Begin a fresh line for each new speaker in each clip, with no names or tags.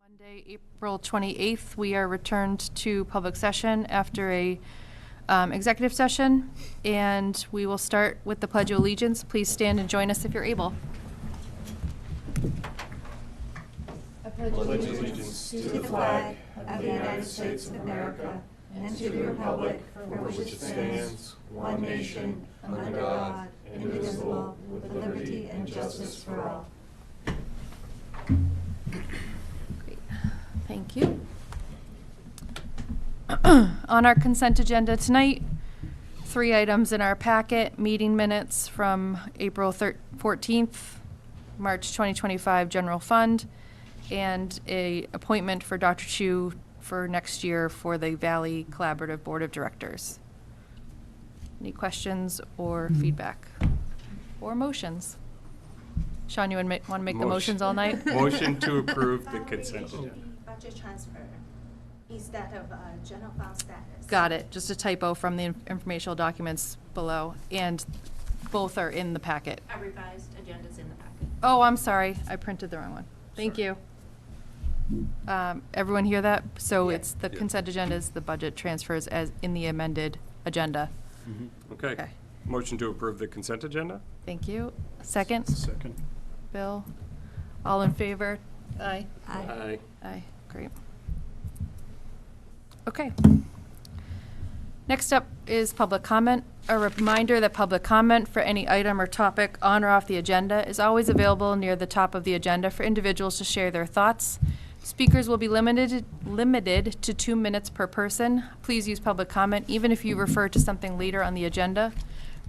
Monday, April 28th, we are returned to public session after a executive session, and we will start with the Pledge of Allegiance. Please stand and join us if you're able.
I pledge allegiance to the flag of the United States of America and to the republic for which it stands, one nation, under God, indivisible, with liberty and justice for all.
Great. Thank you. On our consent agenda tonight, 3 items in our packet: meeting minutes from April 14th, March 2025 General Fund, and a appointment for Dr. Chu for next year for the Valley Collaborative Board of Directors. Any questions or feedback or motions? Sean, you want to make the motions all night?
Motion to approve the consent agenda.
Budget transfer instead of general fund status.
Got it. Just a typo from the informational documents below, and both are in the packet.
A revised agenda's in the packet.
Oh, I'm sorry. I printed the wrong one. Thank you. Everyone hear that? So
Yeah.
it's the consent agenda is the budget transfers as in the amended agenda.
Okay.
Okay.
Motion to approve the consent agenda?
Thank you. Second?
Second.
Bill? All in favor? Aye.
Aye.
Aye. Great. Okay. Next up is public comment. A reminder that public comment for any item or topic on or off the agenda is always available near the top of the agenda for individuals to share their thoughts. Speakers will be limited to 2 minutes per person. Please use public comment even if you refer to something later on the agenda.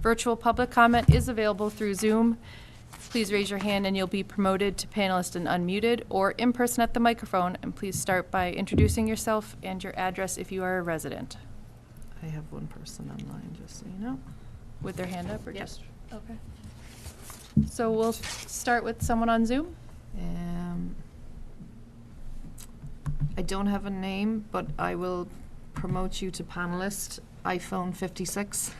Virtual public comment is available through Zoom. Please raise your hand and you'll be promoted to panelist and unmuted, or in person at the microphone, and please start by introducing yourself and your address if you are a resident.
I have one person online, just so you know.
With their hand up or
Yep.
just? Okay. So we'll start with someone on Zoom.
I don't have a name, but I will promote you to panelist, iPhone 56.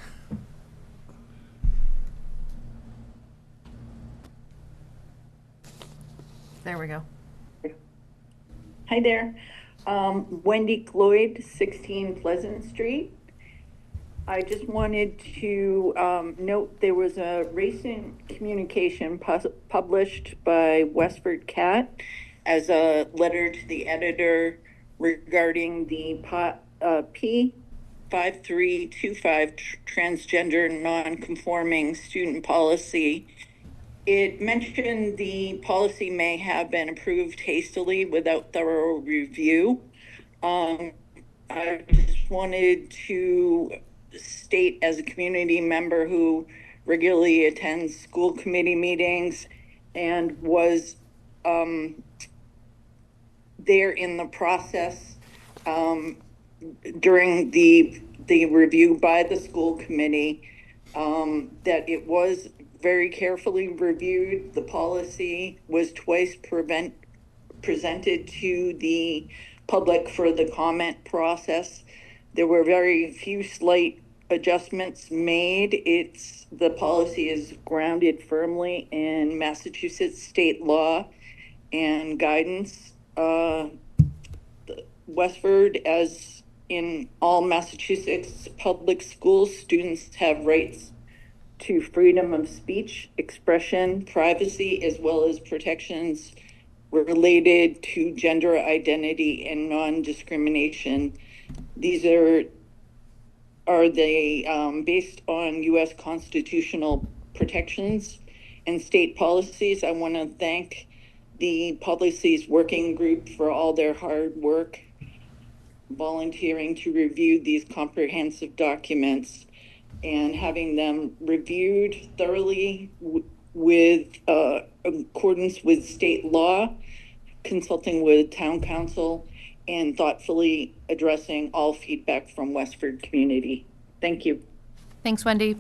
There we go.
Hi there. Wendy Cloyd, 16 Pleasant Street. I just wanted to note there was a recent communication published by WestfordCAT as a letter to the editor regarding the P5325 transgender non-conforming student policy. It mentioned the policy may have been approved hastily without thorough review. I just wanted to state, as a community member who regularly attends school committee meetings and was there in the process during the review by the school committee, that it was very carefully reviewed. The policy was twice presented to the public for the comment process. There were very few slight adjustments made. The policy is grounded firmly in Massachusetts state law and guidance. Westford, as in all Massachusetts public schools, students have rights to freedom of speech, expression, privacy, as well as protections related to gender identity and non-discrimination. These are based on U.S. constitutional protections and state policies. I want to thank the Policies Working Group for all their hard work volunteering to review these comprehensive documents and having them reviewed thoroughly with accordance with state law, consulting with town council, and thoughtfully addressing all feedback from Westford community. Thank you.
Thanks, Wendy.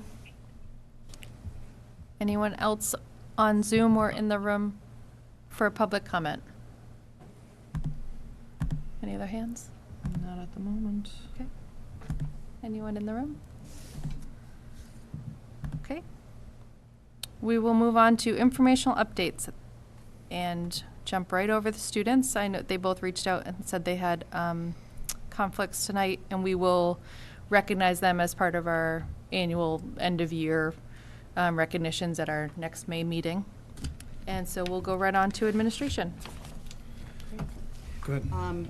Anyone else on Zoom or in the room for a public comment? Any other hands?
Not at the moment.
Okay. Anyone in the room? Okay. We will move on to informational updates. And jump right over the students. I know they both reached out and said they had conflicts tonight, and we will recognize them as part of our annual end-of-year recognitions at our next May meeting. And so we'll go right on to administration.
Go ahead.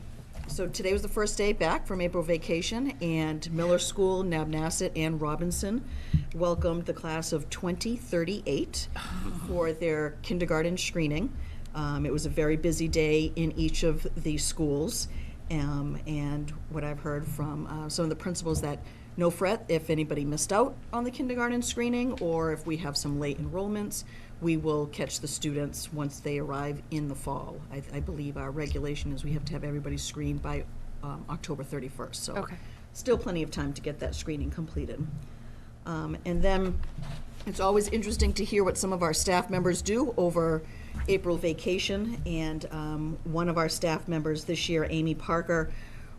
So today was the first day back from April vacation, and Miller School, Nabnasset, and Robinson welcomed the class of 2038 for their kindergarten screening. It was a very busy day in each of the schools, and what I've heard from some of the principals that no fret if anybody missed out on the kindergarten screening, or if we have some late enrollments, we will catch the students once they arrive in the fall. I believe our regulation is we have to have everybody screened by October 31st. So
Okay.
still plenty of time to get that screening completed. And then it's always interesting to hear what some of our staff members do over April vacation. And one of our staff members this year, Amy Parker,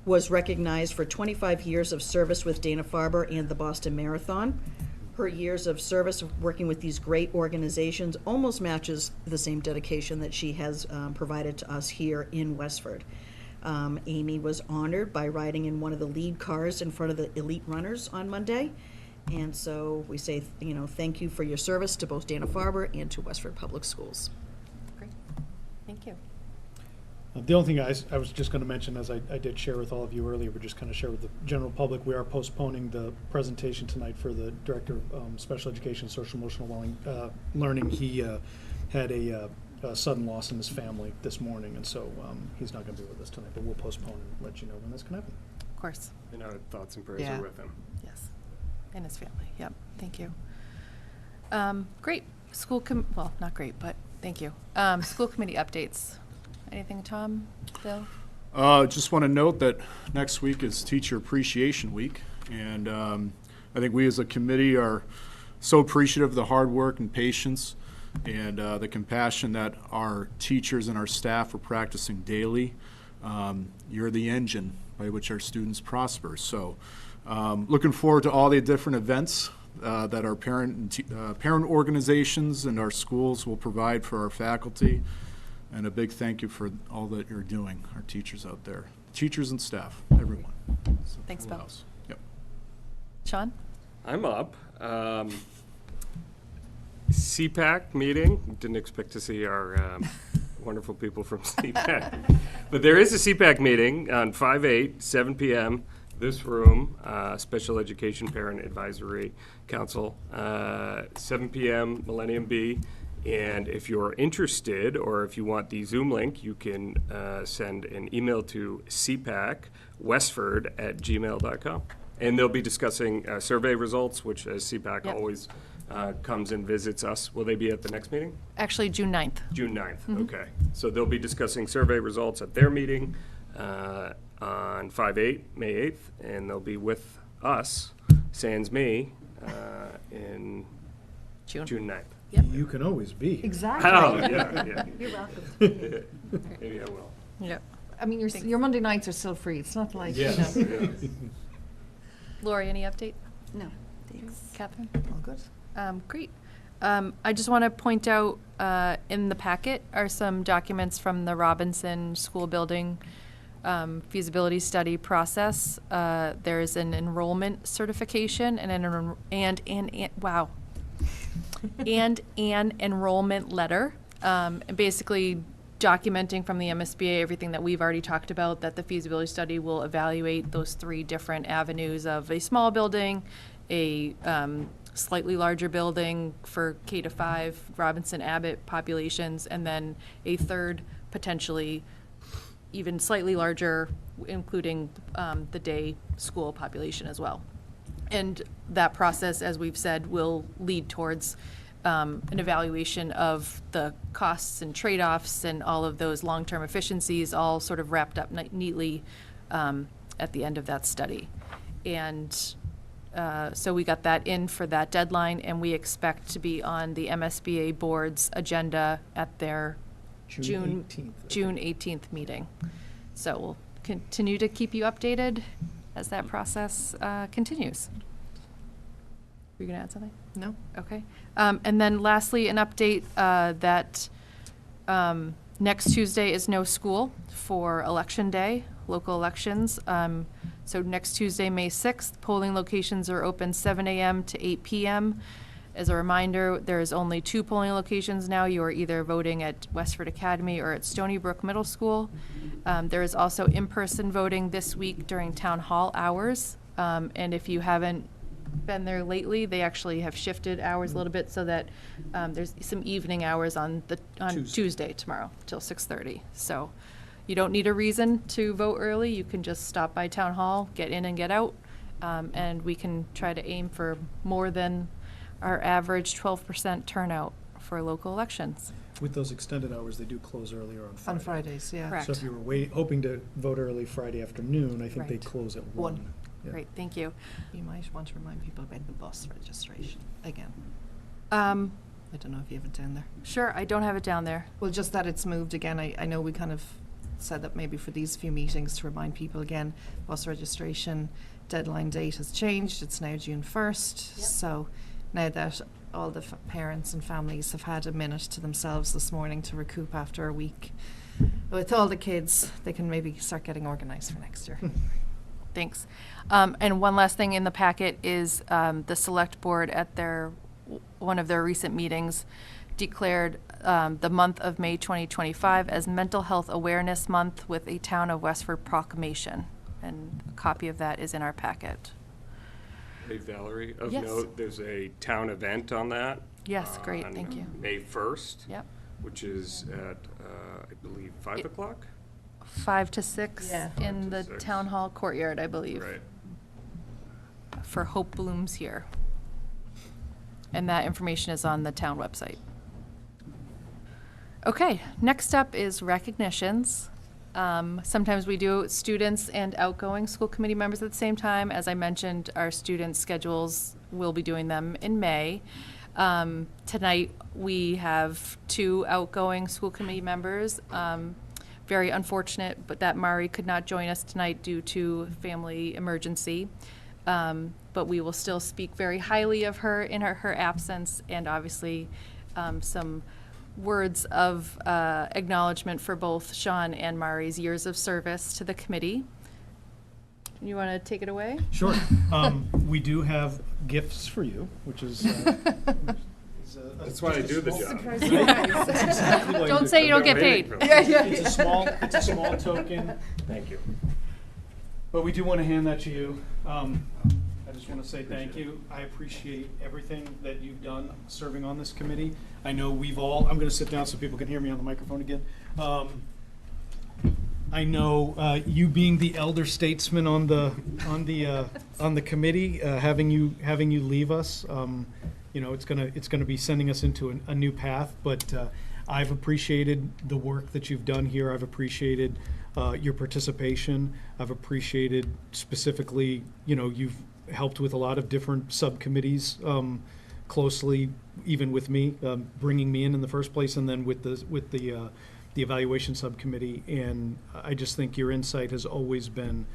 was recognized for 25 years of service with Dana-Farber and the Boston Marathon. Her years of service working with these great organizations almost matches the same dedication that she has provided to us here in Westford. Amy was honored by riding in one of the lead cars in front of the elite runners on Monday. And so we say, thank you for your service to both Dana-Farber and to Westford Public Schools.
Great. Thank you.
The only thing I was just going to mention, as I did share with all of you earlier, but just kind of share with the general public, we are postponing the presentation tonight for the Director of Special Education, Social Emotional Learning. He had a sudden loss in his family this morning, and so he's not going to be with us tonight, but we'll postpone and let you know when that's going to happen.
Of course.
And our thoughts and prayers
Yeah.
are with him.
Yes. And his family. Yep. Thank you. Great. Well, not great, but thank you. School committee updates. Anything, Tom, Bill?
Just want to note that next week is Teacher Appreciation Week, and I think we as a committee are so appreciative of the hard work and patience and the compassion that our teachers and our staff are practicing daily. You're the engine by which our students prosper. So looking forward to all the different events that our parent organizations and our schools will provide for our faculty. And a big thank you for all that you're doing, our teachers out there, teachers and staff, everyone. So,
Thanks,
who
Bill.
else? Yep.
Sean?
I'm up. CPAC meeting. Didn't expect to see our wonderful people from CPAC. But there is a CPAC meeting on 5/8, 7 p.m., this room, Special Education Parent Advisory Council, 7 p.m., Millennium B. And if you're interested, or if you want the Zoom link, you can send an email to cpacwestford@gmail.com. And they'll be discussing survey results, which as CPAC
Yep.
always comes and visits us. Will they be at the next meeting?
Actually, June 9th.
June 9th, okay. So they'll be discussing survey results at their meeting on 5/8, May 8th, and they'll be with us, sans me, in June 9th.
You can always be here.
Exactly.
Oh, yeah.
You're welcome.
Maybe I will.
Yep.
I mean, your Monday nights are still free. It's not like,
Yes.
Lori, any update?
No, thanks.
Catherine?
All good.
Great. I just want to point out in the packet are some documents from the Robinson School Building feasibility study process. There's an enrollment certification and an enrollment letter, basically documenting from the MSBA everything that we've already talked about, that the feasibility study will evaluate those three different avenues of a small building, a slightly larger building for K to 5 Robinson Abbott populations, and then a third potentially even slightly larger, including the day school population as well. And that process, as we've said, will lead towards an evaluation of the costs and trade-offs and all of those long-term efficiencies, all sort of wrapped up neatly at the end of that study. And so we got that in for that deadline, and we expect to be on the MSBA board's agenda at their June 18th meeting. So we'll continue to keep you updated as that process continues. Were you going to add something?
No?
Okay. And then lastly, an update that Next Tuesday is no school for Election Day, local elections. So next Tuesday, May 6th, polling locations are open 7 a.m. to 8 p.m. As a reminder, there is only 2 polling locations now. You are either voting at Westford Academy or at Stony Brook Middle School. There is also in-person voting this week during town hall hours. And if you haven't been there lately, they actually have shifted hours a little bit so that there's some evening hours on Tuesday tomorrow till 6:30. So you don't need a reason to vote early. You can just stop by town hall, get in and get out, and we can try to aim for more than our average 12% turnout for local elections.
With those extended hours, they do close earlier on Friday.
On Fridays, yeah.
Correct.
So if you were hoping to vote early Friday afternoon, I think they
Right.
close at
1.
1. Yeah.
Great, thank you.
You might want to remind people about the bus registration again.
Um,
I don't know if you have it down there.
Sure, I don't have it down there.
Well, just that it's moved again. I know we kind of said that maybe for these few meetings to remind people again, bus registration deadline date has changed. It's now June 1st.
Yep.
So now that all the parents and families have had a minute to themselves this morning to recoup after a week with all the kids, they can maybe start getting organized for next year.
Thanks. And one last thing in the packet is the select board at one of their recent meetings declared the month of May 2025 as Mental Health Awareness Month with a Town of Westford proclamation. And a copy of that is in our packet.
Hey, Valerie, of
Yes.
note, there's a town event on that.
Yes, great,
on
thank you.
May 1st.
Yep.
Which is at, I believe, 5 o'clock?
5 to 6
Yeah.
in
5
the
to 6.
town hall courtyard, I believe,
Right.
for Hope Blooms Here. And that information is on the town website. Okay, next up is recognitions. Sometimes we do students and outgoing school committee members at the same time. As I mentioned, our student schedules, will be doing them in May. Tonight, we have 2 outgoing school committee members. Very unfortunate, but that Mari could not join us tonight due to family emergency. But we will still speak very highly of her in her absence, and obviously some words of acknowledgement for both Sean and Mari's years of service to the committee. You want to take it away?
Sure. We do have gifts for you, which is.
That's why I do the job.
That's exactly why
Don't
do
say
it.
you don't get paid.
It's a small token,
Thank you.
but we do want to hand that to you. I just want to say thank you. I appreciate everything that you've done serving on this committee. I know I'm going to sit down so people can hear me on the microphone again. I know you being the elder statesman on the committee, having you leave us, it's gonna be sending us into a new path. But I've appreciated the work that you've done here. I've appreciated your participation. I've appreciated specifically, you've helped with a lot of different subcommittees closely, even with me, bringing me in the first place, and then with the evaluation subcommittee. And I just think your insight has always been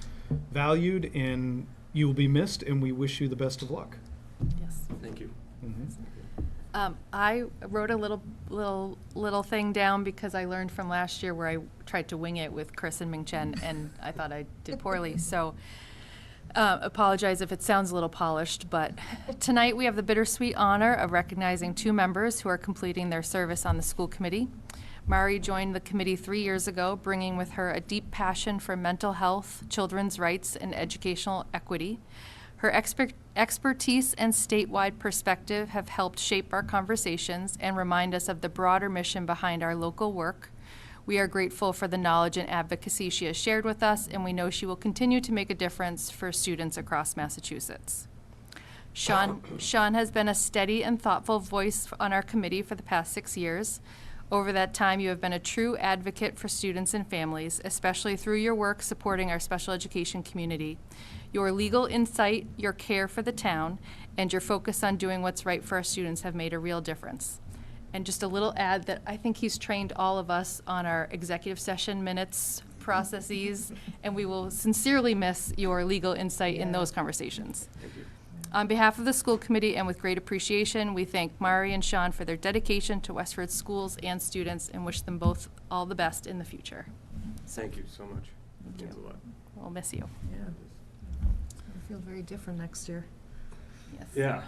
valued, and you will be missed, and we wish you the best of luck.
Yes.
Thank you.
I wrote a little thing down because I learned from last year where I tried to wing it with Chris and Ming Chen, and I thought I did poorly. So apologize if it sounds a little polished, but tonight we have the bittersweet honor of recognizing 2 members who are completing their service on the school committee. Mari joined the committee 3 years ago, bringing with her a deep passion for mental health, children's rights, and educational equity. Her expertise and statewide perspective have helped shape our conversations and remind us of the broader mission behind our local work. We are grateful for the knowledge and advocacy she has shared with us, and we know she will continue to make a difference for students across Massachusetts. Sean has been a steady and thoughtful voice on our committee for the past 6 years. Over that time, you have been a true advocate for students and families, especially through your work supporting our special education community. Your legal insight, your care for the town, and your focus on doing what's right for our students have made a real difference. And just a little add that I think he's trained all of us on our executive session minutes processes, and we will sincerely miss your legal insight in those conversations. On behalf of the school committee and with great appreciation, we thank Mari and Sean for their dedication to Westford schools and students and wish them both all the best in the future.
Thank you so much. It means a lot.
We'll miss you.
Yeah. I feel very different next year.
Yes.
Yeah.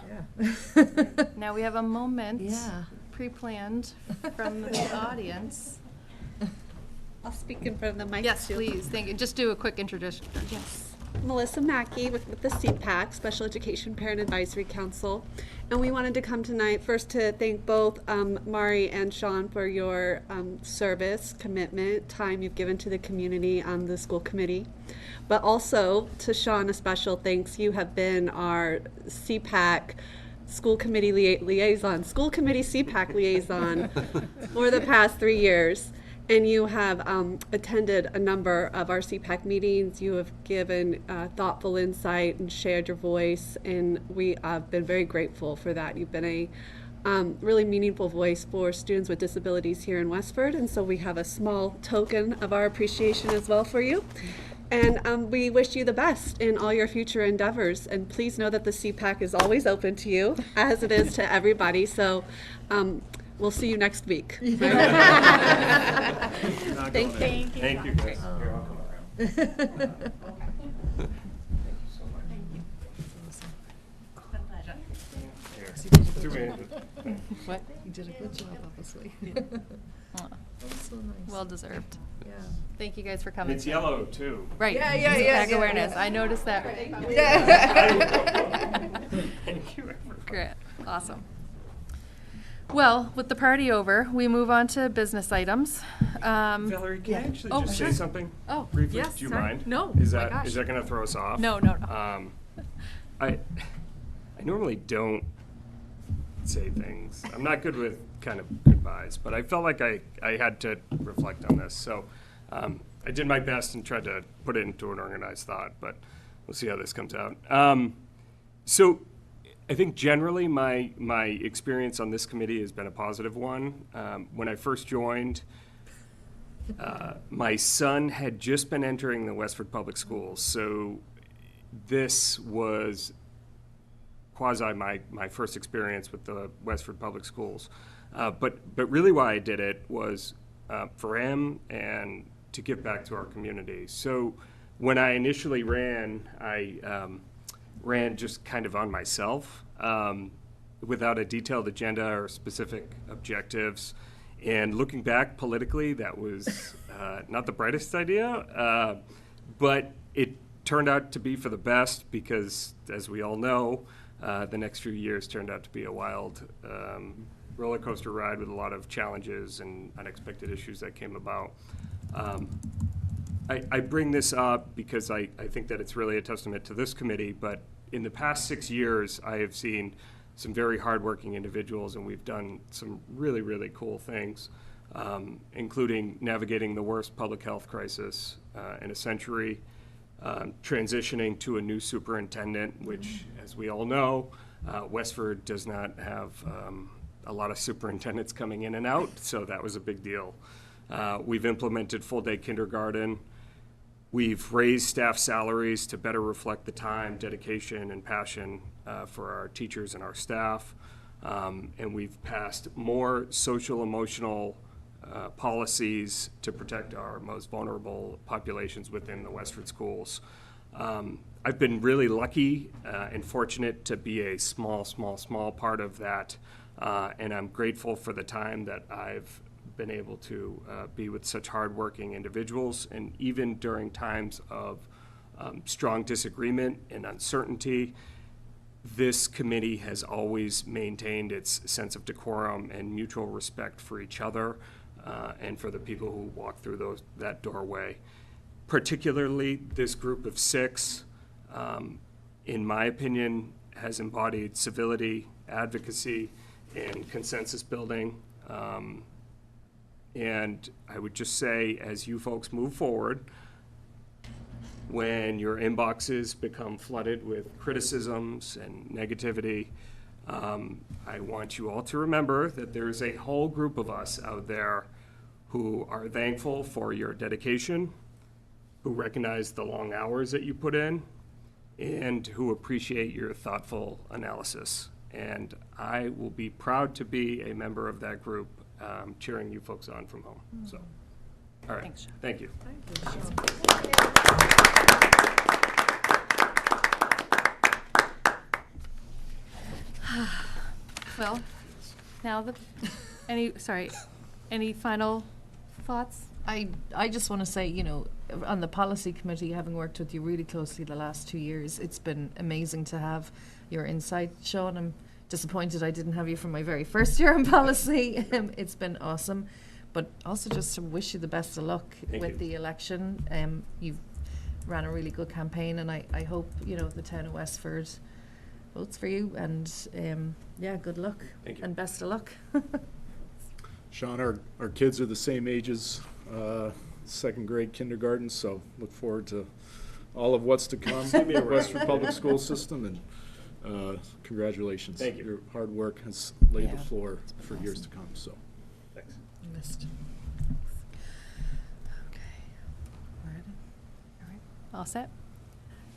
Now we have a moment
Yeah.
pre-planned from the audience.
I'll speak in front of the mic.
Yes,
too.
please. Thank you. Just do a quick introduction.
Yes. Melissa Mackey with the CPAC, Special Education Parent Advisory Council. And we wanted to come tonight first to thank both Mari and Sean for your service, commitment, time you've given to the community on the school committee. But also to Sean, a special thanks. You have been our CPAC school committee liaison, school committee CPAC liaison for the past 3 years. And you have attended a number of our CPAC meetings. You have given thoughtful insight and shared your voice, and we have been very grateful for that. You've been a really meaningful voice for students with disabilities here in Westford, and so we have a small token of our appreciation as well for you. And we wish you the best in all your future endeavors. And please know that the CPAC is always open to you, as it is to everybody. So. We'll see you next week.
Thank you. Thank you, guys. You're welcome.
What?
You did a good job, obviously.
Aw,
So nice.
well deserved.
Yeah.
Thank you guys for coming.
It's yellow, too.
Right.
Yeah,
CPAC
yeah,
awareness.
yeah.
I noticed that.
Thank you, everyone.
Great. Awesome. Well, with the party over, we move on to business items.
Valerie, can I actually
Oh,
just
sure.
say something?
Oh,
Briefly?
yes,
Do you
sorry.
mind?
No,
Is
my
that
gosh.
is that going to throw us off?
No, no.
I normally don't say things. I'm not good with kind of goodbyes, but I felt like I had to reflect on this. So I did my best and tried to put it into an organized thought, but we'll see how this comes out. So I think generally my experience on this committee has been a positive one. When I first joined, my son had just been entering the Westford Public Schools, so this was quasi my first experience with the Westford Public Schools. But really why I did it was for him and to give back to our community. So when I initially ran, I ran just kind of on myself without a detailed agenda or specific objectives. And looking back politically, that was not the brightest idea, but it turned out to be for the best because, as we all know, the next few years turned out to be a wild roller coaster ride with a lot of challenges and unexpected issues that came about. I bring this up because I think that it's really a testament to this committee, but in the past 6 years, I have seen some very hardworking individuals, and we've done some really, really cool things, including navigating the worst public health crisis in a century, transitioning to a new superintendent, which, as we all know, Westford does not have a lot of superintendents coming in and out, so that was a big deal. We've implemented full-day kindergarten. We've raised staff salaries to better reflect the time, dedication, and passion for our teachers and our staff. And we've passed more social, emotional policies to protect our most vulnerable populations within the Westford schools. I've been really lucky and fortunate to be a small part of that. And I'm grateful for the time that I've been able to be with such hardworking individuals, and even during times of strong disagreement and uncertainty, this committee has always maintained its sense of decorum and mutual respect for each other and for the people who walk through that doorway. Particularly, this group of 6, in my opinion, has embodied civility, advocacy, and consensus building. And I would just say, as you folks move forward, when your inboxes become flooded with criticisms and negativity, I want you all to remember that there's a whole group of us out there who are thankful for your dedication, who recognize the long hours that you put in, and who appreciate your thoughtful analysis. And I will be proud to be a member of that group, cheering you folks on from home. So, all right.
Thanks, Sean.
Thank you.
Well, now any final thoughts?
I just want to say, you know, on the policy committee, having worked with you really closely the last 2 years, it's been amazing to have your insight, Sean. I'm disappointed I didn't have you from my very first year in policy. It's been awesome. But also just to wish you the best of luck
Thank
with
you.
the election. You've ran a really good campaign, and I hope, you know, the town of Westford votes for you. And yeah, good luck.
Thank you.
And best of luck.
Sean, our kids are the same ages, second grade, kindergarten, so look forward to all of what's to come in the Westford Public School System, and congratulations.
Thank you.
Your hard work has laid the
Yeah,
floor for years to come, so.
Thanks.
Missed. Okay. Ready?
All right, all set?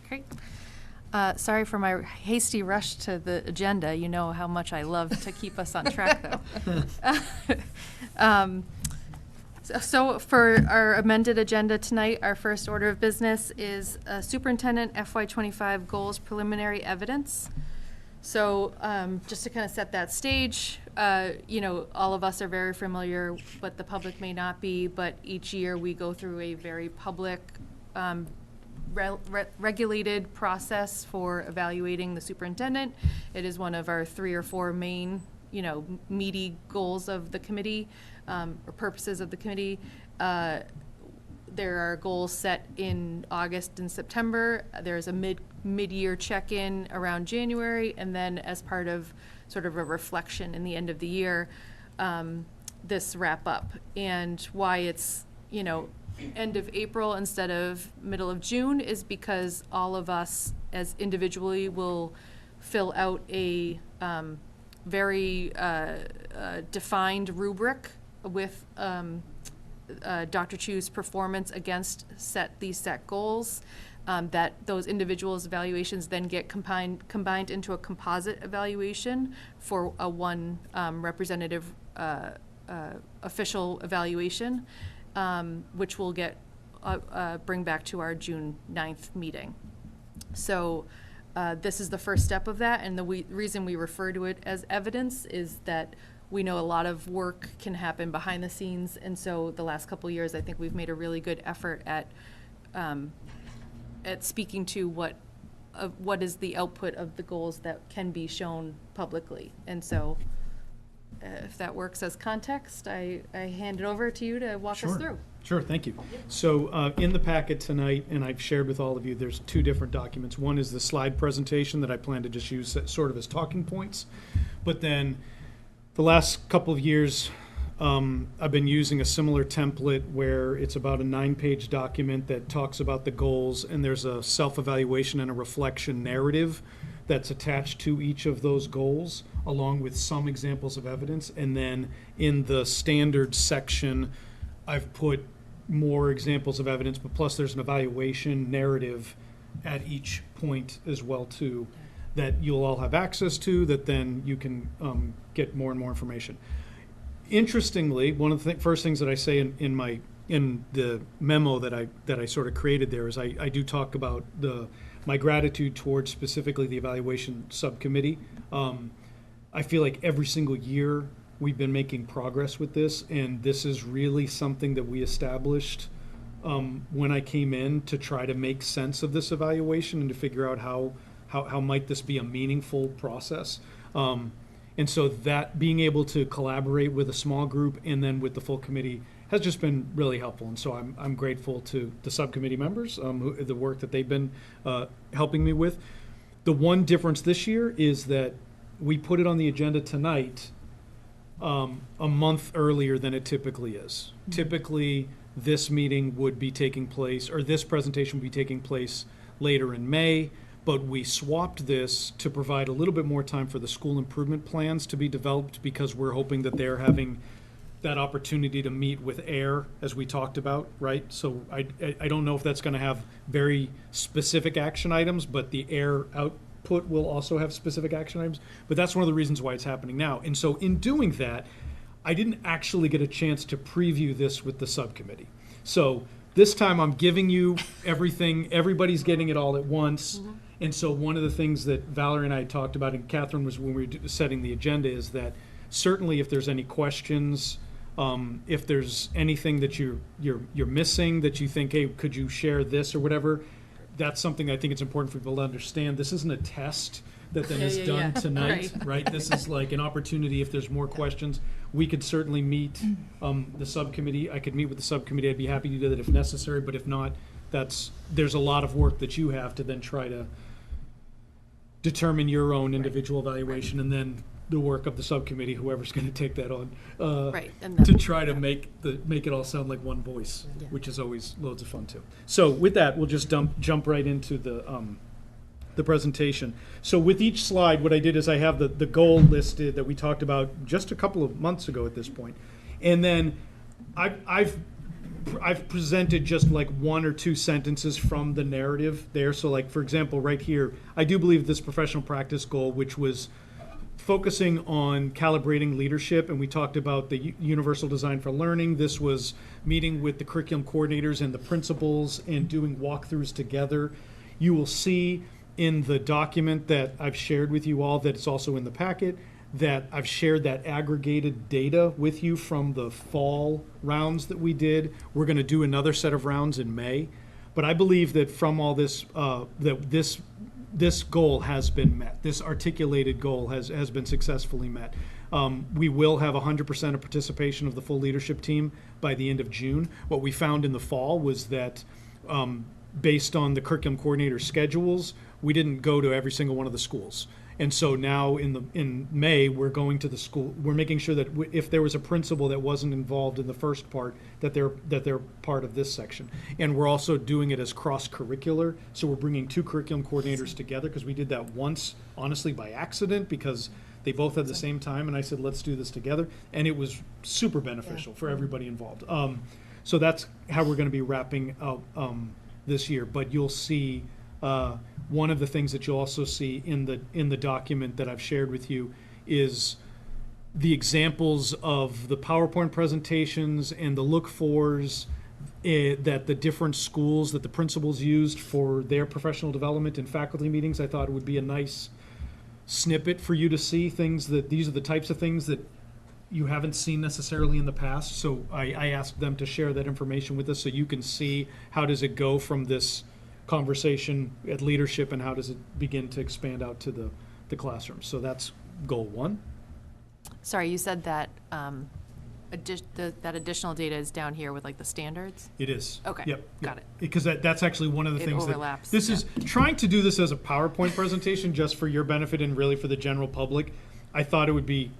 Great. Sorry for my hasty rush to the agenda. You know how much I love to keep us on track, though. So for our amended agenda tonight, our first order of business is Superintendent FY25 Goals Preliminary Evidence. So just to kind of set that stage, you know, all of us are very familiar, but the public may not be, but each year we go through a very public, regulated process for evaluating the superintendent. It is one of our 3 or 4 main, you know, meaty goals of the committee, or purposes of the committee. There are goals set in August and September. There's a mid-year check-in around January, and then as part of sort of a reflection in the end of the year, this wrap up. And why it's, you know, end of April instead of middle of June is because all of us as individually will fill out a very defined rubric with Dr. Chu's performance against these set goals, that those individuals' evaluations then get combined into a composite evaluation for a one representative official evaluation, which we'll bring back to our June 9th meeting. So this is the first step of that, and the reason we refer to it as evidence is that we know a lot of work can happen behind the scenes, and so the last couple of years, I think we've made a really good effort at speaking to what is the output of the goals that can be shown publicly. And so, if that works as context, I hand it over to you to walk us through.
Sure, thank you. So in the packet tonight, and I've shared with all of you, there's 2 different documents. One is the slide presentation that I plan to just use sort of as talking points. But then the last couple of years, I've been using a similar template where it's about a 9-page document that talks about the goals, and there's a self-evaluation and a reflection narrative that's attached to each of those goals, along with some examples of evidence. And then in the standard section, I've put more examples of evidence, but plus there's an evaluation narrative at each point as well too, that you'll all have access to, that then you can get more and more information. Interestingly, one of the first things that I say in the memo that I sort of created there is I do talk about my gratitude towards specifically the evaluation subcommittee. I feel like every single year we've been making progress with this, and this is really something that we established when I came in to try to make sense of this evaluation and to figure out how might this be a meaningful process. And so that being able to collaborate with a small group and then with the full committee has just been really helpful. And so I'm grateful to the subcommittee members, the work that they've been helping me with. The one difference this year is that we put it on the agenda tonight a month earlier than it typically is. Mm-hmm. Typically, this meeting would be taking place, or this presentation would be taking place later in May, but we swapped this to provide a little bit more time for the school improvement plans to be developed, because we're hoping that they're having that opportunity to meet with AIR, as we talked about, right? So I don't know if that's going to have very specific action items, but the AIR output will also have specific action items. But that's one of the reasons why it's happening now. And so in doing that, I didn't actually get a chance to preview this with the subcommittee. So this time I'm giving you everything, everybody's getting it all at once. And so one of the things that Valerie and I talked about, and Catherine was when we were setting the agenda, is that certainly if there's any questions, if there's anything that you're missing that you think, hey, could you share this or whatever, that's something I think it's important for people to understand. This isn't a test that then is done tonight, right? This is like an opportunity. If there's more questions, we could certainly meet the subcommittee. I could meet with the subcommittee. I'd be happy to do that if necessary, but if not, there's a lot of work that you have to then try to determine your own individual evaluation, and then the work of the subcommittee, whoever's going to take that on,
And
to try to make it all sound like one voice, which is always loads of fun too. So with that, we'll just jump right into the presentation. So with each slide, what I did is I have the goal listed that we talked about just a couple of months ago at this point, and then I've presented just like one or two sentences from the narrative there. So like, for example, right here, I do believe this professional practice goal, which was focusing on calibrating leadership, and we talked about the universal design for learning. This was meeting with the curriculum coordinators and the principals and doing walkthroughs together. You will see in the document that I've shared with you all, that it's also in the packet, that I've shared that aggregated data with you from the fall rounds that we did. We're going to do another set of rounds in May. But I believe that from all this, that this goal has been met. This articulated goal has been successfully met. We will have 100% of participation of the full leadership team by the end of June. What we found in the fall was that based on the curriculum coordinator schedules, we didn't go to every single one of the schools. And so now in May, we're going to the school. We're making sure that if there was a principal that wasn't involved in the first part, that they're part of this section. And we're also doing it as cross-curricular. So we're bringing two curriculum coordinators together, because we did that once, honestly, by accident, because they both had the same time. And I said, let's do this together. And it was super beneficial for everybody involved. So that's how we're going to be wrapping up this year. But you'll see one of the things that you'll also see in the document that I've shared with you is the examples of the PowerPoint presentations and the look-fors that the different schools, that the principals used for their professional development and faculty meetings. I thought it would be a nice snippet for you to see things that these are the types of things that you haven't seen necessarily in the past. So I asked them to share that information with us so you can see how does it go from this conversation at leadership and how does it begin to expand out to the classroom. So that's goal one.
Sorry, you said that that additional data is down here with like the standards?
It is.
Okay,
Yep.
got it.
Because that's actually one of the
It
things
overlaps,
that this is trying to do this as a PowerPoint presentation just for your benefit and really for the general public. I thought it would be,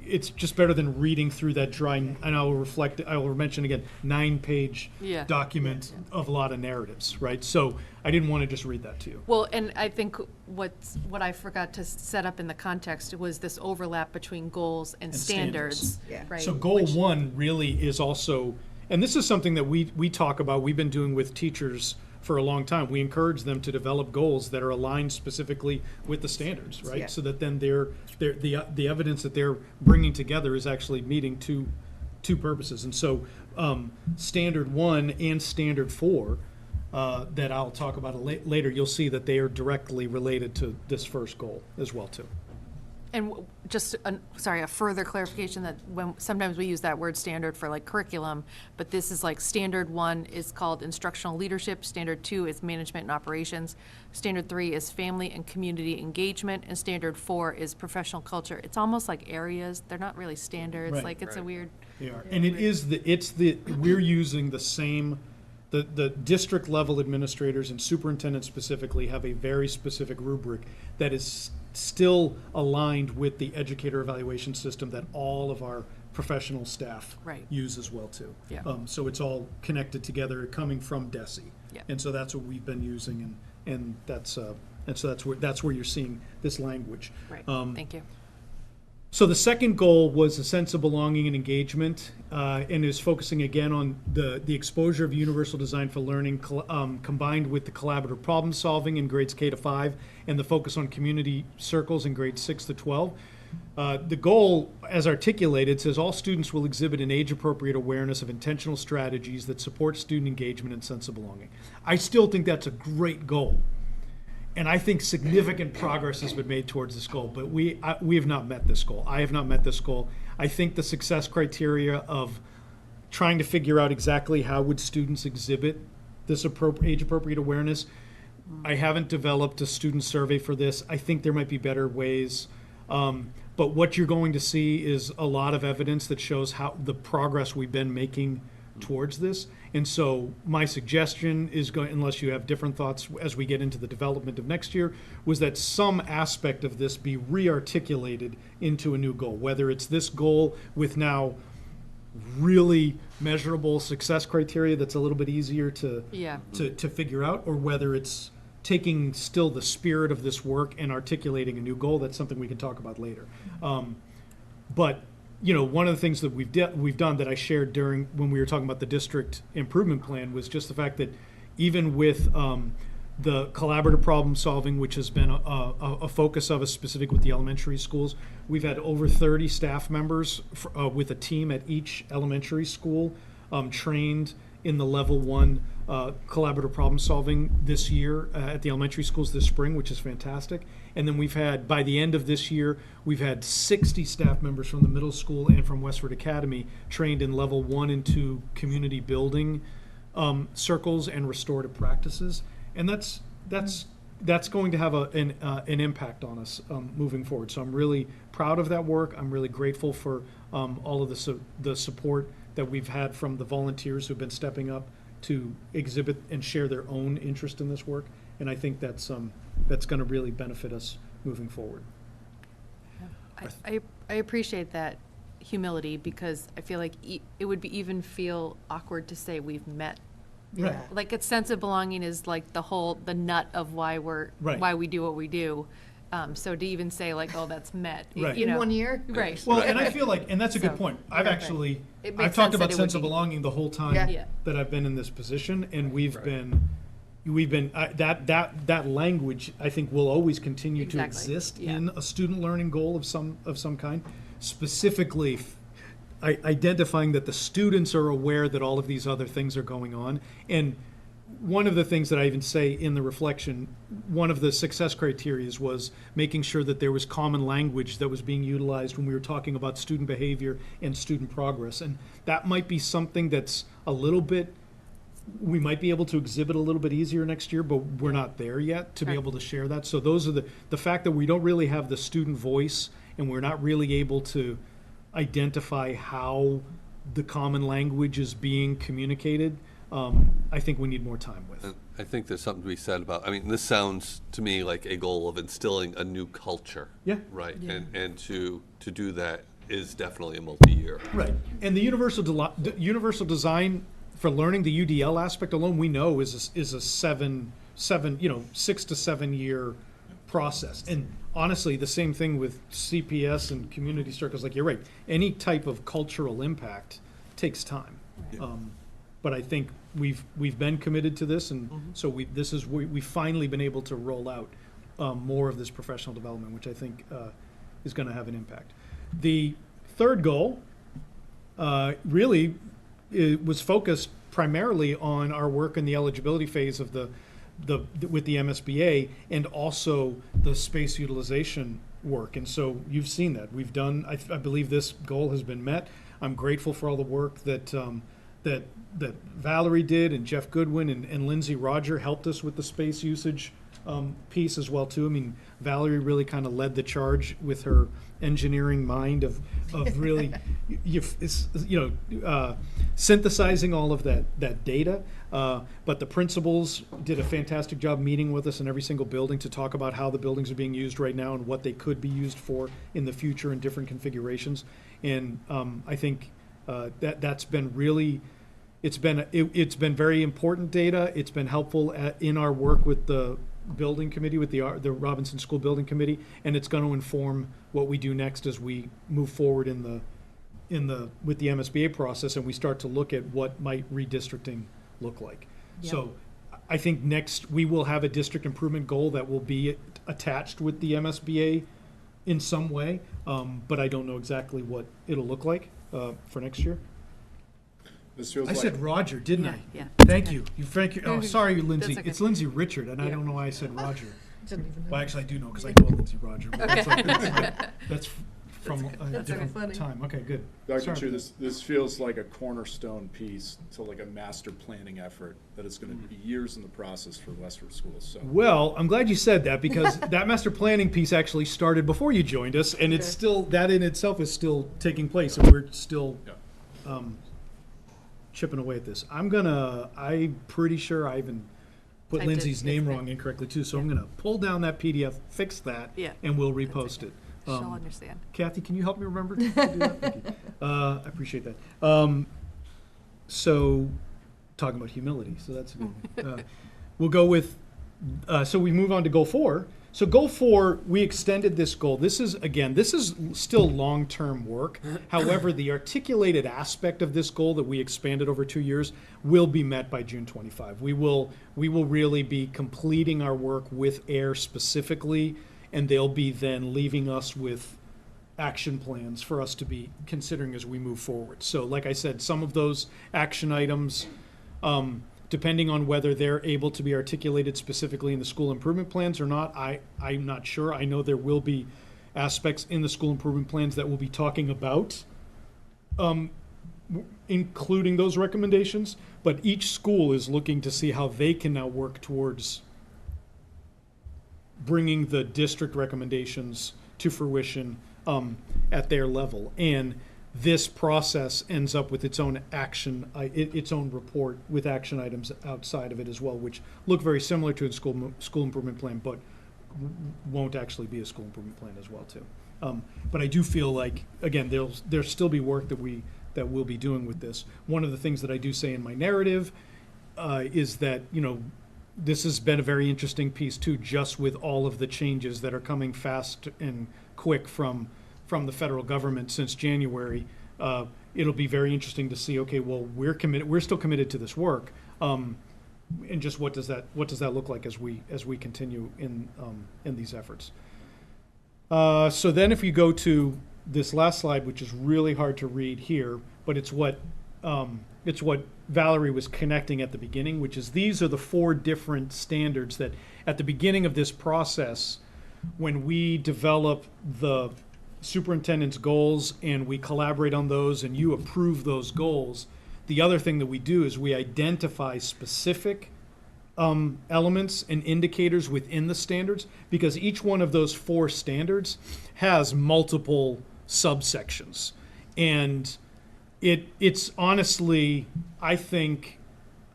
it's just better than reading through that dry, and I will mention again, 9-page document of a lot of narratives, right? So I didn't want to just read that to you.
Well, and I think what I forgot to set up in the context was this overlap between goals and standards. Right?
So goal one really is also, and this is something that we talk about, we've been doing with teachers for a long time. We encourage them to develop goals that are aligned specifically with the standards, right? So that then the evidence that they're bringing together is actually meeting two purposes. And so standard 1 and standard 4 that I'll talk about later, you'll see that they are directly related to this first goal as well too.
And just, a further clarification that sometimes we use that word standard for like curriculum, but this is like standard 1 is called instructional leadership, standard 2 is management and operations, standard 3 is family and community engagement, and standard 4 is professional culture. It's almost like areas. They're not really standards.
Right.
Like it's a weird.
They are. And we're using the same, the district level administrators and superintendents specifically have a very specific rubric that is still aligned with the educator evaluation system that all of our professional staff use as well too.
Yeah.
So it's all connected together, coming from DESE.
Yeah.
And so that's what we've been using, and so that's where you're seeing this language.
Right. Thank you.
So the second goal was a sense of belonging and engagement, and is focusing again on the exposure of universal design for learning combined with the collaborative problem solving in grades K to 5 and the focus on community circles in grades 6 to 12. The goal, as articulated, says all students will exhibit an age-appropriate awareness of intentional strategies that support student engagement and sense of belonging. I still think that's a great goal. And I think significant progress has been made towards this goal, but we have not met this goal. I have not met this goal. I think the success criteria of trying to figure out exactly how would students exhibit this age-appropriate awareness, I haven't developed a student survey for this. I think there might be better ways. But what you're going to see is a lot of evidence that shows how the progress we've been making towards this. And so my suggestion is, unless you have different thoughts as we get into the development of next year, was that some aspect of this be re-articulated into a new goal, whether it's this goal with now really measurable success criteria that's a little bit easier to figure out, or whether it's taking still the spirit of this work and articulating a new goal. That's something we can talk about later. But you know, one of the things that we've done that I shared during when we were talking about the district improvement plan was just the fact that even with the collaborative problem solving, which has been a focus of us specific with the elementary schools, we've had over 30 staff members with a team at each elementary school trained in the level 1 collaborative problem solving this year at the elementary schools this spring, which is fantastic. And then we've had, by the end of this year, we've had 60 staff members from the middle school and from Westford Academy trained in level 1 and 2 community building circles and restorative practices. And that's going to have an impact on us moving forward. So I'm really proud of that work. I'm really grateful for all of the support that we've had from the volunteers who've been stepping up to exhibit and share their own interest in this work. And I think that's going to really benefit us moving forward.
I appreciate that humility, because I feel like it would even feel awkward to say we've met.
Right.
Like, a sense of belonging is like the nut of why why we do what we do. So to even say like, oh, that's met,
Right.
you know.
In 1 year?
Right.
Well, and I feel like, and that's a good
So,
point.
It makes
I've talked
sense
about
that it
sense
would
of
be-
belonging the whole time
Yeah.
that I've been in this position, and we've been that language, I think, will always continue to
Exactly.
exist
Yeah.
in a student learning goal of some kind, specifically identifying that the students are aware that all of these other things are going on. And one of the things that I even say in the reflection, one of the success criteria was making sure that there was common language that was being utilized when we were talking about student behavior and student progress. And that might be something that's a little bit, we might be able to exhibit a little bit easier next year, but we're not there yet to be
Right.
able to share that. So those are the fact that we don't really have the student voice, and we're not really able to identify how the common language is being communicated. I think we need more time with.
And I think there's something to be said about, I mean, this sounds to me like a goal of instilling a new culture.
Yeah.
Right,
Yeah.
and to do that is definitely a multi-year.
Right, and the universal design for learning, the UDL aspect alone, we know is a 6 to 7 year process. And honestly, the same thing with CPS and community circles. Like, you're right, any type of cultural impact takes time. But I think we've been committed to this, and so we've finally been able to roll out more of this professional development, which I think is going to have an impact. The third goal really was focused primarily on our work in the eligibility phase of with the MSBA, and also the space utilization work. And so you've seen that we've done. I believe this goal has been met. I'm grateful for all the work that Valerie did, and Jeff Goodwin and Lindsay Roger helped us with the space usage piece as well too. I mean, Valerie really kind of led the charge with her engineering mind of really synthesizing all of that data. But the principals did a fantastic job meeting with us in every single building to talk about how the buildings are being used right now and what they could be used for in the future in different configurations. And I think that's been really. It's been very important data. It's been helpful in our work with the building committee, with the Robinson School Building Committee, and it's going to inform what we do next as we move forward with the MSBA process, and we start to look at what might redistricting look like.
Yep.
So I think next we will have a district improvement goal that will be attached with the MSBA in some way, but I don't know exactly what it'll look like for next year.
This feels
I
like,
said Roger, didn't I?
Yeah.
Thank you. Oh, sorry, Lindsay.
okay.
It's Lindsay Richard, and I
Yeah.
don't know why I said Roger.
Didn't even know.
Well, actually, I do know, because I know Lindsay Roger. But that's from a
That's
different
funny.
time. Okay, good.
Dr.
Sorry
Chu,
about
this feels like a cornerstone piece to like a master planning effort that is going to be years in the process for Westford schools, so.
Well, I'm glad you said that, because that master planning piece actually started before you joined us, and it's still, that in itself is still taking place, and we're still
Yeah.
chipping away at this. I'm pretty sure I even put
Typed it,
Lindsay's name
it's
wrong incorrectly too, so I'm gonna pull down that PDF, fix that,
Yeah.
and we'll repost it.
She'll understand.
Kathy, can you help me remember to do that? Thank you. I appreciate that. So, talking about humility, so that's a good one. We'll go with, so we move on to goal 4. So goal 4, we extended this goal. This is still long-term work. However, the articulated aspect of this goal that we expanded over 2 years will be met by June 25. We will really be completing our work with AIR specifically, and they'll be then leaving us with action plans for us to be considering as we move forward. So like I said, some of those action items, depending on whether they're able to be articulated specifically in the school improvement plans or not, I'm not sure. I know there will be aspects in the school improvement plans that will be talking about including those recommendations, but each school is looking to see how they can now work towards bringing the district recommendations to fruition at their level. And this process ends up with its own its own report with action items outside of it as well, which look very similar to a school improvement plan, but won't actually be a school improvement plan as well too. But I do feel like, again, there'll still be work that we'll be doing with this. One of the things that I do say in my narrative is that, this has been a very interesting piece too, just with all of the changes that are coming fast and quick from the federal government since January. It'll be very interesting to see, okay, well, we're still committed to this work. And just what does that look like as we continue in these efforts? So then if you go to this last slide, which is really hard to read here, but it's what Valerie was connecting at the beginning, which is these are the 4 different standards that at the beginning of this process, when we develop the superintendent's goals and we collaborate on those and you approve those goals, the other thing that we do is we identify specific elements and indicators within the standards, because each one of those 4 standards has multiple subsections. And it's honestly, I think,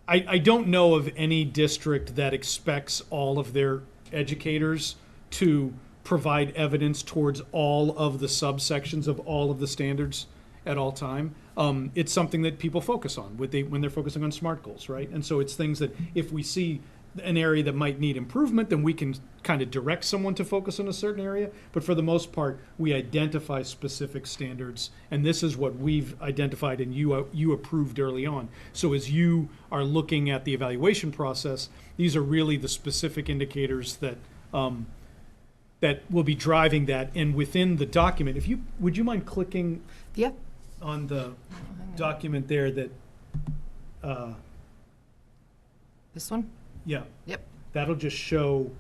I don't know of any district that expects all of their educators to provide evidence towards all of the subsections of all of the standards at all time. It's something that people focus on when they're focusing on SMART goals, right? And so it's things that if we see an area that might need improvement, then we can kind of direct someone to focus on a certain area. But for the most part, we identify specific standards, and this is what we've identified and you approved early on. So as you are looking at the evaluation process, these are really the specific indicators that that will be driving that. And within the document, would you mind clicking
Yeah.
on the document there that,
This one?
yeah,
Yep.
that'll just show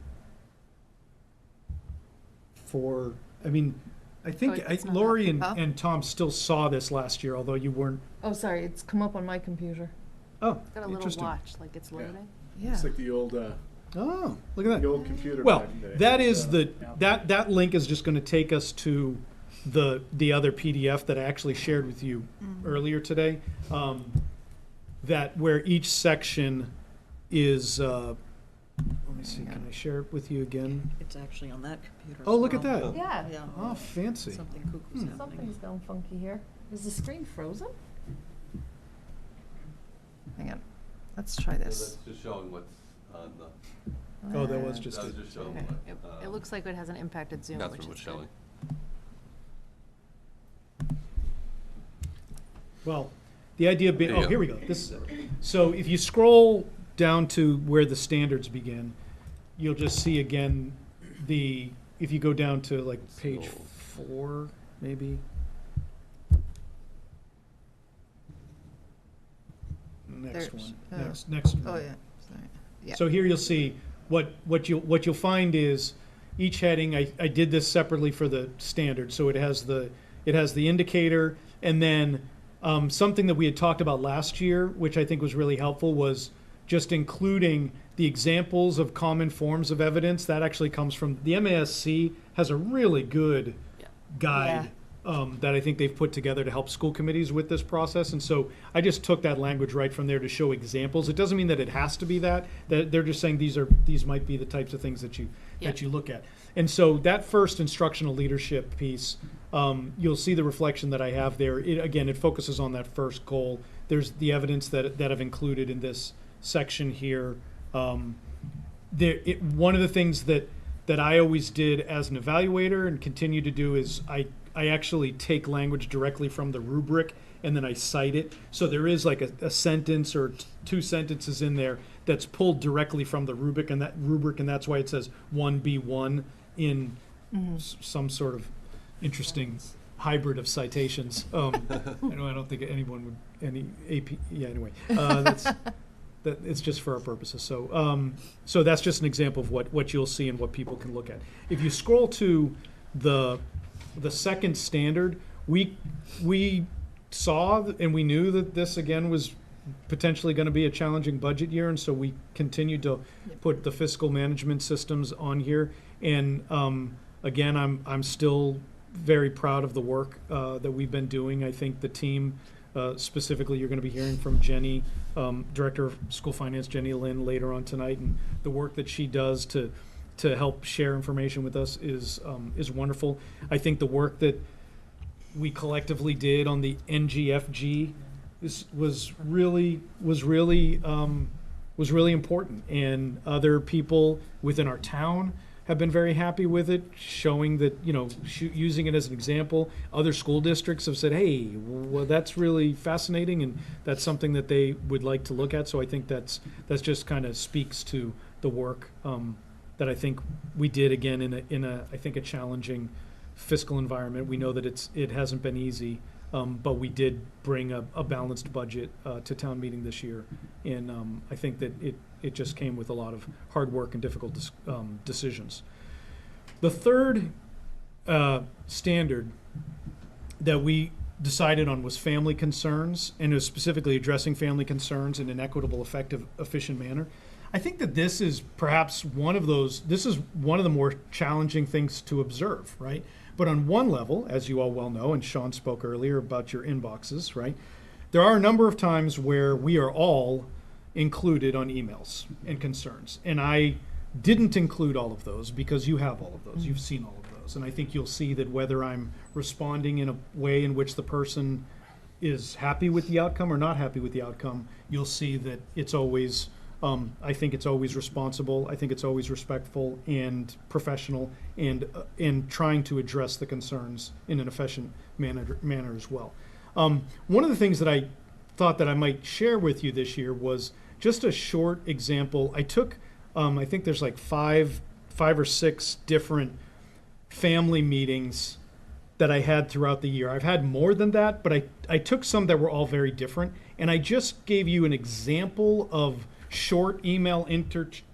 I think
it's not
Lori
up. Oh.
and Tom still saw this last year, although you weren't.
Oh, sorry, it's come up on my computer.
Oh,
It's got a little
interesting.
watch, like it's loading.
Yeah.
It's like the old
Oh, look at that.
computer
Well,
back in the day.
that is
Yeah.
that link is just going to take us to the other PDF that I actually shared with you earlier today. That where each section is. Let me see. Can I share it with you again?
It's actually on that computer.
Oh,
as
look at
well.
that.
Yeah.
Yeah.
Oh, fancy.
Something cuckoo's happening.
Something's gone funky here. Is the screen frozen? Hang on. Let's try this.
That's just showing what's on the.
Oh, that was just
That
it.
was just showing
Okay.
what,
It looks like it hasn't impacted Zoom, which
Catherine was
is good.
showing.
Well, the idea being,
There you
oh,
go.
here we go. So if you scroll down to where the standards begin, you'll just see again if you go down to like page
So-
4, maybe. Next
There's-
one,
oh.
next one.
Oh, yeah, sorry. Yeah.
So here you'll see what you'll find is each heading. I did this separately for the standard, so it has the indicator, and then something that we had talked about last year, which I think was really helpful, was just including the examples of common forms of evidence. That actually comes from the MASC has a really good guide that I think they've put together to help school committees with this process. And so I just took that language right from there to show examples. It doesn't mean that it has to be that they're just saying these might be the types of things that you look at. And so that first instructional leadership piece, you'll see the reflection that I have there. It focuses on that first goal. There's the evidence that I've included in this section here. One of the things that I always did as an evaluator and continue to do is I actually take language directly from the rubric and then I cite it. So there is like a sentence or two sentences in there that's pulled directly from the rubric, and that's why it says 1B1 in some sort of interesting hybrid of citations. I don't think anyone would any AP. Yeah, anyway, that it's just for our purposes. So that's just an example of what you'll see and what people can look at. If you scroll to the second standard, we saw and we knew that this again was potentially going to be a challenging budget year, and so we continued to put the fiscal management systems on here. And again, I'm still very proud of the work that we've been doing. I think the team, specifically, you're going to be hearing from Jenny, Director of School Finance, Jenny Lynn, later on tonight, and the work that she does to help share information with us is wonderful. I think the work that we collectively did on the NGFG was really important, and other people within our town have been very happy with it, showing that, using it as an example. Other school districts have said, hey, well, that's really fascinating, and that's something that they would like to look at. So I think that's just kind of speaks to the work that I think we did, again, in a I think a challenging fiscal environment. We know that it hasn't been easy, but we did bring a balanced budget to town meeting this year, and I think that it just came with a lot of hard work and difficult decisions. The third standard that we decided on was family concerns, and it was specifically addressing family concerns in an equitable, effective, efficient manner. I think that this is perhaps one of the more challenging things to observe, right? But on one level, as you all well know, and Sean spoke earlier about your inboxes, right? There are a number of times where we are all included on emails and concerns. And I didn't include all of those because you have all of those. You've seen all of those. And I think you'll see that whether I'm responding in a way in which the person is happy with the outcome or not happy with the outcome, you'll see that it's always, I think it's always responsible. I think it's always respectful and professional, and trying to address the concerns in an efficient manner as well. One of the things that I thought that I might share with you this year was just a short example. I took, I think there's like five or six different family meetings that I had throughout the year. I've had more than that, but I took some that were all very different, and I just gave you an example of short email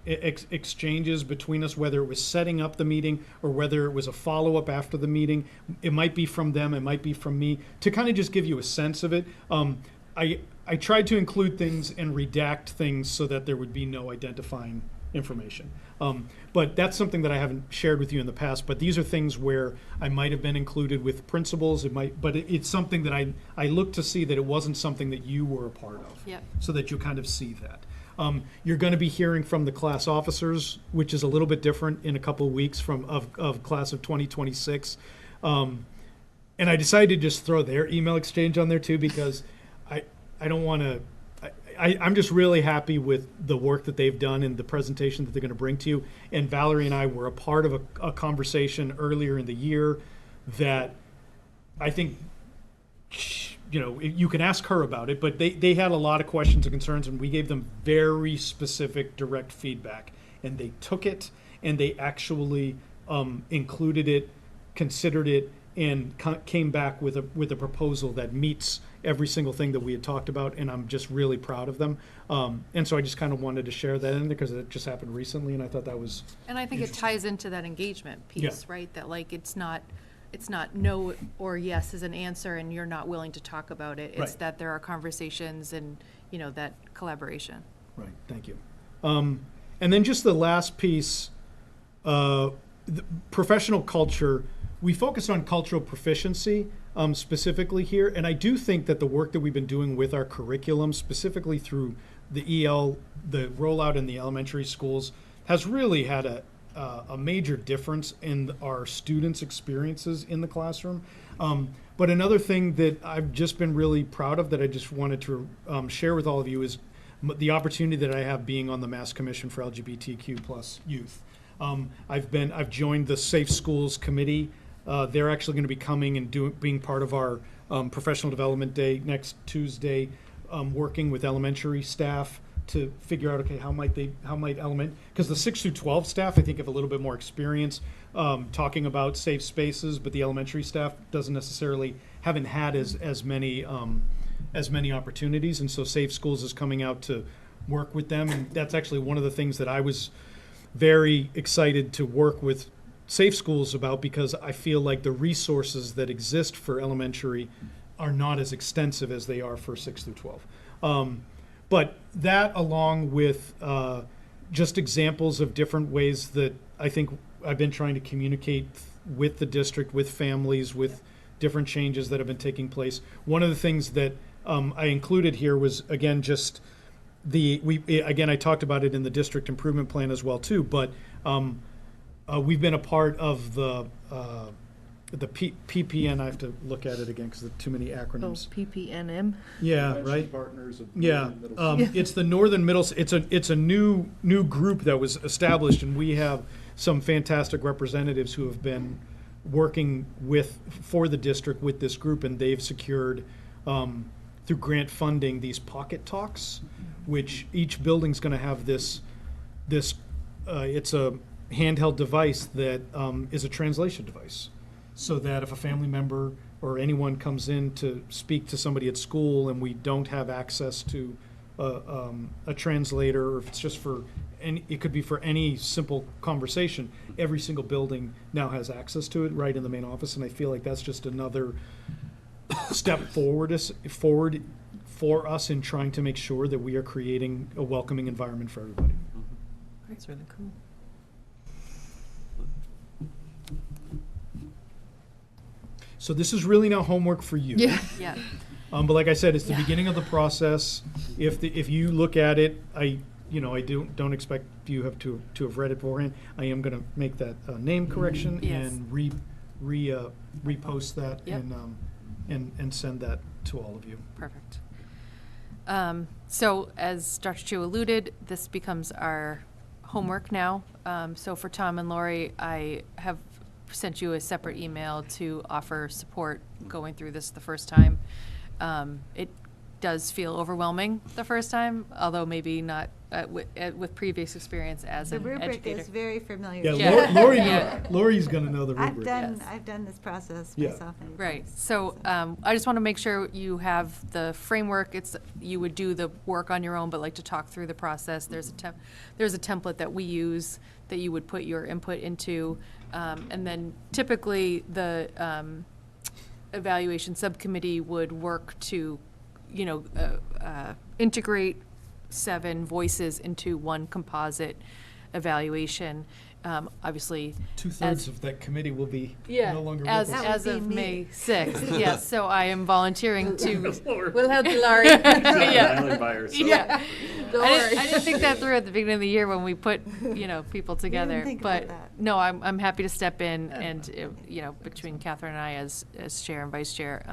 exchanges between us, whether it was setting up the meeting or whether it was a follow-up after the meeting. It might be from them, it might be from me, to kind of just give you a sense of it. I tried to include things and redact things so that there would be no identifying information. But that's something that I haven't shared with you in the past, but these are things where I might have been included with principals, but it's something that I looked to see that it wasn't something that you were a part of.
Yep.
So that you kind of see that. You're going to be hearing from the class officers, which is a little bit different in a couple of weeks of class of 2026. And I decided to just throw their email exchange on there too, because I don't want to, I'm just really happy with the work that they've done and the presentation that they're going to bring to you. And Valerie and I were a part of a conversation earlier in the year that I think, you know, you can ask her about it, but they had a lot of questions and concerns, and we gave them very specific, direct feedback. And they took it, and they actually included it, considered it, and came back with a proposal that meets every single thing that we had talked about, and I'm just really proud of them. And so I just kind of wanted to share that in there because it just happened recently, and I thought that was
And I think it ties into that engagement piece,
Yeah.
right? That like it's not no or yes as an answer and you're not willing to talk about it. It's
Right.
that there are conversations and, you know, that collaboration.
Right, thank you. And then just the last piece, the professional culture, we focus on cultural proficiency specifically here, and I do think that the work that we've been doing with our curriculum, specifically through the EL, the rollout in the elementary schools, has really had a major difference in our students' experiences in the classroom. But another thing that I've just been really proud of that I just wanted to share with all of you is the opportunity that I have being on the Mass Commission for LGBTQ plus youth. I've joined the Safe Schools Committee. They're actually going to be coming and being part of our professional development day next Tuesday, working with elementary staff to figure out, okay, how might because the 6 through 12 staff, I think, have a little bit more experience talking about safe spaces, but the elementary staff haven't had as many opportunities, and so Safe Schools is coming out to work with them, and that's actually one of the things that I was very excited to work with Safe Schools about, because I feel like the resources that exist for elementary are not as extensive as they are for 6 through 12. But that, along with just examples of different ways that I think I've been trying to communicate with the district, with families, with different changes that have been taking place. One of the things that I included here was, again, just I talked about it in the district improvement plan as well too, but we've been a part of the PPN. I have to look at it again because there are too many acronyms.
PPNM.
Yeah, right.
Partners of
Yeah,
Northern Middlesex.
it's the Northern Middle. It's a new group that was established, and we have some fantastic representatives who have been working for the district with this group, and they've secured through grant funding these pocket talks, which each building's going to have this. It's a handheld device that is a translation device, so that if a family member or anyone comes in to speak to somebody at school and we don't have access to a translator, or if it's just it could be for any simple conversation, every single building now has access to it right in the main office, and I feel like that's just another step forward for us in trying to make sure that we are creating a welcoming environment for everybody.
That's really cool.
So this is really now homework for you.
Yeah.
But like I said, it's the
Yeah.
beginning of the process. If you look at it, I don't expect you to have read it beforehand. I am going to make that name correction
Yes.
and repost that
Yep.
and send that to all of you.
Perfect. So as Dr. Chu alluded, this becomes our homework now. So for Tom and Lori, I have sent you a separate email to offer support going through this the first time. It does feel overwhelming the first time, although maybe not with previous experience as
The
an
rubric
educator.
is very familiar.
Yeah,
Yeah.
Lori's going to know the
I've
rubric.
done this process
Yeah.
myself. many
Right,
times,
so I just want to make sure you have the framework. You would do the work on your own, but like to talk through the process. There's a template that we use that you would put your input into. And then typically the evaluation subcommittee would work to, integrate 7 voices into one composite evaluation. Obviously,
2/3 of that committee will be no longer with
as
us.
That would
of
be me.
May 6th, yes, so I am volunteering to.
We'll help you, Laurie.
Yeah.
Island by herself.
Yeah.
Don't
I
worry.
didn't think that through at the beginning of the year when we put, people together.
think about
But,
that.
no, I'm happy to step in and, between Catherine and I as chair and vice chair,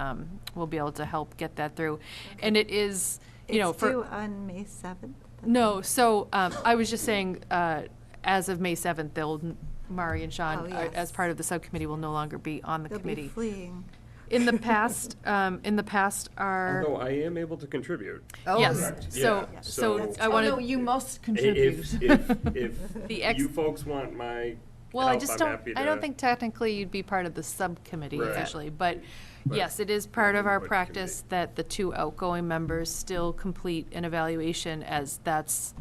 we'll be able to help get that through. And it is you know,
It's
for.
due on May 7th?
No, so I was just saying, as of May 7th, Mari and Sean,
Oh, yes.
as part of the subcommittee, will no longer be on the
They'll be
committee.
fleeing.
In the past, our,
Although I am able to contribute.
yes, so,
Yeah,
so
so-
I
Oh, no,
wanted,
you must contribute.
If
The ex-
you folks want my
well, I
help,
just
I'm
don't,
happy
I don't
to-
think technically you'd be part of the subcommittee
Right.
officially, but
But-
yes, it is part of our
But
practice that the 2 outgoing members still complete an evaluation, as that's,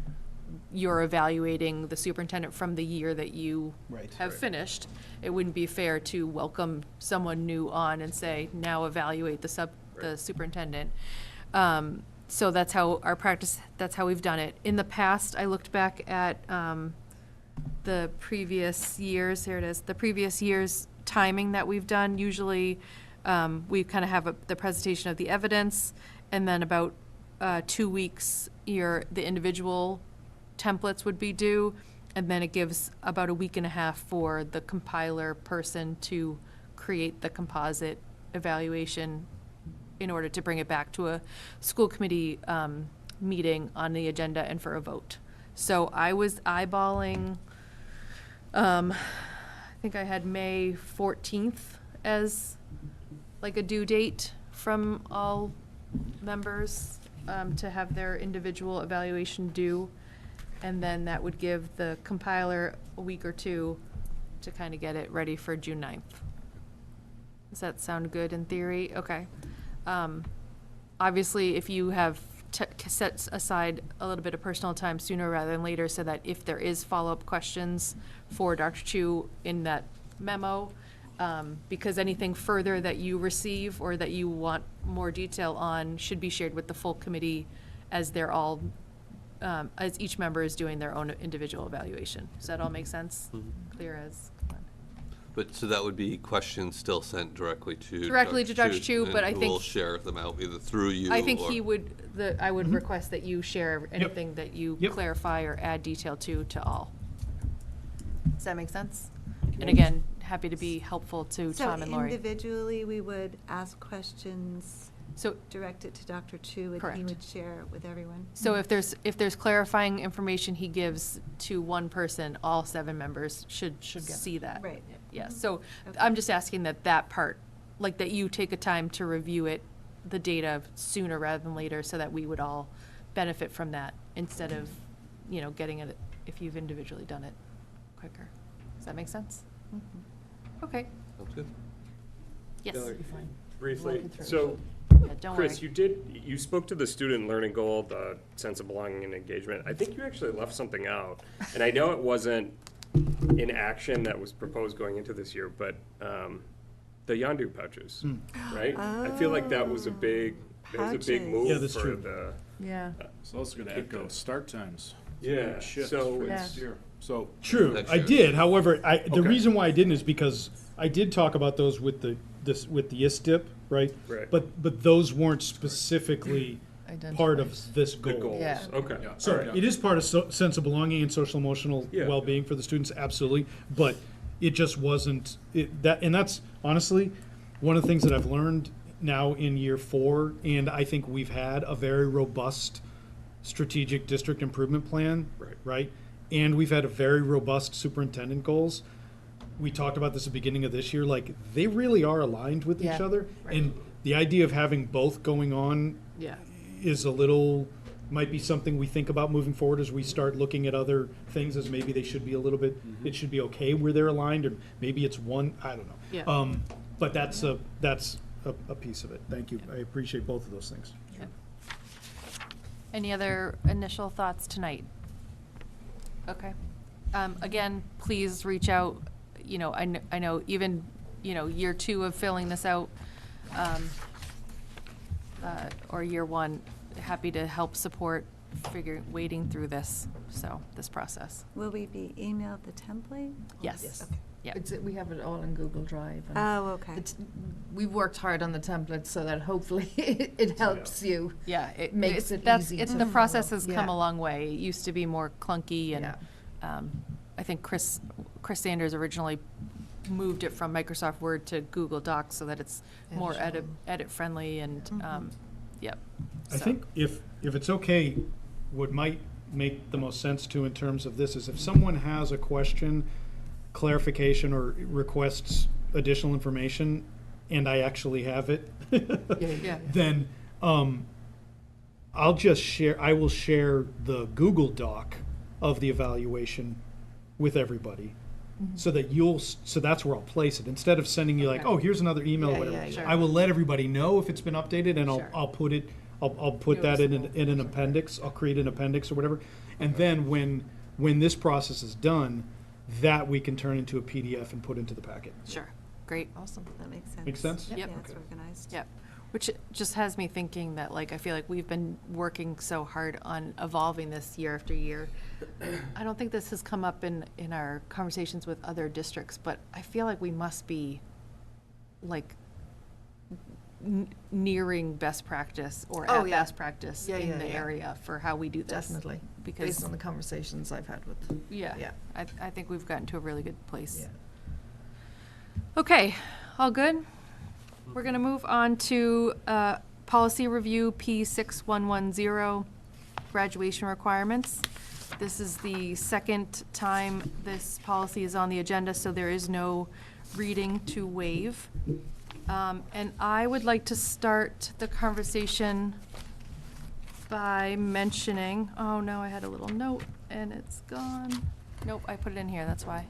you're evaluating the superintendent from the year that you
Right.
have finished. It wouldn't be fair to welcome someone new on and say, now evaluate the superintendent. So that's how our practice, that's how we've done it. In the past, I looked back at the previous years, here it is, the previous year's timing that we've done. Usually, we kind of have the presentation of the evidence, and then about 2 weeks, the individual templates would be due, and then it gives about a week and a half for the compiler person to create the composite evaluation in order to bring it back to a school committee meeting on the agenda and for a vote. So I was eyeballing, I think I had May 14th as like a due date from all members to have their individual evaluation due. And then that would give the compiler a week or 2 to kind of get it ready for June 9th. Does that sound good in theory? Okay. Obviously, if you have set aside a little bit of personal time sooner rather than later, so that if there is follow-up questions for Dr. Chu in that memo, because anything further that you receive or that you want more detail on should be shared with the full committee as they're all, as each member is doing their own individual evaluation. Does that all make sense? Clear as?
But, so that would be questions still sent directly to
Directly to Dr. Chu, but I
and
think-
we'll share them out either through you
I think
or-
he would, I would request that you share anything that you
Yep.
clarify or add detail to all. Does that make sense? And again, happy to be helpful to
So
Tom and Lori.
individually, we would ask questions,
So,
direct it to Dr. Chu, and he
Correct.
would share it with everyone.
so if there's clarifying information he gives to one person, all 7 members should
Should get it.
see that.
Right.
Yeah, so
Okay.
I'm just asking that part, like that you take a time to review it, the data sooner rather than later, so that we would all benefit from that instead of, getting it if you've individually done it quicker. Does that make sense? Okay,
Sounds good.
yes.
Hillary,
fine.
Briefly,
Walk it through.
so,
Yeah, don't
Chris,
worry.
you spoke to the student learning goal, the sense of belonging and engagement. I think you actually left something out. And I know it wasn't an action that was proposed going into this year, but the Yandu pouches, right? I feel like that was a big
Pouches.
move
Yeah, that's
for
true.
the,
Yeah.
So also gonna echo start times.
yeah,
Shift
so
for
it's,
next year. So,
True,
Next
I
year.
did. However, the
Okay.
reason why I didn't is because I did talk about those with the ISDIP, right?
Right.
But those weren't specifically part of
Identifies.
this
the
goal.
goals,
Yeah.
okay.
yeah.
Sorry,
Yeah.
it is part of sense of belonging and social emotional
Yeah.
well-being for the students, absolutely. But it just wasn't and that's honestly one of the things that I've learned now in year 4, and I think we've had a very robust strategic district improvement plan, right? And we've had a very robust superintendent goals. We talked about this at the beginning of this year, like they really are aligned with each
Yeah.
other. And the idea of having both going on
Yeah.
is might be something we think about moving forward as we start looking at other things, as maybe they should be a little bit, it should be okay where they're aligned, or maybe it's one, I don't know.
Yeah.
But that's a piece of it. Thank you. I appreciate both of those things.
Any other initial thoughts tonight? Okay. Again, please reach out, I know even, year 2 of filling this out, or year 1, happy to help support wading through this process.
Will we be emailed the template?
Yes.
Okay.
Yeah.
We have it all in Google Drive. and
Oh, okay.
We've worked hard on the template so that hopefully it helps you.
Yeah,
Makes it
that's,
easy
it's,
to
the process
follow.
has come
Yeah.
a long way. It used to be more clunky, and
Yeah.
I think Chris Sanders originally moved it from Microsoft Word to Google Docs so that it's more
Editable.
edit-friendly, and, yep.
I think if it's okay, what might make the most sense too in terms of this is if someone has a question, clarification, or requests additional information, and I actually have it,
Yeah.
then I will share the Google Doc of the evaluation with everybody. So that so that's where I'll place it. Instead of sending you like,
Okay.
oh, here's another email,
Yeah,
whatever.
yeah, yeah.
Sure.
I will let everybody know if it's been updated, and
Sure.
I'll put it, I'll put that in an appendix. I'll create an appendix or whatever. And then when this process is done, that we can turn into a PDF and put into the packet.
Sure, great.
Awesome.
That makes sense.
Make sense?
Yep.
Yeah,
Okay.
it's organized.
Yep. Which just has me thinking that, like, I feel like we've been working so hard on evolving this year after year. I don't think this has come up in our conversations with other districts, but I feel like we must be, like, nearing best practice or
Oh,
at
yeah.
best practice
Yeah,
in
yeah,
the
yeah.
area for how we do this.
Definitely.
Because,
Based on the conversations I've had with.
yeah,
Yeah.
I think we've gotten to a really good place.
Yeah.
Okay, all good? We're gonna move on to policy review P6110, graduation requirements. This is the second time this policy is on the agenda, so there is no reading to waive. And I would like to start the conversation by mentioning, oh no, I had a little note and it's gone. Nope, I put it in here, that's why.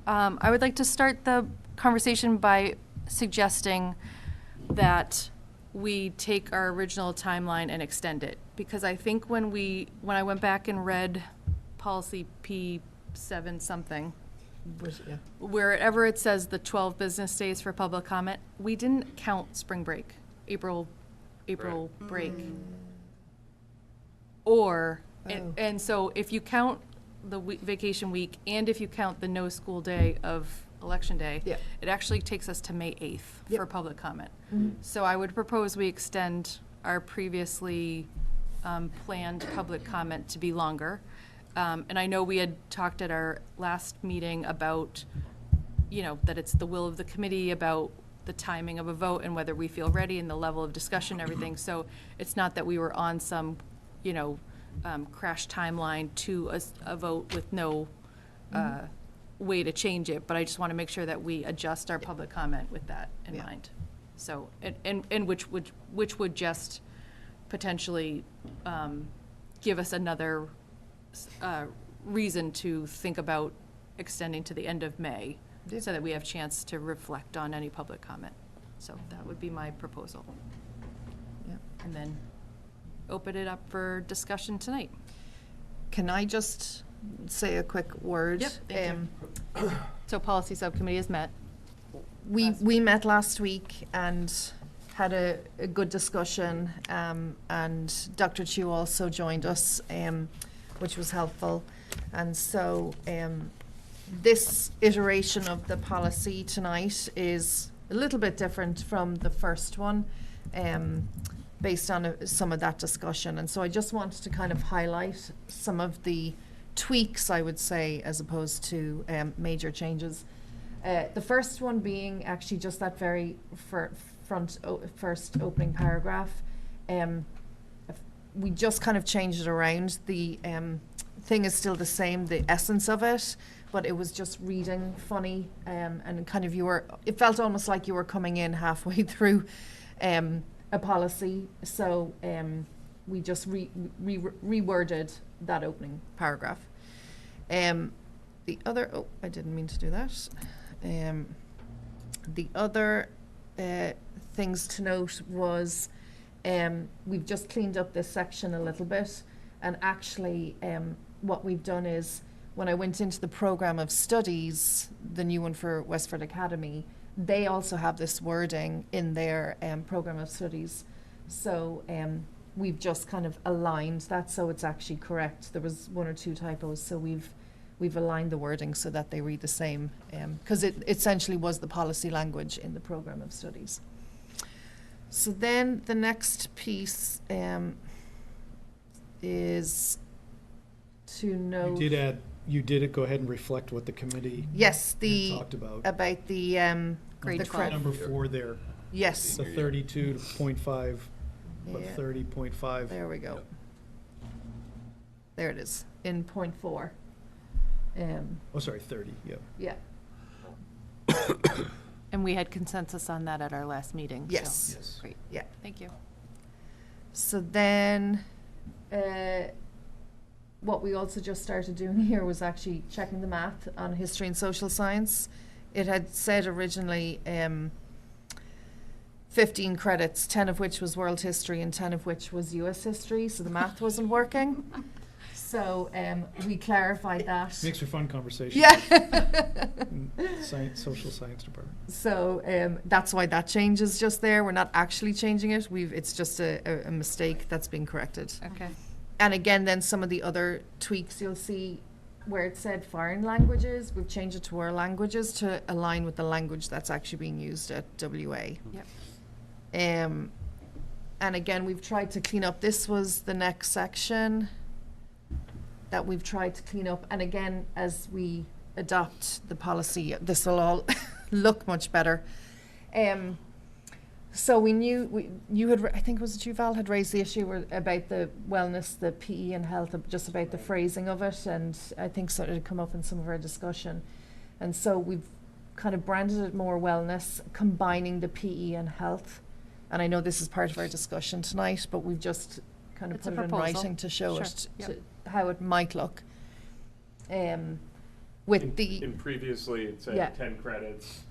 I would like to start the conversation by suggesting that we take our original timeline and extend it. Because I think when I went back and read policy P7 something,
Yeah.
wherever it says the 12 business days for public comment, we didn't count spring break, April break. Or,
Oh.
and so if you count the vacation week and if you count the no school day of election day,
Yeah.
it actually takes us to May 8th for
Yep.
public comment. So I would propose we extend our previously planned public comment to be longer. And I know we had talked at our last meeting about, that it's the will of the committee about the timing of a vote and whether we feel ready and the level of discussion and everything. So it's not that we were on some, crash timeline to a vote with no way to change it, but I just want to make sure that we adjust our public comment with that in
Yeah.
mind. So, and which would just potentially give us another reason to think about extending to the end of May,
Yeah.
so that we have chance to reflect on any public comment. So that would be my proposal.
Yeah.
And then open it up for discussion tonight.
Can I just say a quick word?
Yep, thank you. So policy subcommittee has met.
We met last week and had a good discussion, and Dr. Chu also joined us, which was helpful. And so this iteration of the policy tonight is a little bit different from the first one, based on some of that discussion. And so I just wanted to kind of highlight some of the tweaks, I would say, as opposed to major changes. The first one being actually just that very first opening paragraph. We just kind of changed it around. The thing is still the same, the essence of it, but it was just reading funny, and kind of it felt almost like you were coming in halfway through a policy. So we just reworded that opening paragraph. The other, I didn't mean to do that. The other things to note was we've just cleaned up this section a little bit, and actually what we've done is when I went into the program of studies, the new one for Westford Academy, they also have this wording in their program of studies. So we've just kind of aligned that so it's actually correct. There was one or two typos, so we've aligned the wording so that they read the same, because it essentially was the policy language in the program of studies. So then the next piece is to note.
You did go ahead and reflect what the committee
Yes,
had talked about.
about the
Grade
the
12.
Number 4 there,
Yes,
the 32.5 About
Yeah.
30.5.
There we go. There it is, in point 4.
Oh, sorry, 30, yep.
Yeah.
And we had consensus on that at our last meeting. so-
Yes.
Yes.
Great,
Yeah.
thank you.
So then, what we also just started doing here was actually checking the math on history and social science. It had said originally 15 credits, 10 of which was world history and 10 of which was US history, so the math wasn't working. So we clarified that.
Makes for fun conversation.
Yeah.
in Science, social science department.
So that's why that change is just there. We're not actually changing it. It's just a mistake that's been corrected.
Okay.
And again, then some of the other tweaks you'll see where it said foreign languages, we've changed it to our languages to align with the language that's actually being used at WA.
Yep.
And again, we've tried to clean up. This was the next section that we've tried to clean up. And again, as we adopt the policy, this will all look much better. So we knew, I think it was you, Val, had raised the issue about the wellness, the PE and health, just about the phrasing of it, and I think so it had come up in some of our discussion. And so we've kind of branded it more wellness, combining the PE and health. And I know this is part of our discussion tonight, but we've just kind of
It's a
put it in
proposal.
writing to show
Sure.
it,
Yep.
to how it might look. With the,
In previously, it said
Yeah.
10 credits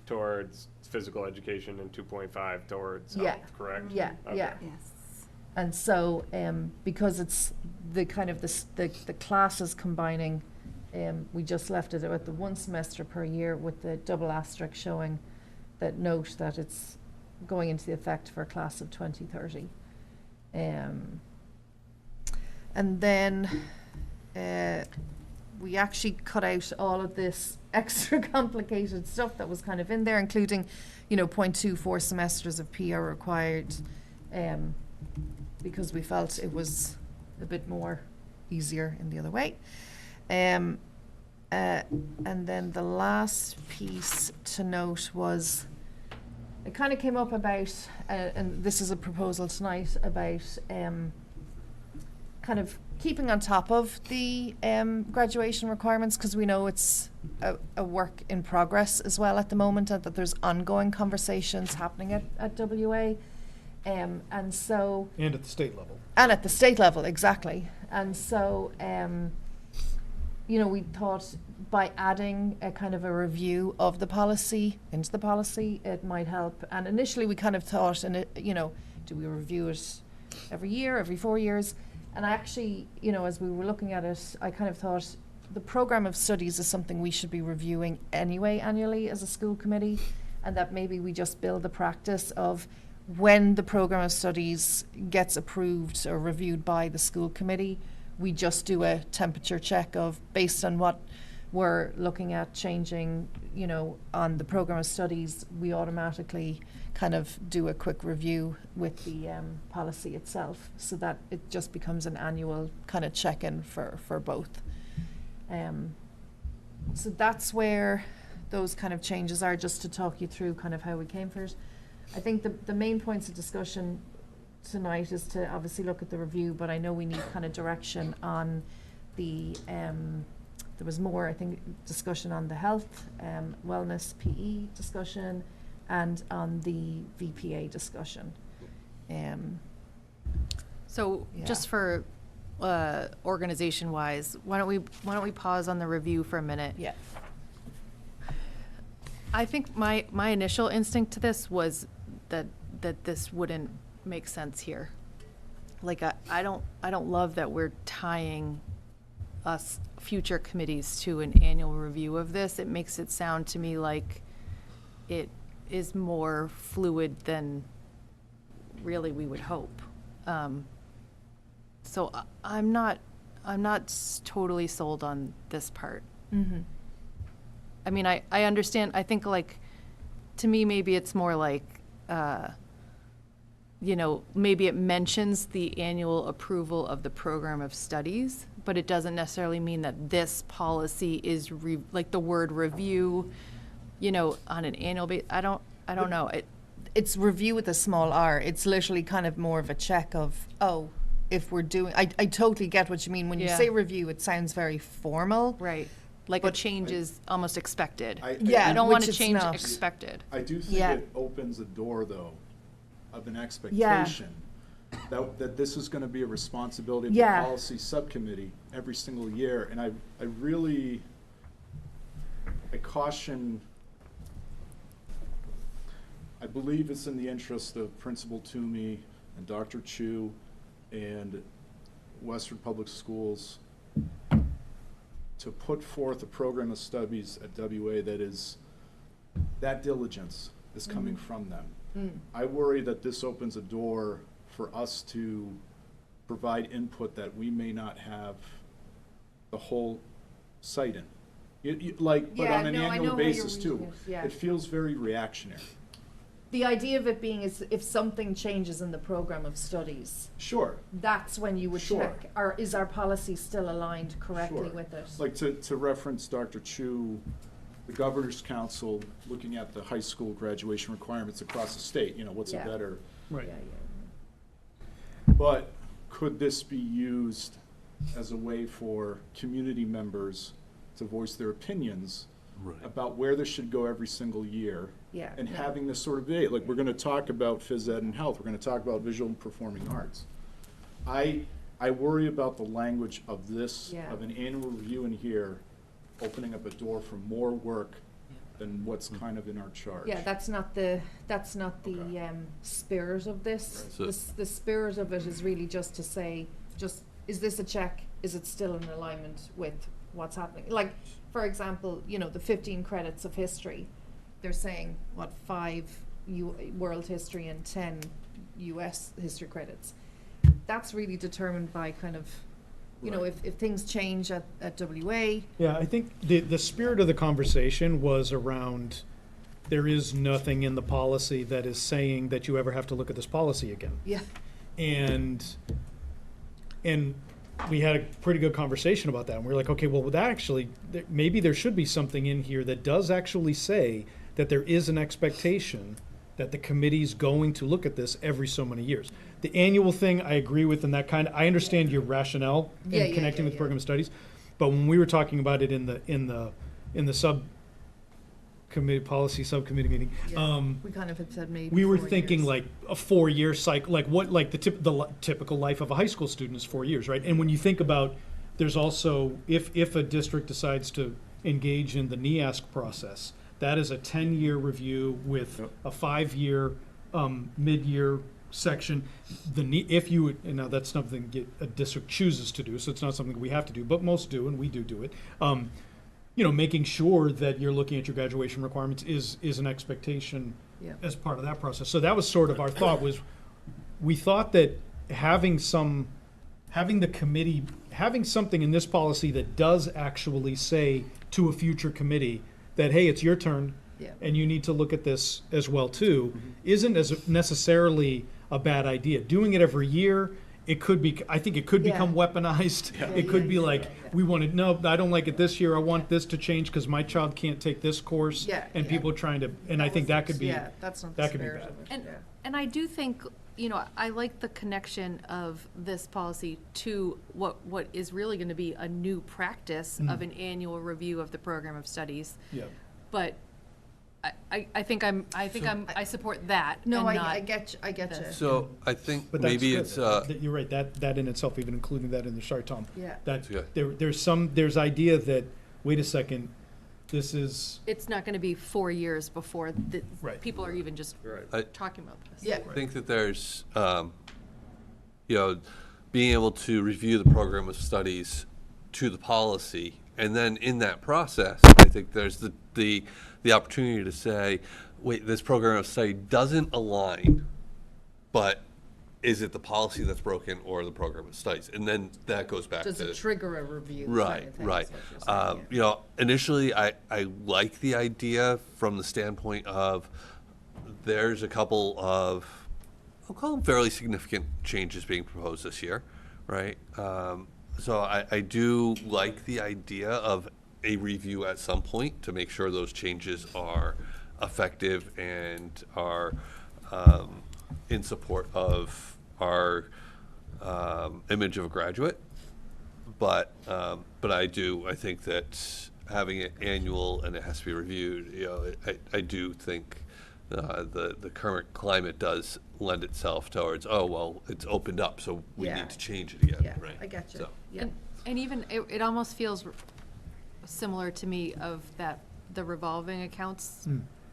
towards physical education and 2.5 towards
Yeah.
health, correct?
yeah,
Okay.
yeah.
Yes.
And so, because it's the kind of the classes combining, we just left it at the 1 semester per year with the double asterisk showing that note that it's going into the effect for a class of 2030. And then, we actually cut out all of this extra complicated stuff that was kind of in there, including, 0.24 semesters of P are required, because we felt it was a bit more easier in the other way. And then the last piece to note was, it kind of came up about, and this is a proposal tonight, about kind of keeping on top of the graduation requirements, because we know it's a work in progress as well at the moment, and that there's ongoing conversations happening at WA. And so...
And at the state level.
And at the state level, exactly. And so, we thought by adding a kind of a review of the policy into the policy, it might help. And initially we kind of thought, do we review it every year, every 4 years? And I actually, as we were looking at it, I kind of thought the program of studies is something we should be reviewing anyway annually as a school committee, and that maybe we just build the practice of when the program of studies gets approved or reviewed by the school committee, we just do a temperature check of, based on what we're looking at changing, on the program of studies, we automatically kind of do a quick review with the policy itself, so that it just becomes an annual kind of check-in for both. So that's where those kind of changes are, just to talk you through kind of how we came for it. I think the main points of discussion tonight is to obviously look at the review, but I know we need kind of direction on the, there was more, I think, discussion on the health, wellness, PE discussion, and on the VPA discussion.
So
Yeah.
just for organization-wise, why don't we pause on the review for a minute?
Yeah.
I think my initial instinct to this was that this wouldn't make sense here. Like, I don't love that we're tying us future committees to an annual review of this. It makes it sound to me like it is more fluid than really we would hope. So I'm not totally sold on this part.
Mm-hmm.
I mean, I understand, I think, like, to me, maybe it's more like, maybe it mentions the annual approval of the program of studies, but it doesn't necessarily mean that this policy is, like, the word review, on an annual basis. I don't know.
it's review with a small r. It's literally kind of more of a check of, oh, if we're doing, I totally get what you mean. When you
Yeah.
say review, it sounds very formal.
Right. Like a
But-
change is almost expected.
Yeah,
I don't want to
which it's
change
not.
expected.
I do think
Yeah.
it opens a door, though, of an expectation that this is gonna be a responsibility of the
Yeah.
policy subcommittee every single year, and I really, I caution, I believe it's in the interest of Principal Toomey and Dr. Chu and Westford Public Schools to put forth a program of studies at WA that is, that diligence is coming from them. I worry that this opens a door for us to provide input that we may not have the whole site in. But
Yeah,
on an
no, I know
annual
how you're
basis
reading
too.
it, yeah.
It feels very reactionary.
The idea of it being is if something changes in the program of studies,
Sure.
that's when you would
Sure.
check, or is our policy still aligned correctly
Sure.
with it?
Like to reference Dr. Chu, the Governor's Council, looking at the high school graduation requirements across the state, what's a
Yeah.
better?
Right.
Yeah,
But could this be used as a way for community members to voice their opinions
Right.
about where this should go every single year?
Yeah,
And
yeah.
having this sort of debate, like, we're gonna talk about phys ed and health, we're gonna talk about visual and performing arts. I worry about the language of this,
Yeah.
of an annual review in here, opening up a door for more work than what's kind of in our charge.
Yeah, that's not the
Okay.
spirit of this.
So-
The spirit of it is really just to say, is this a check? Is it still in alignment with what's happening? Like, for example, the 15 credits of history, they're saying, 5 world history and 10 US history credits. That's really determined by kind of,
Right.
if things change at WA.
Yeah, I think the spirit of the conversation was around, there is nothing in the policy that is saying that you ever have to look at this policy again.
Yeah.
And we had a pretty good conversation about that. And we were like, okay, well, that actually, maybe there should be something in here that does actually say that there is an expectation that the committee's going to look at this every so many years. The annual thing, I agree with, and that I understand your rationale
Yeah,
in
yeah,
connecting
yeah,
with
yeah.
program studies, but when we were talking about it in the policy subcommittee meeting,
We kind of had said maybe
we were
4
thinking
years.
like a 4-year cycle, like the typical life of a high school student is 4 years, right? And when you think about, there's also, if a district decides to engage in the NEASC process, that is a 10-year review with a 5-year mid-year section. And now that's something a district chooses to do, so it's not something we have to do, but most do, and we do it. Making sure that you're looking at your graduation requirements is an expectation
Yeah.
as part of that process. So that was sort of our thought, was we thought that having the committee, having something in this policy that does actually say to a future committee that, hey, it's your turn,
Yeah.
and you need to look at this as well too, isn't as necessarily a bad idea. Doing it every year, I think it could
Yeah.
become weaponized. It could be like, we want to, no, I don't like it this year, I want this to change because my child can't take this course.
Yeah,
And
yeah.
people are trying to, and I think that could be,
Yeah, that's not the
that could be
spirit
bad.
of it.
And,
yeah.
and I do think, I like the connection of this policy to what is really going to be a new practice of an annual review of the program of studies.
yeah.
But I think I support that.
No,
and
I
not
get you.
this.
So I think
But that's
maybe
good.
it's,
You're right, that in itself, even including that in there, sorry, Tom.
Yeah.
That,
good.
there's idea that, wait a second, this is,
It's not going to be 4 years before
Right.
people are even just
I-
talking about this.
Yeah.
I think that there's, being able to review the program of studies to the policy, and then in that process, I think there's the opportunity to say, wait, this program of study doesn't align, but is it the policy that's broken or the program of studies? And then that goes back
Does
to.
it trigger a review? kind
Right,
of thing,
right.
is what you're saying, yeah.
Initially, I like the idea from the standpoint of there's a couple of, I'll call them fairly significant changes being proposed this year, right? So I do like the idea of a review at some point to make sure those changes are effective and are in support of our image of a graduate. But I think that having it annual and it has to be reviewed, you know, I do think the current climate does lend itself towards, oh, well, it's opened up, so we
Yeah.
need to change it again,
Yeah,
right?
I get you.
So-
Yeah.
And even, it almost feels similar to me of the revolving accounts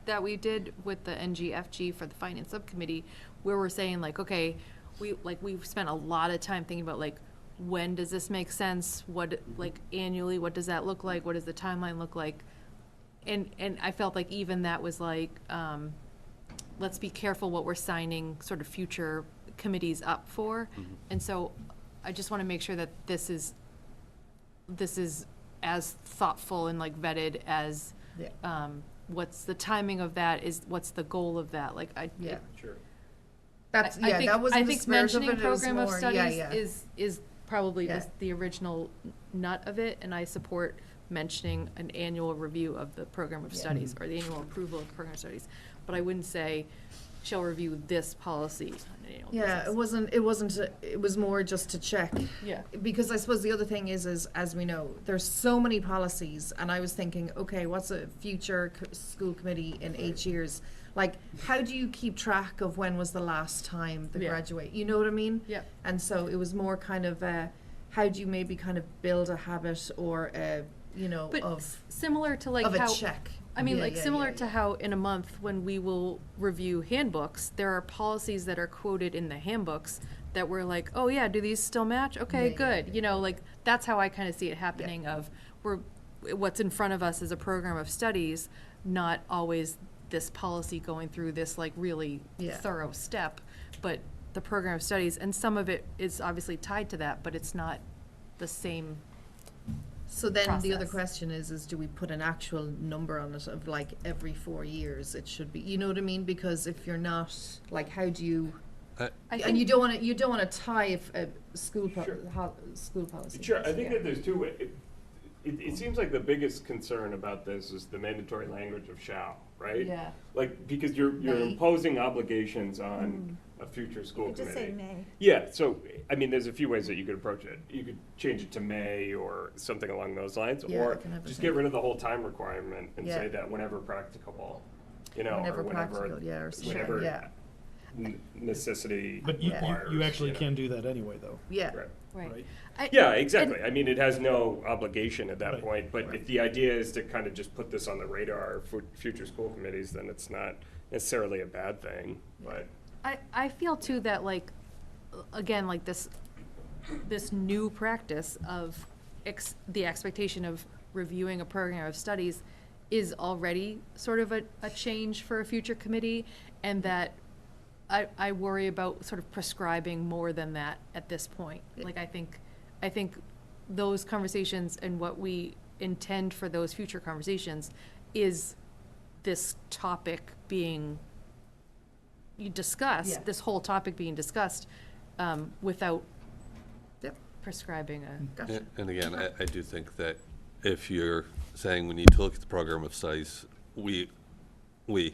that we did with the NGFG for the finance subcommittee, where we're saying like, okay, we've spent a lot of time thinking about like, when does this make sense? What, like annually, what does that look like? What does the timeline look like? And I felt like even that was like, let's be careful what we're signing sort of future committees up for. And so I just want to make sure that this is as thoughtful and like vetted as, what's the timing of that, what's the goal of that? Like
Yeah.
Sure.
That's,
I think,
that was
I
the
think
spirit of
mentioning
it. It was
program of
more-
studies
yeah.
is probably
Yeah.
the original nut of it, and I support mentioning an annual review of the program of studies, or the annual approval of the program of studies. But I wouldn't say, shall review this policy on an annual
Yeah,
basis.
it was more just to check.
Yeah.
Because I suppose the other thing is, as we know, there's so many policies, and I was thinking, okay, what's a future school committee in 8 years? Like, how do you keep track of when was the last time the
Yeah.
graduate, you know what I mean?
Yep.
And so it was more kind of, how do you maybe kind of build a habit or
But
of
similar to like
a
how.
check.
I mean,
Yeah,
like
yeah,
similar
yeah,
to
yeah.
how in a month when we will review handbooks, there are policies that are quoted in the handbooks that we're like, oh yeah, do these still match? Okay,
Yeah, yeah,
good.
yeah.
You know, like that's how I kind of see it happening. Of what's in front of us is a program of studies, not always this policy going through this like really
Yeah.
thorough step, but the program of studies, and some of it is obviously tied to that, but it's not the same.
So then the other
process.
question is do we put an actual number on it of like every 4 years it should be, you know what I mean? Because if you're not, like, how do you,
I
and
think
you don't want to tie a school
Sure.
school policy.
Sure, I think
Yeah.
that there's two ways. It seems like the biggest concern about this is the mandatory language of shall, right?
Yeah.
Like, because you're
May.
imposing obligations on a future school
You just say
committee.
may.
Yeah, so, I mean, there's a few ways that you could approach it. You could change it to may or something along those lines,
Yeah,
or
I can have a
just
think.
get rid of the whole time requirement and
Yeah.
say that whenever practicable, you know,
Whenever
or whenever,
practical, yeah, or something,
whenever
yeah.
necessity
But you
requires.
actually
know.
can do that anyway, though.
Yeah.
Right.
Right.
Yeah, exactly. I mean, it has no obligation at that
Right.
point, but if the idea is to kind of just put this on the radar for future school committees, then it's not necessarily a bad thing, but.
I feel too that like, again, like this new practice of the expectation of reviewing a program of studies is already sort of a change for a future committee, and that I worry about sort of prescribing more than that at this point. Like, I think those conversations and what we intend for those future conversations is this topic being discussed,
Yeah.
this whole topic being discussed, without
Yep.
prescribing a.
Gotcha.
And again, I do think that if you're saying we need to look at the program of studies,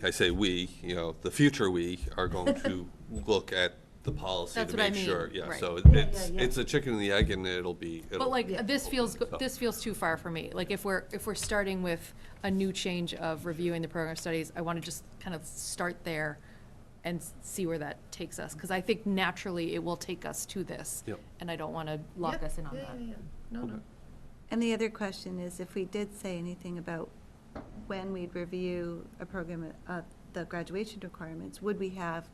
I say we, you know, the future we are going to look at the policy
That's
to
what I
make
mean,
sure, yeah,
right.
so
Yeah,
it's,
yeah.
it's a chicken and the egg, and it'll
But like,
Yeah.
this feels,
So-
this feels too far for me. Like, if we're starting with a new change of reviewing the program of studies, I want to just kind of start there and see where that takes us. Because I think naturally it will take us to this.
Yep.
And I don't want to lock us in on
Yeah,
that.
yeah, yeah. No.
And the other question is, if we did say anything about when we'd review a program, the graduation requirements, would we have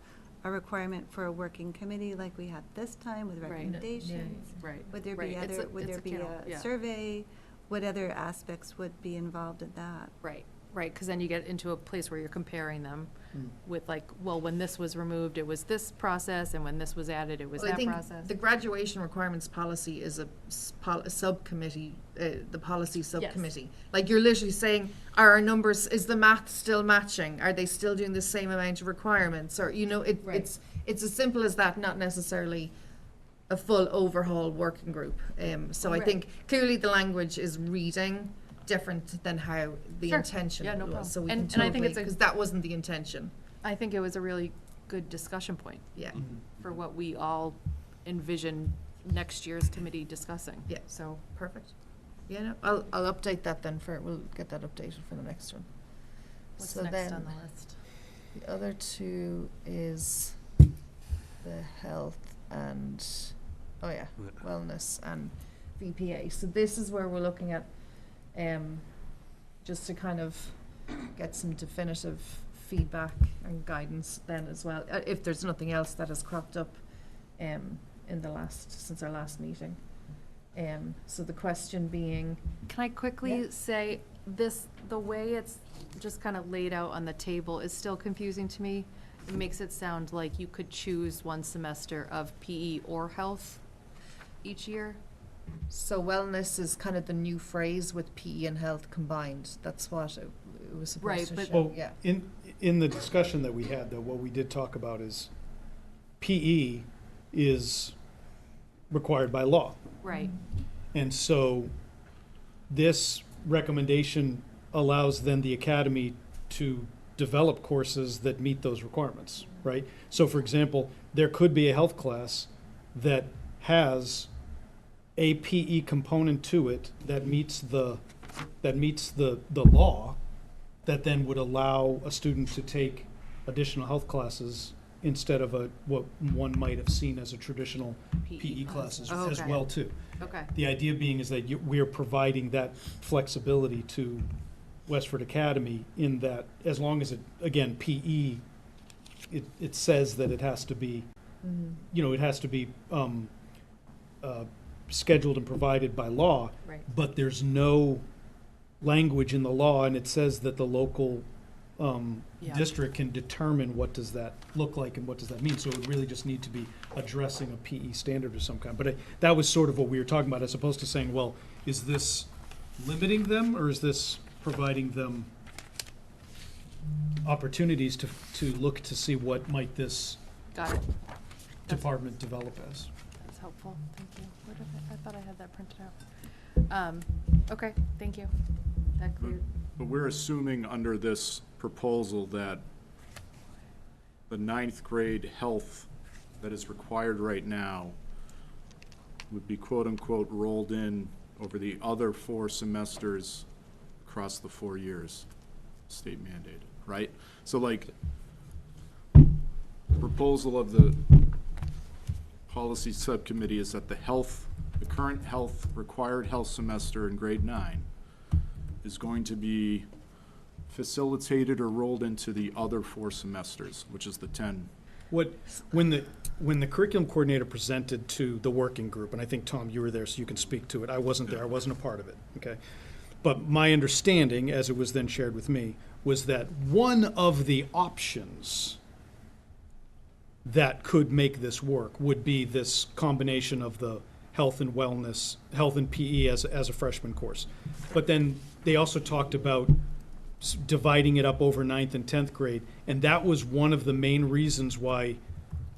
a requirement for a working committee like we had this time with
Right.
recommendations?
Right.
Would there
right.
be
It's
other, would
it's
there be
channel,
a
yeah.
survey? What other aspects would be involved in that?
Right, because then you get into a place where you're comparing them
Hmm.
with like, well, when this was removed, it was this process, and when this was added, it was
Well, I
that
think
process.
the graduation requirements policy is a subcommittee, the policy subcommittee. Like, you're literally saying, are our numbers, is the math still matching? Are they still doing the same amount of requirements? Or, you know,
Right.
it's as simple as that, not necessarily a full overhaul working group. So I
Right.
think clearly the language is reading different than how the
Sure.
intention
Yeah, no
was.
problem.
So we
And
can
I think
totally,
it's a-
because that wasn't the intention.
I think it was a really good discussion point
Yeah.
for what we all envision next year's committee discussing.
Yeah.
So,
Perfect. Yeah, no, I'll update that then we'll get that updated for the next one.
what's
So
next
then
on the list?
The other two is the health and, wellness and VPA. So this is where we're looking at, just to kind of get some definitive feedback and guidance then as well, if there's nothing else that has cropped up, since our last meeting. So the question being,
Can I quickly
Yeah.
say, the way it's just kind of laid out on the table is still confusing to me. It makes it sound like you could choose one semester of PE or health each year.
so wellness is kind of the new phrase with PE and health combined. That's what it was
Right,
supposed to
but-
show,
Well,
yeah.
in the discussion that we had, though, what we did talk about is PE is required by law.
Right.
And so this recommendation allows then the academy to develop courses that meet those requirements, right? So for example, there could be a health class that has a PE component to it that meets the law, that then would allow a student to take additional health classes instead of what one might have seen as a traditional PE classes
Oh,
as
okay.
well too.
Okay.
The idea being is that we're providing that flexibility to Westford Academy in that, as long as it, again, PE, it says that it has to be, it has to be scheduled and provided by law.
Right.
But there's no language in the law, and it says that the local
Yeah.
district can determine what does that look like and what does that mean. So it would really just need to be addressing a PE standard of some kind. But that was sort of what we were talking about, as opposed to saying, well, is this limiting them, or is this providing them opportunities to look to see what might this
Got it.
department develop as?
That's helpful. Thank you. Where did I thought I had that printed out. Okay, thank you. That cleared.
But we're assuming under this proposal that the 9th grade health that is required right now would be quote-unquote rolled in over the other 4 semesters across the 4 years, state mandated, right? So like, the proposal of the policy subcommittee is that the current required health semester in grade 9 is going to be facilitated or rolled into the other 4 semesters, which is the 10.
When the curriculum coordinator presented to the working group, and I think, Tom, you were there, so you can speak to it. I wasn't there. I wasn't a part of it, okay? But my understanding, as it was then shared with me, was that one of the options that could make this work would be this combination of the health and wellness, health and PE as a freshman course. But then they also talked about dividing it up over 9th and 10th grade, and that was one of the main reasons why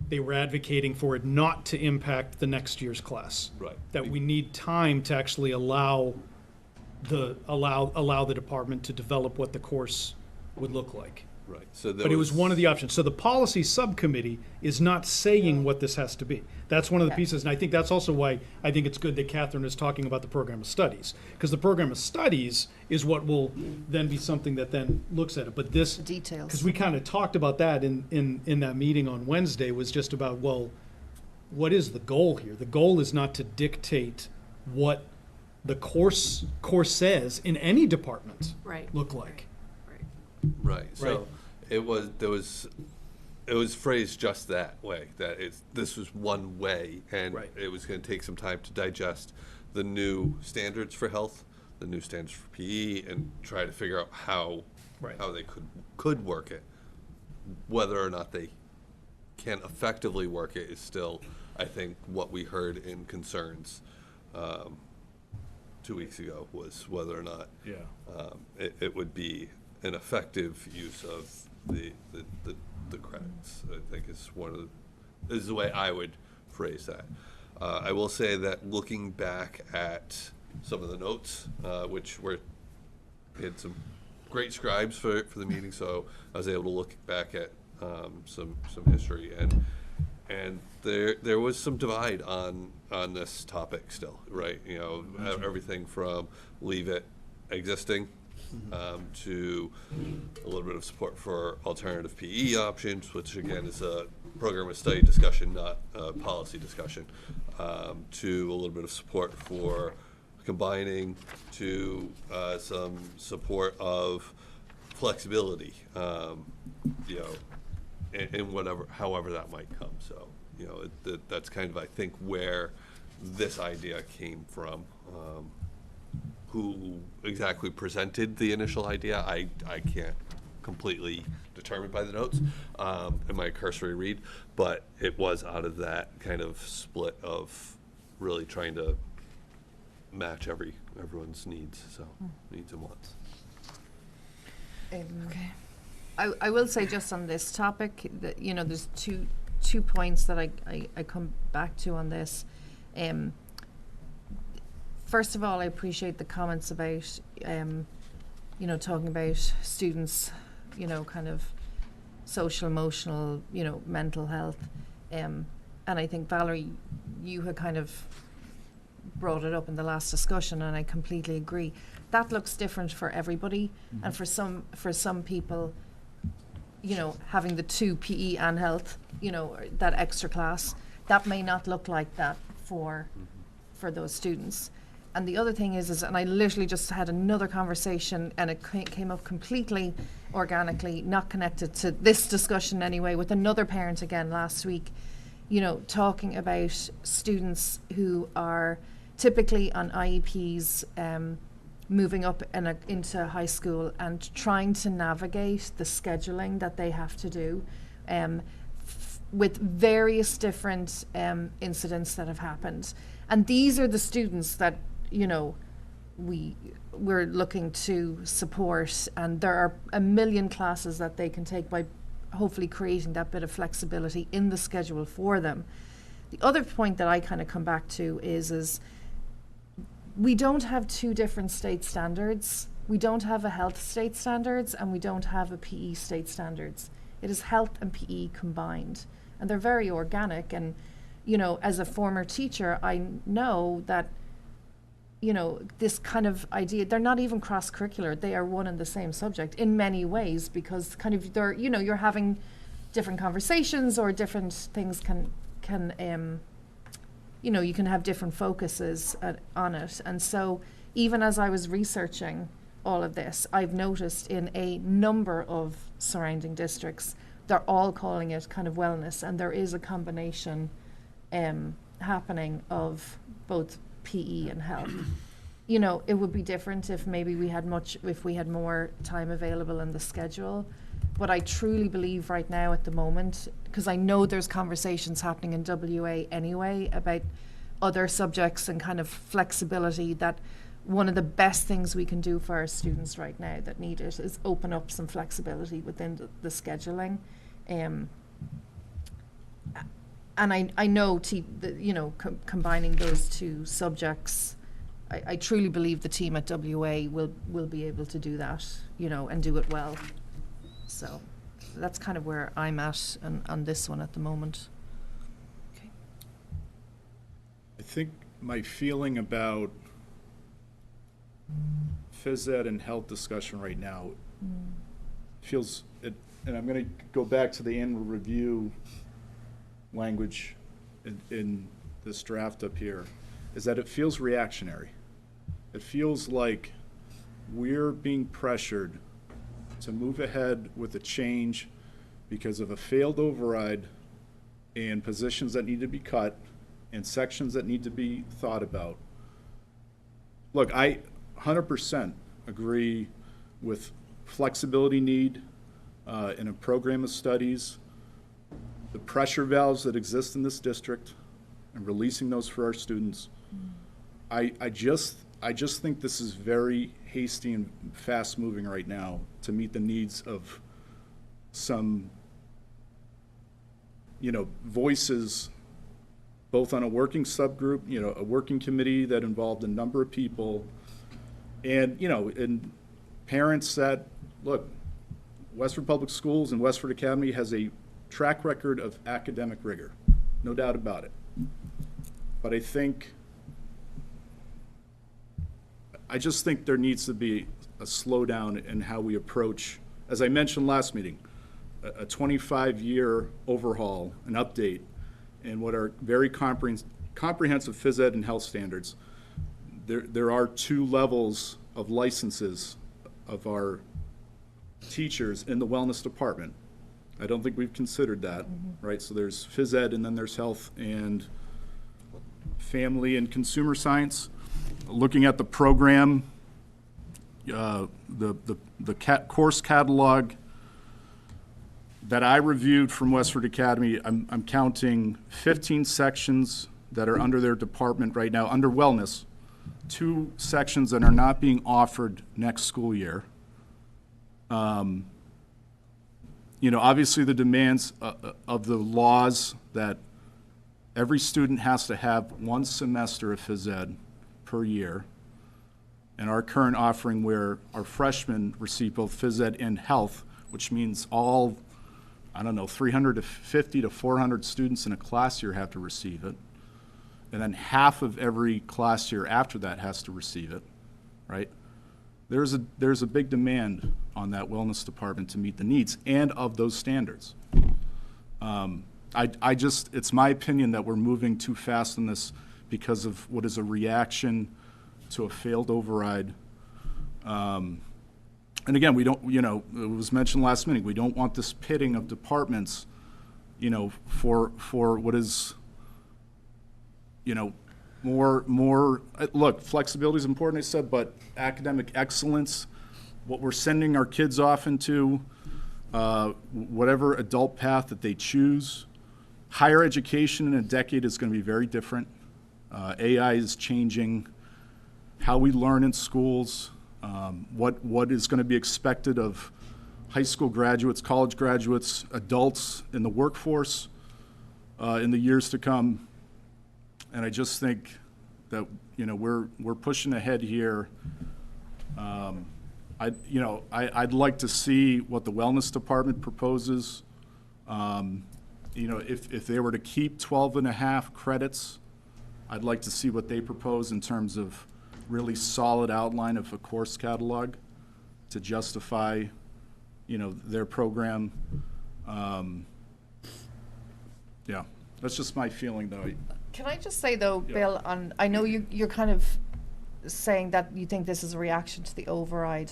they were advocating for it not to impact the next year's class.
Right.
That we need time to actually allow the department to develop what the course would look like.
Right, so there
But it was one of the options. So the policy subcommittee is not saying what this has to be. That's one of the
Okay.
pieces, and I think that's also why I think it's good that Catherine is talking about the program of studies. Because the program of studies is what will then be something that then looks at it. But this,
Details.
because we kind of talked about that in that meeting on Wednesday, was just about, well, what is the goal here? The goal is not to dictate what the course says in any department
Right.
look like.
Right, so
Right.
it was phrased just that way, that this was one way, and
Right.
it was gonna take some time to digest the new standards for health, the new standards for PE, and try to figure out how
Right.
they could work it. Whether or not they can effectively work it is still, I think, what we heard in concerns 2 weeks ago, was whether or not
Yeah.
it would be an effective use of the credits, I think is the way I would phrase that. I will say that looking back at some of the notes, which we had some great scribes for the meeting, so I was able to look back at some history, and there was some divide on this topic still, right? You know, everything from leave it existing to a little bit of support for alternative PE options, which again is a program of study discussion, not a policy discussion, to a little bit of support for combining, to some support of flexibility, you know, in whatever, however that might come. So, you know, that's kind of, I think, where this idea came from. Who exactly presented the initial idea, I can't completely determine by the notes in my cursory read, but it was out of that kind of split of really trying to match everyone's needs, so needs and wants.
Okay. I will say just on this topic that, you know, there's two points that I come back to on this. First of all, I appreciate the comments about, you know, talking about students, you know, kind of social, emotional, you know, mental health. And I think, Valerie, you had kind of brought it up in the last discussion, and I completely agree. That looks different for everybody, and for some people, you know, having the 2 PE and health, you know, that extra class, that may not look like that for those students. And the other thing is, and I literally just had another conversation, and it came up completely organically, not connected to this discussion anyway, with another parent again last week, you know, talking about students who are typically on IEPs, moving up into high school and trying to navigate the scheduling that they have to do, with various different incidents that have happened. And these are the students that, you know, we're looking to support, and there are a million classes that they can take by hopefully creating that bit of flexibility in the schedule for them. The other point that I kind of come back to is we don't have 2 different state standards. We don't have a health state standards, and we don't have a PE state standards. It is health and PE combined, and they're very organic. And, you know, as a former teacher, I know that, you know, this kind of idea, they're not even cross-curricular. They are one and the same subject in many ways, because kind of they're, you know, you're having different conversations, or different things can you know, you can have different focuses on it. And so even as I was researching all of this, I've noticed in a number of surrounding districts, they're all calling it kind of wellness, and there is a combination happening of both PE and health. You know, it would be different if maybe we had more time available in the schedule. But I truly believe right now at the moment, because I know there's conversations happening in WA anyway about other subjects and kind of flexibility, that one of the best things we can do for our students right now that need it is open up some flexibility within the scheduling. And I know, you know, combining those 2 subjects, I truly believe the team at WA will be able to do that, you know, and do it well. So that's kind of where I'm at on this one at the moment. Okay.
I think my feeling about phys ed and health discussion right now feels, and I'm going to go back to the annual review language in this draft up here, is that it feels reactionary. It feels like we're being pressured to move ahead with a change because of a failed override and positions that need to be cut and sections that need to be thought about. Look, I 100% agree with flexibility need in a program of studies, the pressure valves that exist in this district, and releasing those for our students. I just think this is very hasty and fast moving right now to meet the needs of some, you know, voices, both on a working subgroup, you know, a working committee that involved a number of people, and, you know, and parents that, look, Westford Public Schools and Westford Academy has a track record of academic rigor, no doubt about it. But I just think there needs to be a slowdown in how we approach, as I mentioned last meeting, a 25-year overhaul, an update, in what are very comprehensive phys ed and health standards. There are 2 levels of licenses of our teachers in the wellness department. I don't think we've considered that, right? So there's phys ed, and then there's health and family and consumer science. Looking at the program, the course catalog that I reviewed from Westford Academy, I'm counting 15 sections that are under their department right now, under wellness, 2 sections that are not being offered next school year. Obviously the demands of the laws that every student has to have 1 semester of phys ed per year, and our current offering where our freshmen receive both phys ed and health, which means all, 350 to 400 students in a class year have to receive it, and then half of every class year after that has to receive it, right? There's a big demand on that wellness department to meet the needs and of those standards. It's my opinion that we're moving too fast in this because of what is a reaction to a failed override. And again, we don't, it was mentioned last meeting, we don't want this pitting of departments, for what is, more, look, flexibility is important, I said, but academic excellence, what we're sending our kids off into, whatever adult path that they choose. Higher education in a decade is going to be very different. AI is changing how we learn in schools, what is going to be expected of high school graduates, college graduates, adults in the workforce in the years to come. And I just think that, we're pushing ahead here. I'd like to see what the wellness department proposes. If they were to keep 12.5 credits, I'd like to see what they propose in terms of really solid outline of a course catalog to justify, their program. Yeah, that's just my feeling, though.
Can I just say, though,
Yeah.
Bill, I know you're kind of saying that you think this is a reaction to the override.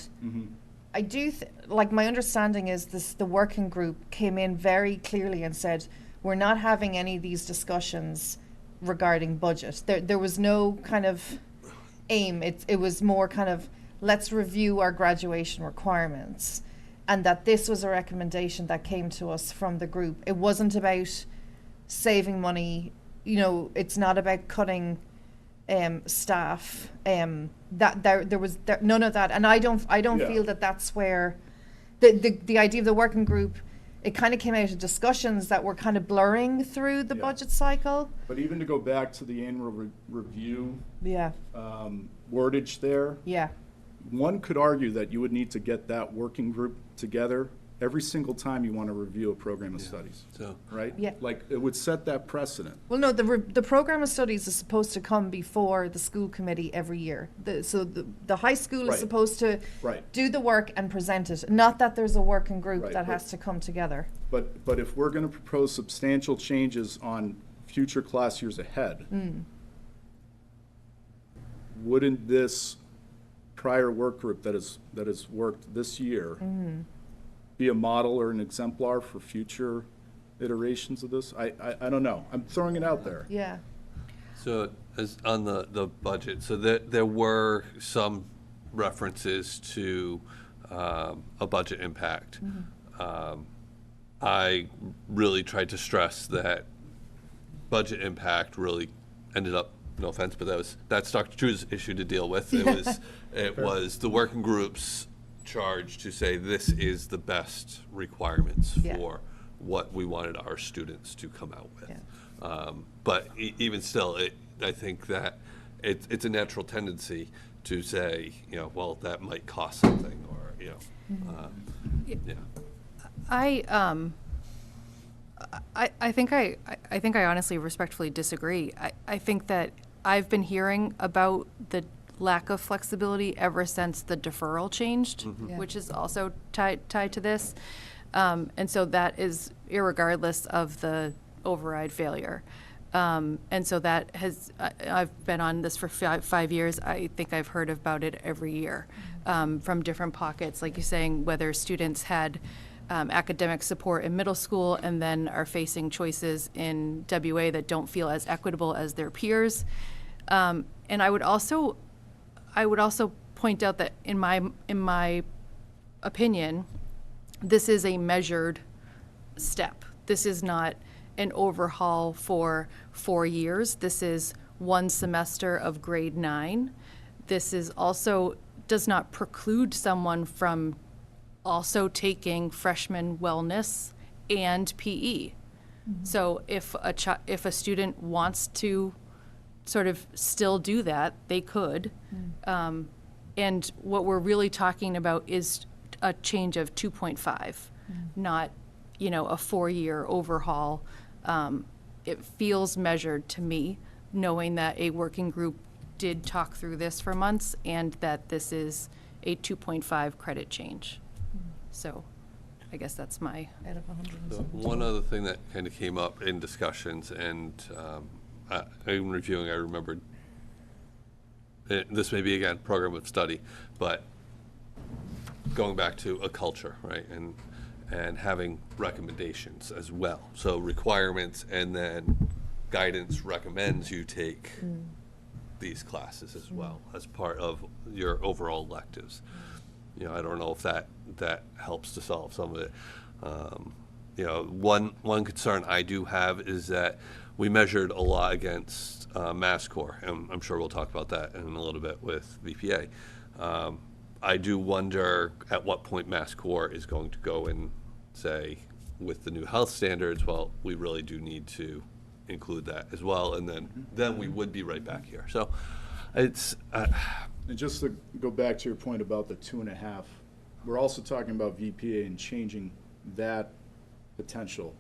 I do, my understanding is the working group came in very clearly and said, we're not having any of these discussions regarding budget. There was no kind of aim. It was more kind of, let's review our graduation requirements. And that this was a recommendation that came to us from the group. It wasn't about saving money. It's not about cutting staff. There was none of that, and I don't
Yeah.
feel that that's where the idea of the working group. It kind of came out of discussions that were kind of blurring through the
Yeah.
budget cycle.
But even to go back to the annual review
Yeah,
wordage there,
yeah,
one could argue that you would need to get that working group together every single time you want to review a program of studies,
So,
right?
Yeah.
Like, it would set that precedent.
Well, no, the program of studies is supposed to come before the school committee every year. So the high school
Right.
is supposed to
Right.
do the work and present it. Not that there's a working group
Right,
that
but-
has to come together.
But if we're going to propose substantial changes on future class years ahead, wouldn't this prior work group that has worked this year be a model or an exemplar for future iterations of this? I don't know. I'm throwing it out there.
Yeah.
so as on the budget, so there were some references to a budget impact. I really tried to stress that budget impact really ended up, no offense, but that's Dr. Chu's issue to deal with. It was the working group's charge to say this is the best requirements
Yeah.
for what we wanted our students to come out with.
Yeah.
But even still, I think that it's a natural tendency to say, well, that might cost something, or, yeah.
I think I honestly respectfully disagree. I think that I've been hearing about the lack of flexibility ever since the deferral changed,
Yeah.
which is also tied to this. And so that is irregardless of the override failure. And so that has, I've been on this for 5 years. I think I've heard about it every year from different pockets, like you're saying, whether students had academic support in middle school and then are facing choices in WA that don't feel as equitable as their peers. And I would also point out that in my opinion, this is a measured step. This is not an overhaul for 4 years. This is 1 semester of grade 9. This is also does not preclude someone from also taking freshman wellness and PE. So if a student wants to sort of still do that, they could. And what we're really talking about is a change of 2.5, not, a 4-year overhaul. It feels measured to me, knowing that a working group did talk through this for months and that this is a 2.5 credit change. So I guess that's my.
Out of 100 and
So
something.
one other thing that kind of came up in discussions, and in reviewing, I remembered, this may be, again, program of study, but going back to a culture, right, and having recommendations as well. So requirements, and then guidance recommends you take these classes as well as part of your overall electives. I don't know if that helps to solve some of it. One concern I do have is that we measured a lot against Mass Corps, and I'm sure we'll talk about that in a little bit with VPA. I do wonder at what point Mass Corps is going to go and say, with the new health standards, well, we really do need to include that as well, and then we would be right back here. So it's.
And just to go back to your point about the 2.5, we're also talking about VPA and changing that potential.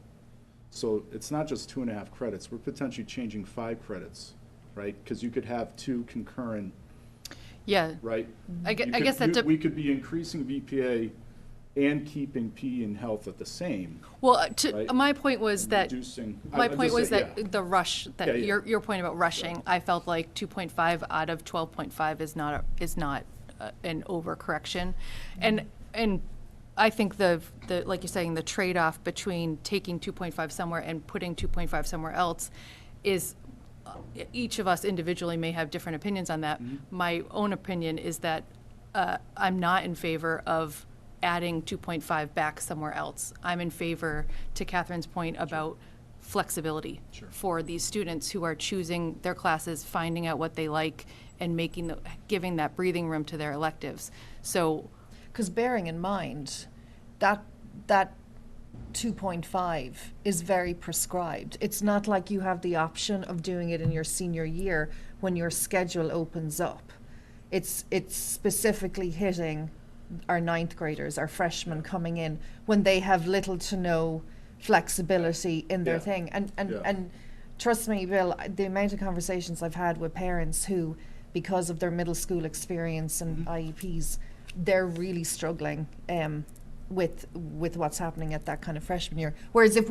So it's not just 2.5 credits, we're potentially changing 5 credits, right? Because you could have 2 concurrent,
Yeah.
right?
I guess that.
We could be increasing VPA and keeping P and health at the same.
Well,
right?
my point was
And
that.
reducing-
My
I'm
point
just
was
saying,
that
yeah.
the rush, that
Yeah, yeah.
your point about rushing, I felt like 2.5 out of 12.5 is not an overcorrection, and I think the like you're saying, the trade-off between taking 2.5 somewhere and putting 2.5 somewhere else is each of us individually may have different opinions on that. My own opinion is that I'm not in favor of adding 2.5 back somewhere else. I'm in favor, to Catherine's point, about flexibility for these students who are choosing their classes, finding out what they like, and giving that breathing room to their electives. So,
Because bearing in mind, that 2.5 is very prescribed. It's not like you have the option of doing it in your senior year when your schedule opens up. It's specifically hitting our 9th graders, our freshmen coming in, when they have little to no flexibility in their
Yeah.
thing. And
Yeah.
trust me, Bill, the amount of conversations I've had with parents who, because of their middle school experience and IEPs, they're really struggling with what's happening at that kind of freshman year. Whereas if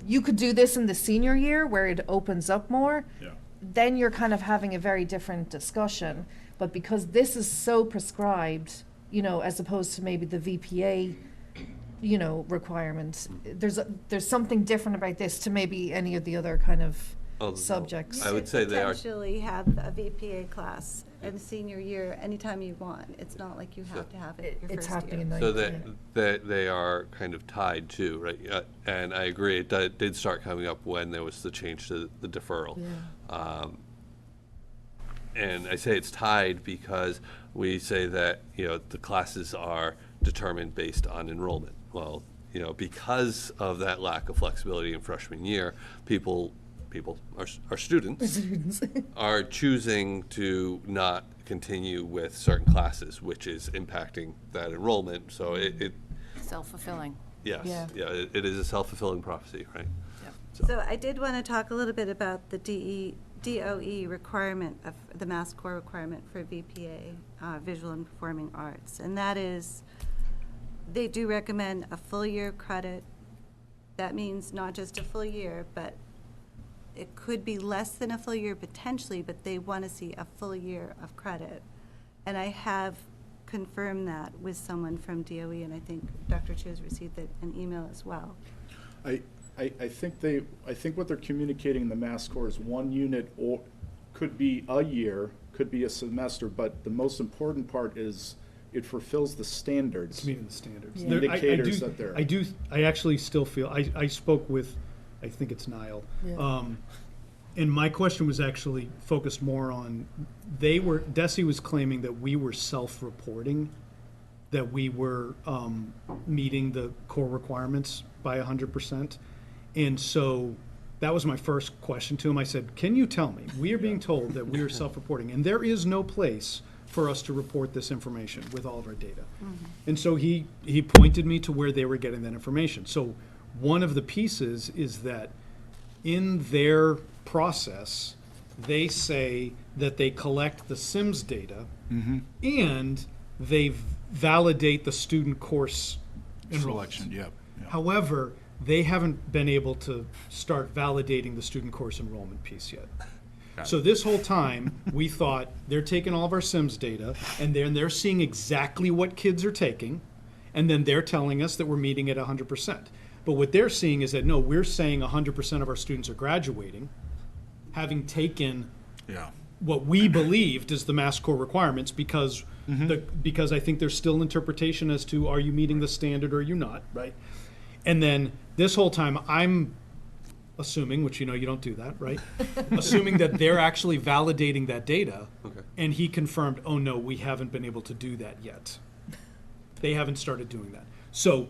you could do this in the senior year where it opens up more,
Yeah.
then you're kind of having a very different discussion. But because this is so prescribed, as opposed to maybe the VPA, requirements, there's something different about this to maybe any of the other kind of
Oh, no.
subjects.
I would say they are.
Potentially have a VPA class in senior year anytime you want. It's not like you have to have it your
It's
first
happening
year.
in
So
9th.
they are kind of tied too, right? And I agree, it did start coming up when there was the change to the deferral. And I say it's tied because we say that, the classes are determined based on enrollment. Well, because of that lack of flexibility in freshman year, our students are choosing to not continue with certain classes, which is impacting that enrollment. So it
self-fulfilling.
Yes,
Yeah.
yeah, it is a self-fulfilling prophecy, right?
So I did want to talk a little bit about the DOE requirement of the Mass Core requirement for VPA, Visual and Performing Arts. And that is, they do recommend a full year credit. That means not just a full year, but it could be less than a full year potentially, but they want to see a full year of credit. And I have confirmed that with someone from DOE, and I think Dr. Chu has received an email as well.
I think what they're communicating in the Mass Core is 1 unit, or could be a year, could be a semester, but the most important part is it fulfills the standards.
It's meeting the standards.
Yeah. Indicators that they're-
I actually still feel, I spoke with, I think it's Niall.
Yeah.
And my question was actually focused more on, DESE was claiming that we were self-reporting, that we were meeting the core requirements by 100%. And so that was my first question to him. I said, can you tell me, we are being told that we are self-reporting, and there is no place for us to report this information with all of our data. And so he pointed me to where they were getting that information. So one of the pieces is that in their process, they say that they collect the SIMS data and they validate the student course enrollments.
Selection, yep.
However, they haven't been able to start validating the student course enrollment piece yet. So this whole time, we thought they're taking all of our SIMS data, and then they're seeing exactly what kids are taking, and then they're telling us that we're meeting at 100%. But what they're seeing is that, no, we're saying 100% of our students are graduating, having taken what we believed is the Mass Core requirements, because because I think there's still interpretation as to, are you meeting the standard or are you not, right? And then this whole time, I'm assuming, which you know you don't do that, right? Assuming that they're actually validating that data.
Okay.
And he confirmed, oh no, we haven't been able to do that yet. They haven't started doing that. So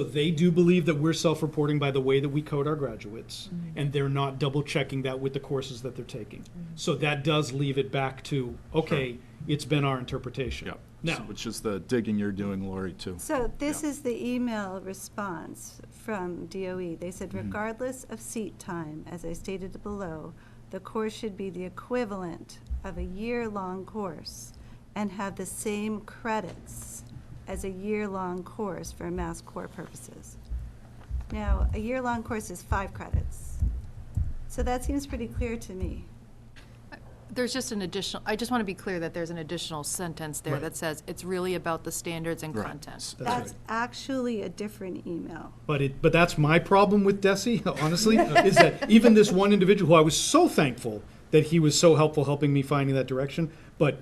they do believe that we're self-reporting by the way that we code our graduates, and they're not double-checking that with the courses that they're taking. So that does leave it back to, okay, it's been our interpretation.
Yep.
Now,
Which is the digging you're doing, Lori, too.
So this is the email response from DOE. They said, regardless of seat time, as I stated below, the course should be the equivalent of a year-long course and have the same credits as a year-long course for Mass Core purposes. Now, a year-long course is 5 credits. So that seems pretty clear to me.
There's just an additional, I just want to be clear that there's an additional sentence there
Right.
that says it's really about the standards and
Right.
content.
That's actually a different email.
But that's my problem with DESE, honestly, is that even this one individual who I was so thankful that he was so helpful helping me finding that direction, but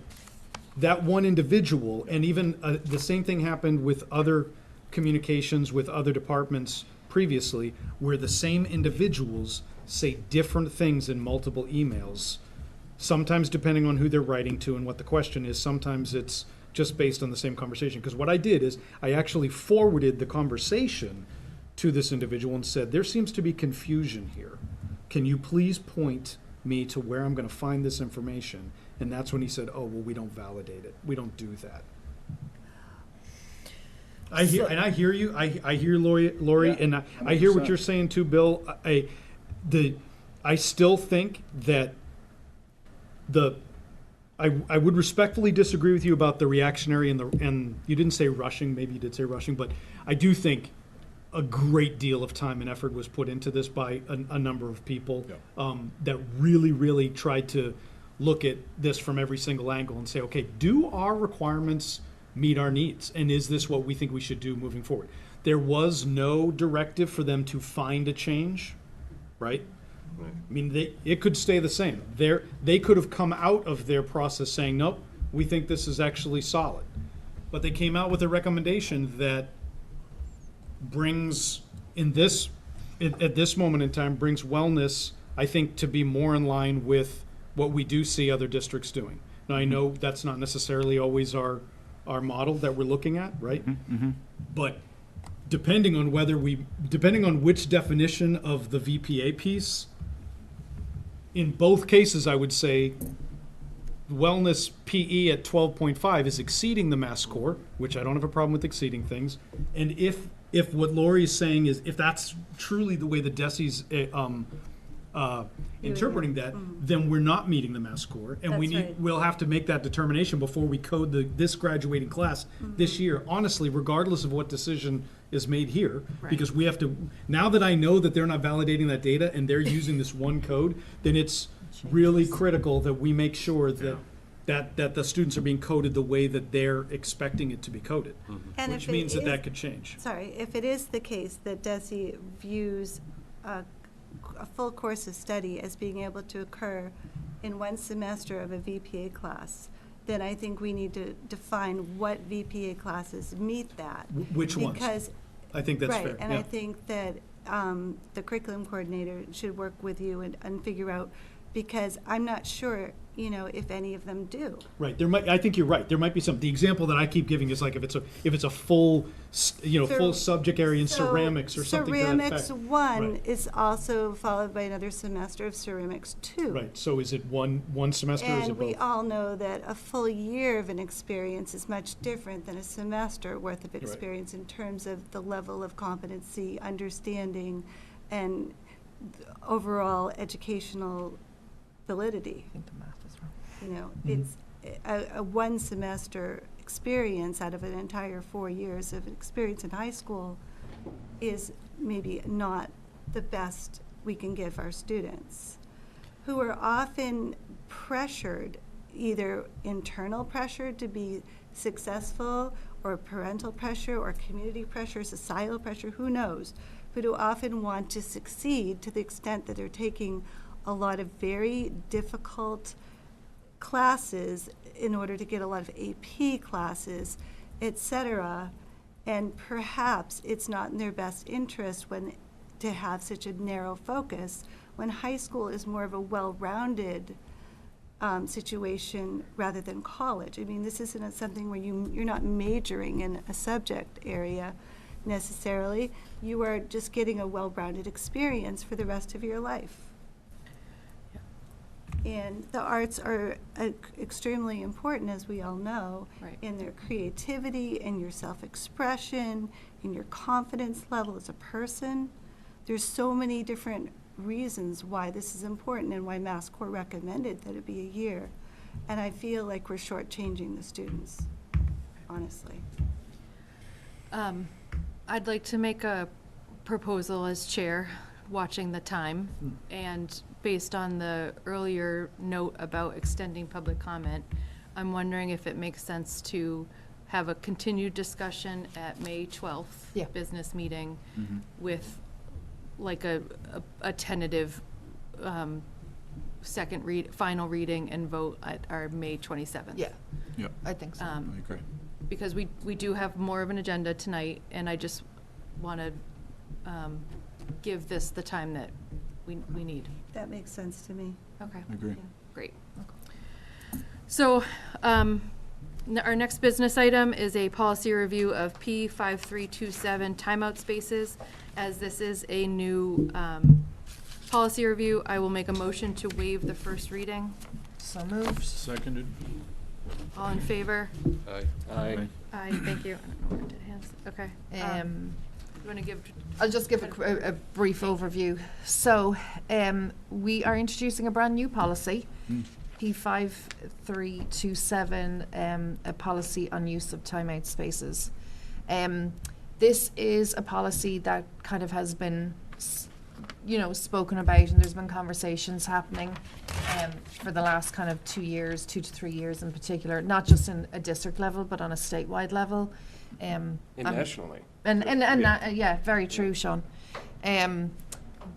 that one individual, and even the same thing happened with other communications with other departments previously, where the same individuals say different things in multiple emails, sometimes depending on who they're writing to and what the question is, sometimes it's just based on the same conversation. Because what I did is I actually forwarded the conversation to this individual and said, there seems to be confusion here. Can you please point me to where I'm going to find this information? And that's when he said, oh, well, we don't validate it. We don't do that. I hear you. I hear Lori,
Yeah,
and I hear what
100%.
you're saying too, Bill. I still think that I would respectfully disagree with you about the reactionary and you didn't say rushing, maybe you did say rushing, but I do think a great deal of time and effort was put into this by a number of people that really, really tried to look at this from every single angle and say, okay, do our requirements meet our needs? And is this what we think we should do moving forward? There was no directive for them to find a change, right? I mean, it could stay the same. They could have come out of their process saying, nope, we think this is actually solid. But they came out with a recommendation that brings, at this moment in time, brings wellness, I think, to be more in line with what we do see other districts doing. Now, I know that's not necessarily always our model that we're looking at, right? But depending on which definition of the VPA piece, in both cases, I would say wellness PE at 12.5 is exceeding the Mass Core, which I don't have a problem with exceeding things. And if if what Lori is saying is, if that's truly the way that Desi's interpreting that, then we're not meeting the mass score, and
That's right.
we'll have to make that determination before we code this graduating class this year, honestly, regardless of what decision is made here, because we have to, now that I know that they're not validating that data and they're using this one code, then it's really critical that we make sure that the students are being coded the way that they're expecting it to be coded,
And
which
if it
means that
is-
that could change.
Sorry, if it is the case that DESE views a full course of study as being able to occur in one semester of a VPA class, then I think we need to define what VPA classes meet that.
Which ones?
Because,
I think that's fair.
right, and
yeah.
I think that the curriculum coordinator should work with you and figure out, because I'm not sure, if any of them do.
Right, I think you're right. There might be some. The example that I keep giving is like if it's a full, full subject area in
So
ceramics or something to that effect.
Ceramics 1
Right.
is also followed by another semester of ceramics 2.
Right. So is it one semester or is
And
it
we
both?
all know that a full year of an experience is much different than a semester worth of experience in terms of the level of competency, understanding, and overall educational validity.
I think the math is wrong.
It's a one semester experience out of an entire 4 years of experience in high school is maybe not the best we can give our students, who are often pressured, either internal pressure to be successful, or parental pressure, or community pressure, societal pressure, who knows, but who often want to succeed to the extent that they're taking a lot of very difficult classes in order to get a lot of AP classes, etc. And perhaps it's not in their best interest to have such a narrow focus when high school is more of a well-rounded situation rather than college. I mean, this isn't something where you're not majoring in a subject area necessarily. You are just getting a well-rounded experience for the rest of your life. And the arts are extremely important, as we all know, in their creativity, in your self-expression, in your confidence level as a person. There's so many different reasons why this is important and why Mass Core recommended that it be a year. And I feel like we're shortchanging the students, honestly.
I'd like to make a proposal as chair, watching the time, and based on the earlier note about extending public comment, I'm wondering if it makes sense to have a continued discussion at May 12th business meeting with like a tentative final reading and vote at our May 27th.
Yeah,
Yep,
I think so.
I agree.
Because we do have more of an agenda tonight, and I just want to give this the time that we need.
That makes sense to me.
Okay.
I agree.
Great. So, our next business item is a policy review of P5327 timeout spaces. As this is a new policy review, I will make a motion to waive the first reading.
So moved.
Seconded.
All in favor?
Aye.
Aye.
Aye, thank you. I don't know where it did hands. Okay. You want to give?
I'll just give a brief overview. So, we are introducing a brand new policy, P5327, a policy on use of timeout spaces. This is a policy that kind of has been, spoken about, and there's been conversations happening for the last kind of 2 years, 2 to 3 years in particular, not just in a district level, but on a statewide level.
And nationally.
Yeah, very true, Sean.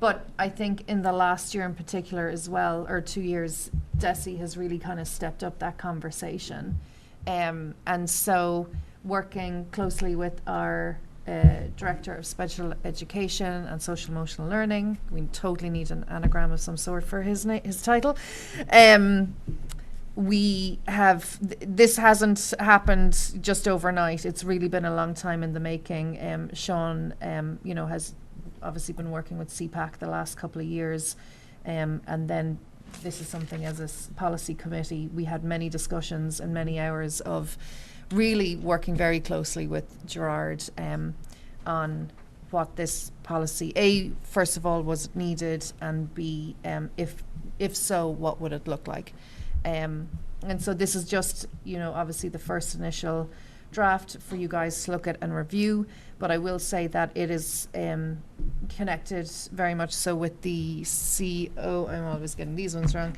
But I think in the last year in particular as well, or 2 years, DESE has really kind of stepped up that conversation. And so working closely with our Director of Special Education and Social Emotional Learning, we totally need an anagram of some sort for his title. We have, this hasn't happened just overnight. It's really been a long time in the making. Sean, has obviously been working with CPAC the last couple of years. And then this is something as a policy committee, we had many discussions and many hours of really working very closely with Gerard on what this policy, A, first of all, was needed, and B, if so, what would it look like? And so this is just, obviously the first initial draft for you guys to look at and review, but I will say that it is connected very much so with the I'm always getting these ones wrong,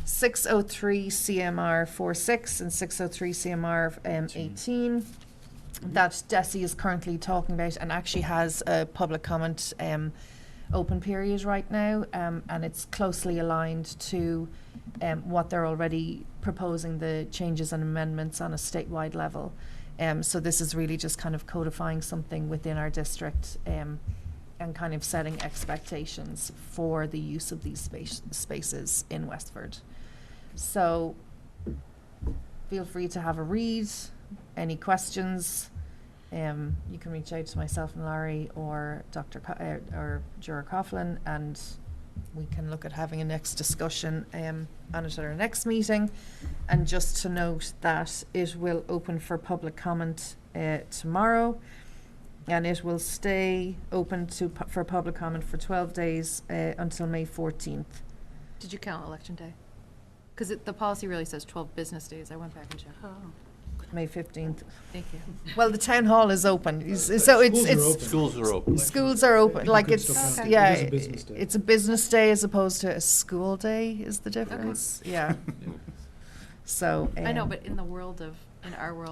603 CMR 46 and 603 CMR 18 that DESI is currently talking about, and actually has a public comment open period right now, and it's closely aligned to what they're already proposing, the changes and amendments on a statewide level. So this is really just kind of codifying something within our district, and kind of setting expectations for the use of these spaces in Westford. So feel free to have a read. Any questions? You can reach out to myself and Larry or or Jura Coughlin, and we can look at having a next discussion on it at our next meeting. And just to note that it will open for public comment tomorrow, and it will stay open for public comment for 12 days until May 14th.
Did you count election day? Because the policy really says 12 business days. I went back and checked.
Oh.
May 15th.
Thank you.
Well, the town hall is open, so
Schools are open.
schools are open, like
could
it's,
still count.
yeah,
It is a business day.
it's a business day as opposed to a school day is the difference, yeah. So.
I know, but in our world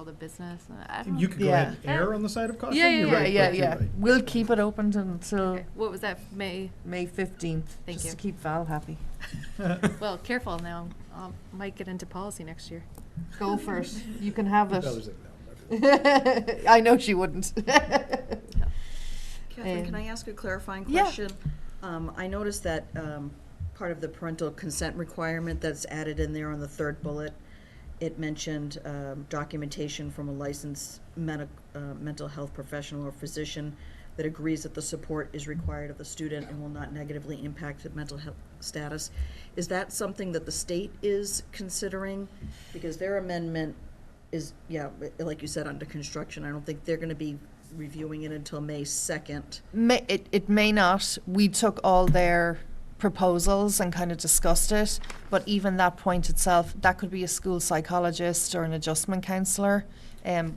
of business, I don't know.
You could go
Yeah.
ahead and err on the side of caution.
Yeah,
You're
yeah,
right,
Yeah,
but you're
yeah,
right.
we'll keep it open until
Okay. What was that, May?
May 15th.
Thank
Just
you.
to keep Val happy.
Well, careful now. I might get into policy next year.
Go for it, you can have
Bella's
it.
like, no, not for this.
I know she wouldn't.
Catherine, can I ask a clarifying
Yeah.
question? I noticed that part of the parental consent requirement that's added in there on the third bullet, it mentioned documentation from a licensed mental health professional or physician that agrees that the support is required of the student and will not negatively impact the mental health status. Is that something that the state is considering? Because their amendment is, like you said, under construction. I don't think they're gonna be reviewing it until May 2nd.
It may not. We took all their proposals and kind of discussed it, but even that point itself, that could be a school psychologist or an adjustment counsellor.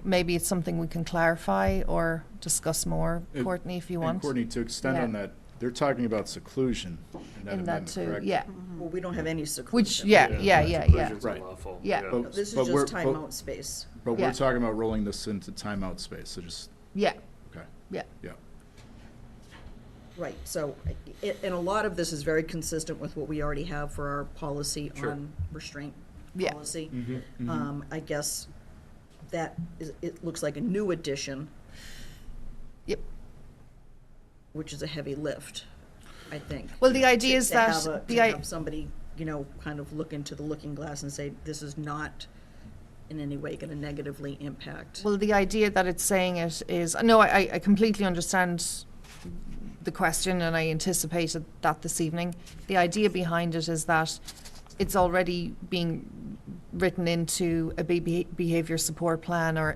Maybe it's something we can clarify or discuss more, Courtney, if you
And
want.
Courtney, to extend
Yeah.
on that, they're talking about seclusion in that
In that
amendment,
too,
correct?
yeah.
Well, we don't have any seclusion.
Which, yeah.
Seclusion's
Right.
unlawful.
Yeah.
But-
This is
but we're-
just
but-
timeout space.
But
Yeah.
we're talking about rolling this into timeout space, so just,
Yeah,
okay,
yeah.
yeah.
Right, so, and a lot of this is very consistent with what we already have for our policy
Sure.
on restraint
Yeah.
policy.
Mm-hmm.
I guess that is, it looks like a new addition,
Yep.
which is a heavy lift, I think.
Well, the idea
To-
is
to
that
have a-
the
to
I-
have somebody, kind of look into the looking glass and say, this is not in any way gonna negatively impact.
Well, the idea that it's saying it is, no, I completely understand the question, and I anticipated that this evening. The idea behind it is that it's already being written into a behavior support plan or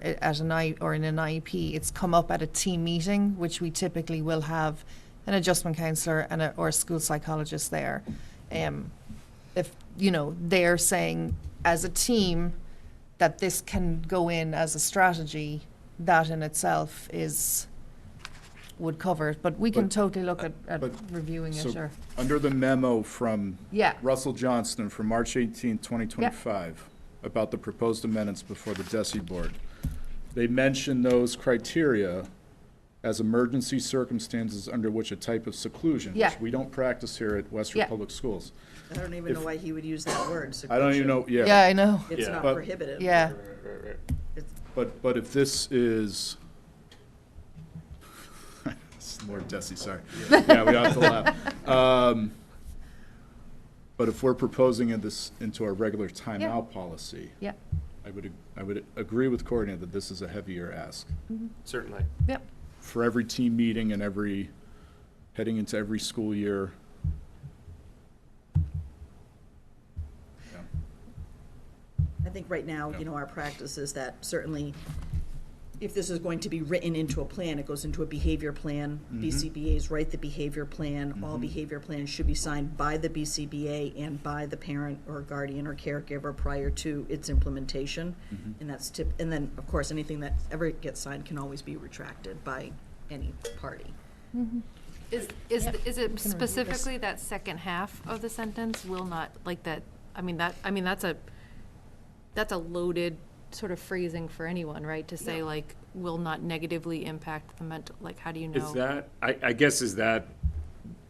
or in an IEP. It's come up at a team meeting, which we typically will have an adjustment counsellor and or a school psychologist there. If, they're saying as a team that this can go in as a strategy, that in itself would cover it, but we can
But-
totally look at
but-
reviewing it,
So,
or,
under the memo from
yeah,
Russell Johnston from March 18th, 2025, about the proposed amendments before the DESI board, they mention those criteria as emergency circumstances under which a type of seclusion,
Yeah.
which we don't practice here at Westford
Yeah.
Public Schools.
I don't even know
if-
why he would use that word,
I don't even
seclusion.
know, yeah.
yeah, I know,
It's
Yeah.
not
But-
prohibited.
yeah.
But if this is, it's more DESI, sorry. Yeah, we have to laugh. But if we're proposing this into our regular timeout policy,
Yeah.
I would agree with Courtney that this is a heavier ask.
Certainly.
Yep.
For every team meeting and heading into every school year.
I think right now,
Yeah.
our practice is that certainly if this is going to be written into a plan, it goes into a behavior plan. BCBA's write the behavior plan. All behavior plans should be signed by the BCBA and by the parent or guardian or caregiver prior to its implementation. And that's and then, of course, anything that ever gets signed can always be retracted by any party.
Is it specifically that second half of the sentence will not, like that, that's a loaded sort of phrasing for anyone, right? To say like, will not negatively impact the mental, like, how do you know?
Is that, I guess,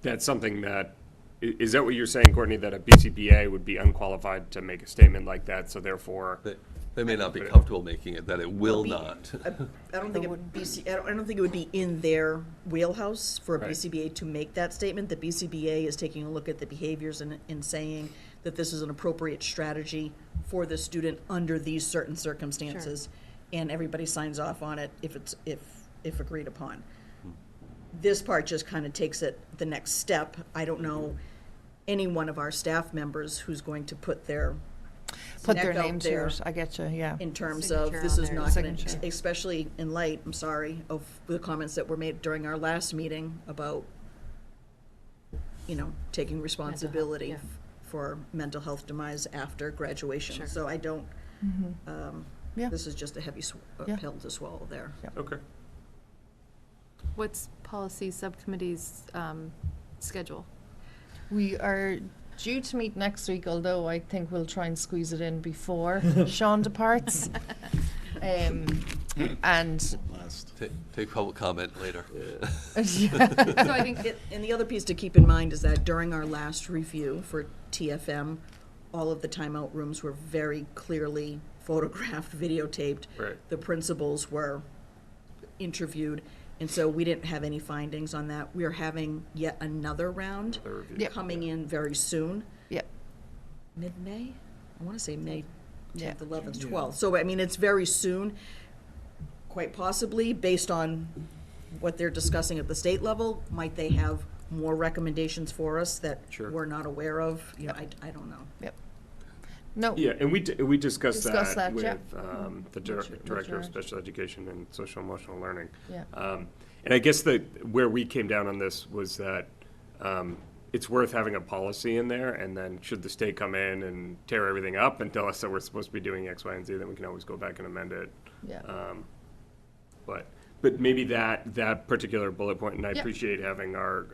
that's something that, is that what you're saying, Courtney, that a BCBA would be unqualified to make a statement like that, so therefore?
They may not be comfortable making it, that it will not.
I don't think I don't think it would be in their wheelhouse for a
Right.
BCBA to make that statement. The BCBA is taking a look at the behaviors and saying that this is an appropriate strategy for the student under these certain circumstances, and everybody signs off on it if agreed upon. This part just kind of takes it the next step. I don't know any one of our staff members who's going to put their neck out
name to
there
it. I get you, yeah.
in terms of,
Signature
this
on
is
there.
not going to,
Signature.
especially in light, I'm sorry, of the comments that were made during our last meeting about, taking responsibility
yeah.
for mental health demise after graduation.
Sure.
So I don't,
Yeah.
this is just a heavy
Yeah.
pill to swallow there.
Okay.
What's policy subcommittee's schedule?
We are due to meet next week, although I think we'll try and squeeze it in before Sean departs. And
Take public comment later.
So I think
And the other piece to keep in mind is that during our last review for TFM, all of the timeout rooms were very clearly photographed, videotaped.
Right.
The principals were interviewed, and so we didn't have any findings on that. We are having yet another round
Another review.
Yep.
coming in very soon,
Yep.
mid-May? I want to say May
Yeah.
10th, 11th, 12th. So, I mean, it's very soon, quite possibly, based on what they're discussing at the state level. Might they have more recommendations for us that
Sure.
we're not aware of? I don't know.
Yep. No.
Yeah, and we discussed
Discussed
that
that,
with
yeah.
the Director of
George.
Special Education and Social Emotional Learning.
Yeah.
And I guess where we came down on this was that it's worth having a policy in there, and then should the state come in and tear everything up and tell us that we're supposed to be doing X, Y, and Z, then we can always go back and amend it.
Yeah.
But maybe that particular bullet point, and I
Yeah.
appreciate having our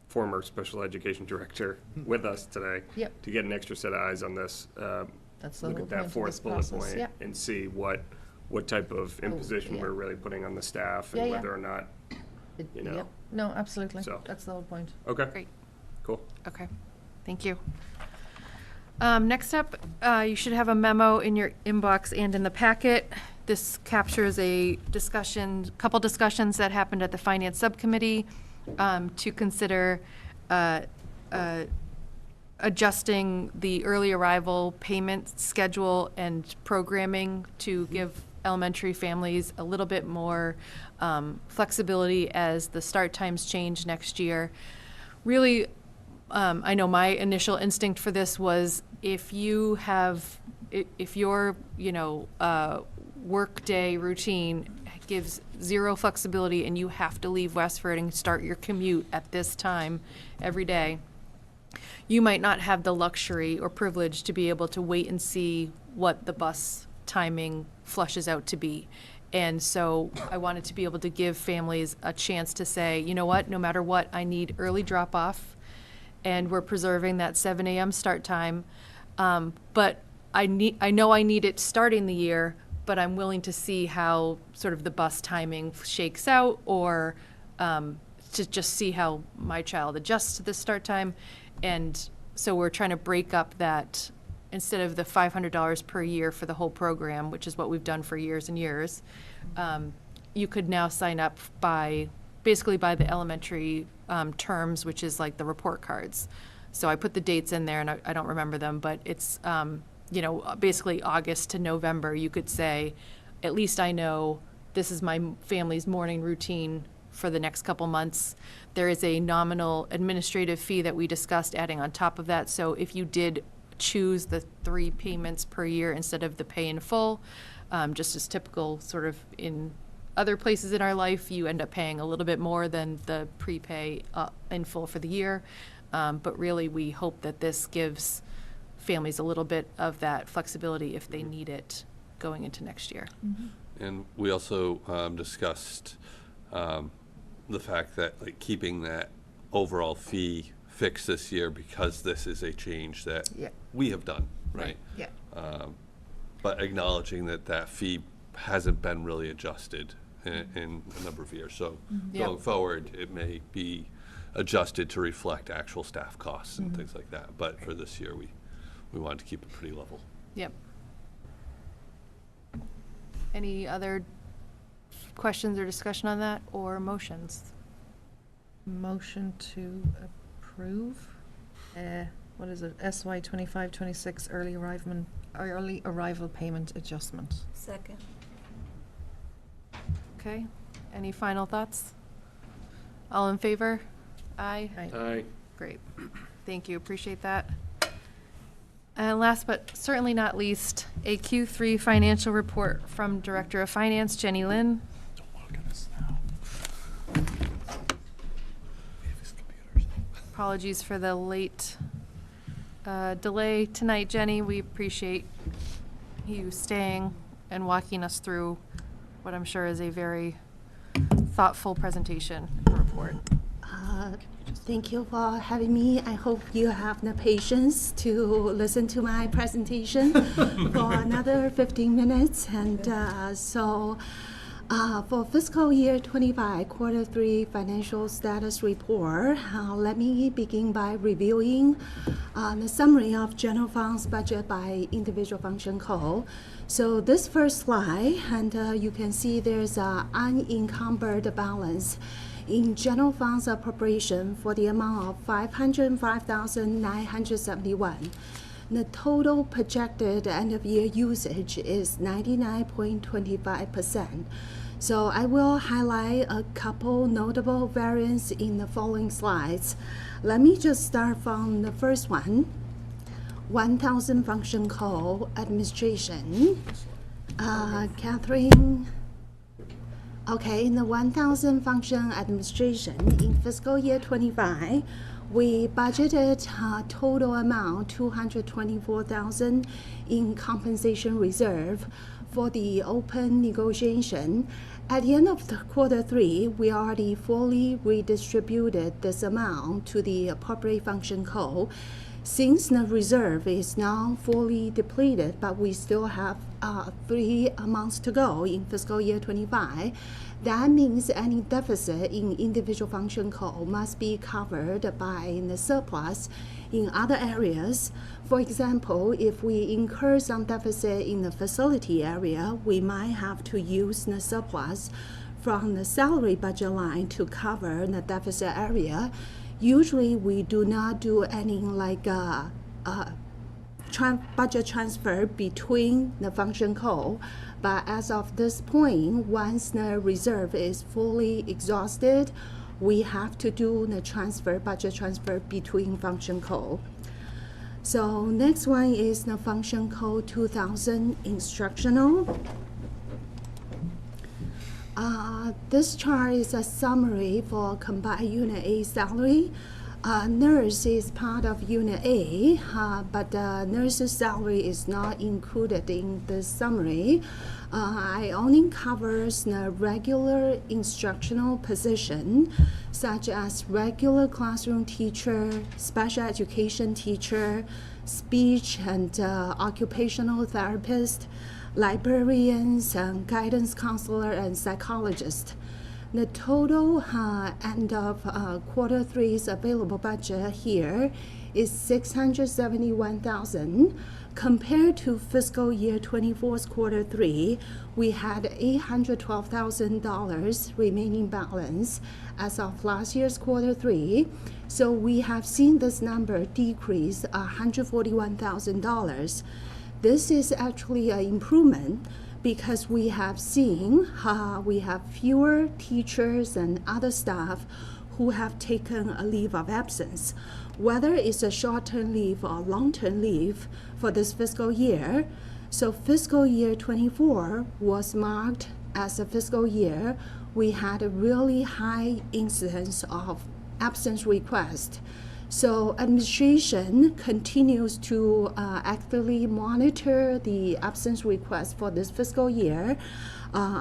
former special education director with us today
Yep.
to get an extra set of eyes on this.
That's the
Look
whole
at
point
that
of
fourth
this
bullet
process,
point
yep.
and see what type of imposition
yeah.
we're really putting on the staff
Yeah,
and
yeah.
whether or not, you know.
Yep. No, absolutely.
So.
That's the whole point.
Okay.
Great.
Cool.
Okay, thank you. Next up, you should have a memo in your inbox and in the packet. This captures couple discussions that happened at the Finance Subcommittee to consider adjusting the early arrival payment schedule and programming to give elementary families a little bit more flexibility as the start times change next year. Really, I know my initial instinct for this was if your workday routine gives zero flexibility and you have to leave Westford and start your commute at this time every day, you might not have the luxury or privilege to be able to wait and see what the bus timing flushes out to be. And so I wanted to be able to give families a chance to say, you know what, no matter what, I need early drop-off, and we're preserving that 7 a.m. start time. But I know I need it starting the year, but I'm willing to see how sort of the bus timing shakes out, or to just see how my child adjusts to the start time. And so we're trying to break up that, instead of the $500 per year for the whole program, which is what we've done for years and years, you could now sign up basically by the elementary terms, which is like the report cards. So I put the dates in there, and I don't remember them, but it's, basically August to November. You could say, at least I know this is my family's morning routine for the next couple months. There is a nominal administrative fee that we discussed adding on top of that. So if you did choose the 3 payments per year instead of the pay in full, Just as typical sort of in other places in our life, you end up paying a little bit more than the prepay in full for the year. But really, we hope that this gives families a little bit of that flexibility if they need it going into next year.
And we also discussed the fact that like keeping that overall fee fixed this year because this is a change that
Yeah.
we have done, right?
Yeah.
But acknowledging that that fee hasn't been really adjusted in a number of years. So
Yep.
going forward, it may be adjusted to reflect actual staff costs and things like that. But for this year, we wanted to keep it pretty level.
Yep. Any other questions or discussion on that, or motions?
Motion to approve, what is it, SY 25-26 early arrival payment adjustment.
Second.
Okay, any final thoughts? All in favor? Aye.
Aye.
Great, thank you, appreciate that. And last but certainly not least, a Q3 financial report from Director of Finance, Jenny Lynn.
Don't walk on this now.
Apologies for the late delay tonight, Jenny. We appreciate you staying and walking us through what I'm sure is a very thoughtful presentation and report.
Thank you for having me. I hope you have the patience to listen to my presentation for another 15 minutes. And for fiscal year 25, quarter 3 financial status report, let me begin by reviewing the summary of general funds budget by individual function code. So this first slide, and you can see there's an unencumbered balance in general funds appropriation for the amount of $505,971. The total projected end of year usage is 99.25%. So I will highlight a couple notable variants in the following slides. Let me just start from the first one. 1000 function code administration. Catherine. Okay, in the 1000 function administration in fiscal year 25, we budgeted total amount $224,000 in compensation reserve for the open negotiation. At the end of the quarter 3, we already fully redistributed this amount to the appropriate function code. Since the reserve is now fully depleted, but we still have 3 months to go in fiscal year 25, that means any deficit in individual function code must be covered by the surplus in other areas. For example, if we incur some deficit in the facility area, we might have to use the surplus from the salary budget line to cover the deficit area. Usually, we do not do any like budget transfer between the function code. But as of this point, once the reserve is fully exhausted, we have to do the budget transfer between function code. So next one is the function code 2000 instructional. This chart is a summary for combined Unit A salary. Nurse is part of Unit A, but nurse's salary is not included in this summary. I only covers the regular instructional position, such as regular classroom teacher, special education teacher, speech and occupational therapist, librarians, guidance counselor, and psychologist. The total end of quarter 3's available budget here is $671,000. Compared to fiscal year 24's quarter 3, we had $812,000 remaining balance as of last year's quarter 3. So we have seen this number decrease $141,000. This is actually an improvement because we have seen we have fewer teachers and other staff who have taken a leave of absence. Whether it's a short-term leave or long-term leave for this fiscal year, So fiscal year 24 was marked as a fiscal year. We had a really high incidence of absence requests. So administration continues to actively monitor the absence requests for this fiscal year.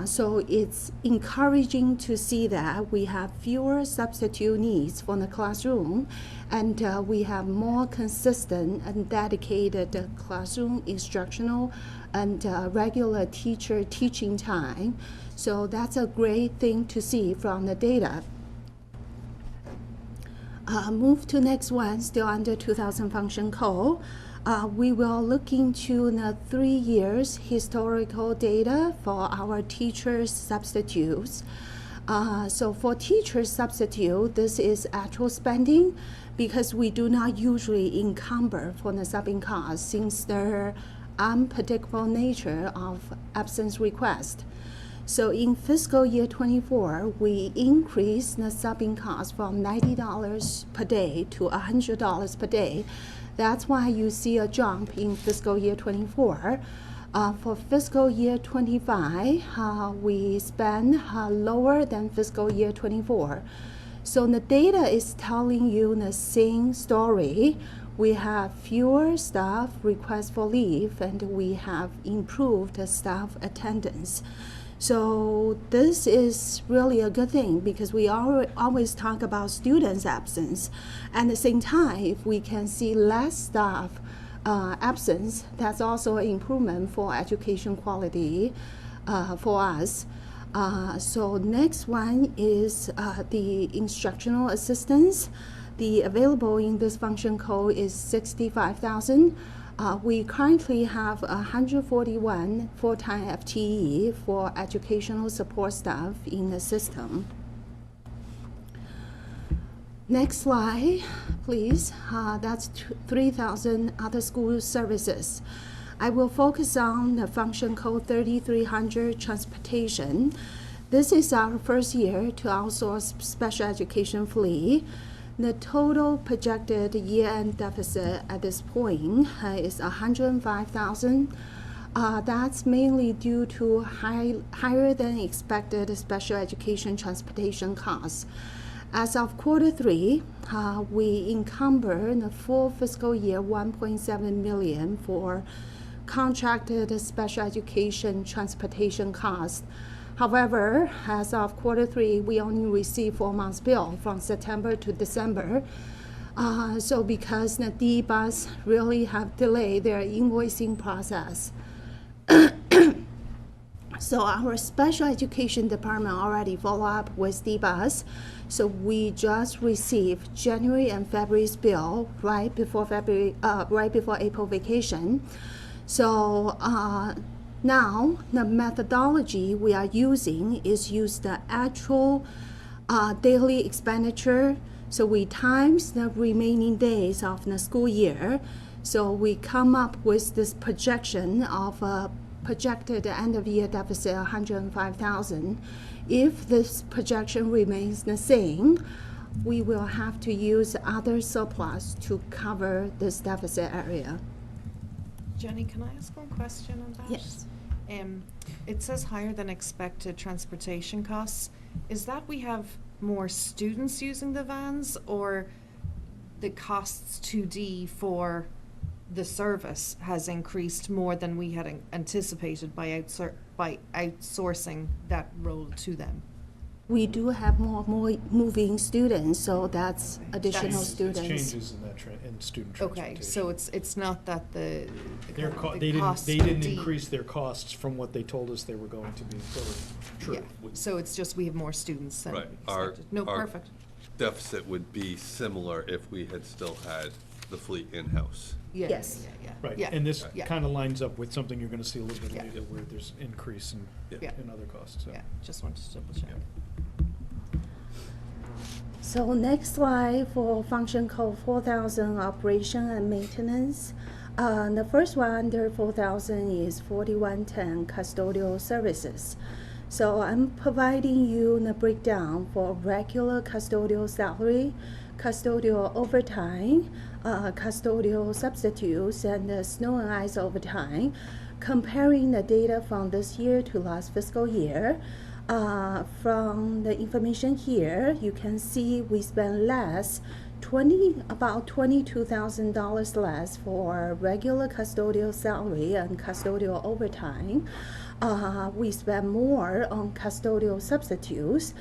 So it's encouraging to see that we have fewer substitute needs for the classroom, and we have more consistent and dedicated classroom instructional and regular teacher teaching time. So that's a great thing to see from the data. Move to next one, still under 2000 function code. We will look into the 3 years historical data for our teachers substitutes. So for teacher substitute, this is actual spending because we do not usually encumber for the subbing costs since the unpredictable nature of absence request. So in fiscal year 24, we increased the subbing cost from $90 per day to $100 per day. That's why you see a jump in fiscal year 24. For fiscal year 25, we spend lower than fiscal year 24. So the data is telling you the same story. We have fewer staff requests for leave, and we have improved staff attendance. So this is really a good thing because we always talk about students' absence. At the same time, if we can see less staff absence, that's also an improvement for education quality for us. So next one is the instructional assistance. The available in this function code is 65,000. We currently have 141 full-time FTE for educational support staff in the system. Next slide, please. That's 3,000 other school services. I will focus on the function code 3300 transportation. This is our first year to outsource special education fully. The total projected year-end deficit at this point is 105,000. That's mainly due to higher than expected special education transportation costs. As of quarter 3, we encumber the full fiscal year 1.7 million for contracted special education transportation costs. However, as of quarter 3, we only received 4 months bill from September to December. So because the D-Bus really have delayed their invoicing process. So our special education department already follow up with D-Bus. So we just received January and February's bill right before April vacation. So now, the methodology we are using is use the actual daily expenditure. So we times the remaining days of the school year. So we come up with this projection of a projected end-of-year deficit 105,000. If this projection remains the same, we will have to use other surplus to cover this deficit area.
Jenny, can I ask one question on that?
Yes.
It says higher than expected transportation costs. Is that we have more students using the vans, or the costs to D for the service has increased more than we had anticipated by outsourcing that role to them?
We do have more moving students, so that's additional
That's-
students.
It's changes in that in student transportation.
Okay, so it's not that the
They
costs
didn't
for D-
increase their costs from what they told us they were going to be. So true.
Yeah, so it's just we have more students than
Right.
expected. No,
Our
perfect.
deficit would be similar if we had still had the fleet in-house.
Yeah,
Yes.
yeah.
Right,
Yeah.
and this
Yeah.
kind of lines up with something you're going to see a little bit
Yeah.
later where there's increase
Yeah.
in other costs. So.
Yeah, just wanted to double check.
So next slide for function code 4,000 operation and maintenance. The first one under 4,000 is 4110 custodial services. So I'm providing you the breakdown for regular custodial salary, custodial overtime, custodial substitutes, and the snow and ice overtime. comparing the data from this year to last fiscal year, from the information here, you can see we spend less, about $22,000 less for regular custodial salary and custodial overtime. We spend more on custodial substitutes.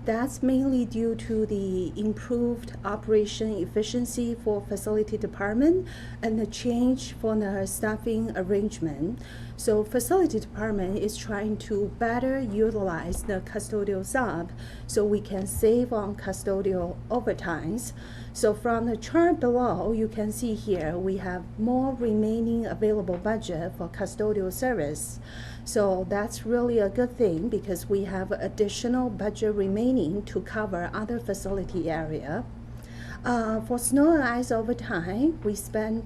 That's mainly due to the improved operation efficiency for facility department and the change for the staffing arrangement. So facility department is trying to better utilize the custodial sub so we can save on custodial overtimes. So from the chart below, you can see here we have more remaining available budget for custodial service. So that's really a good thing because we have additional budget remaining to cover other facility area. For snow and ice overtime, we spent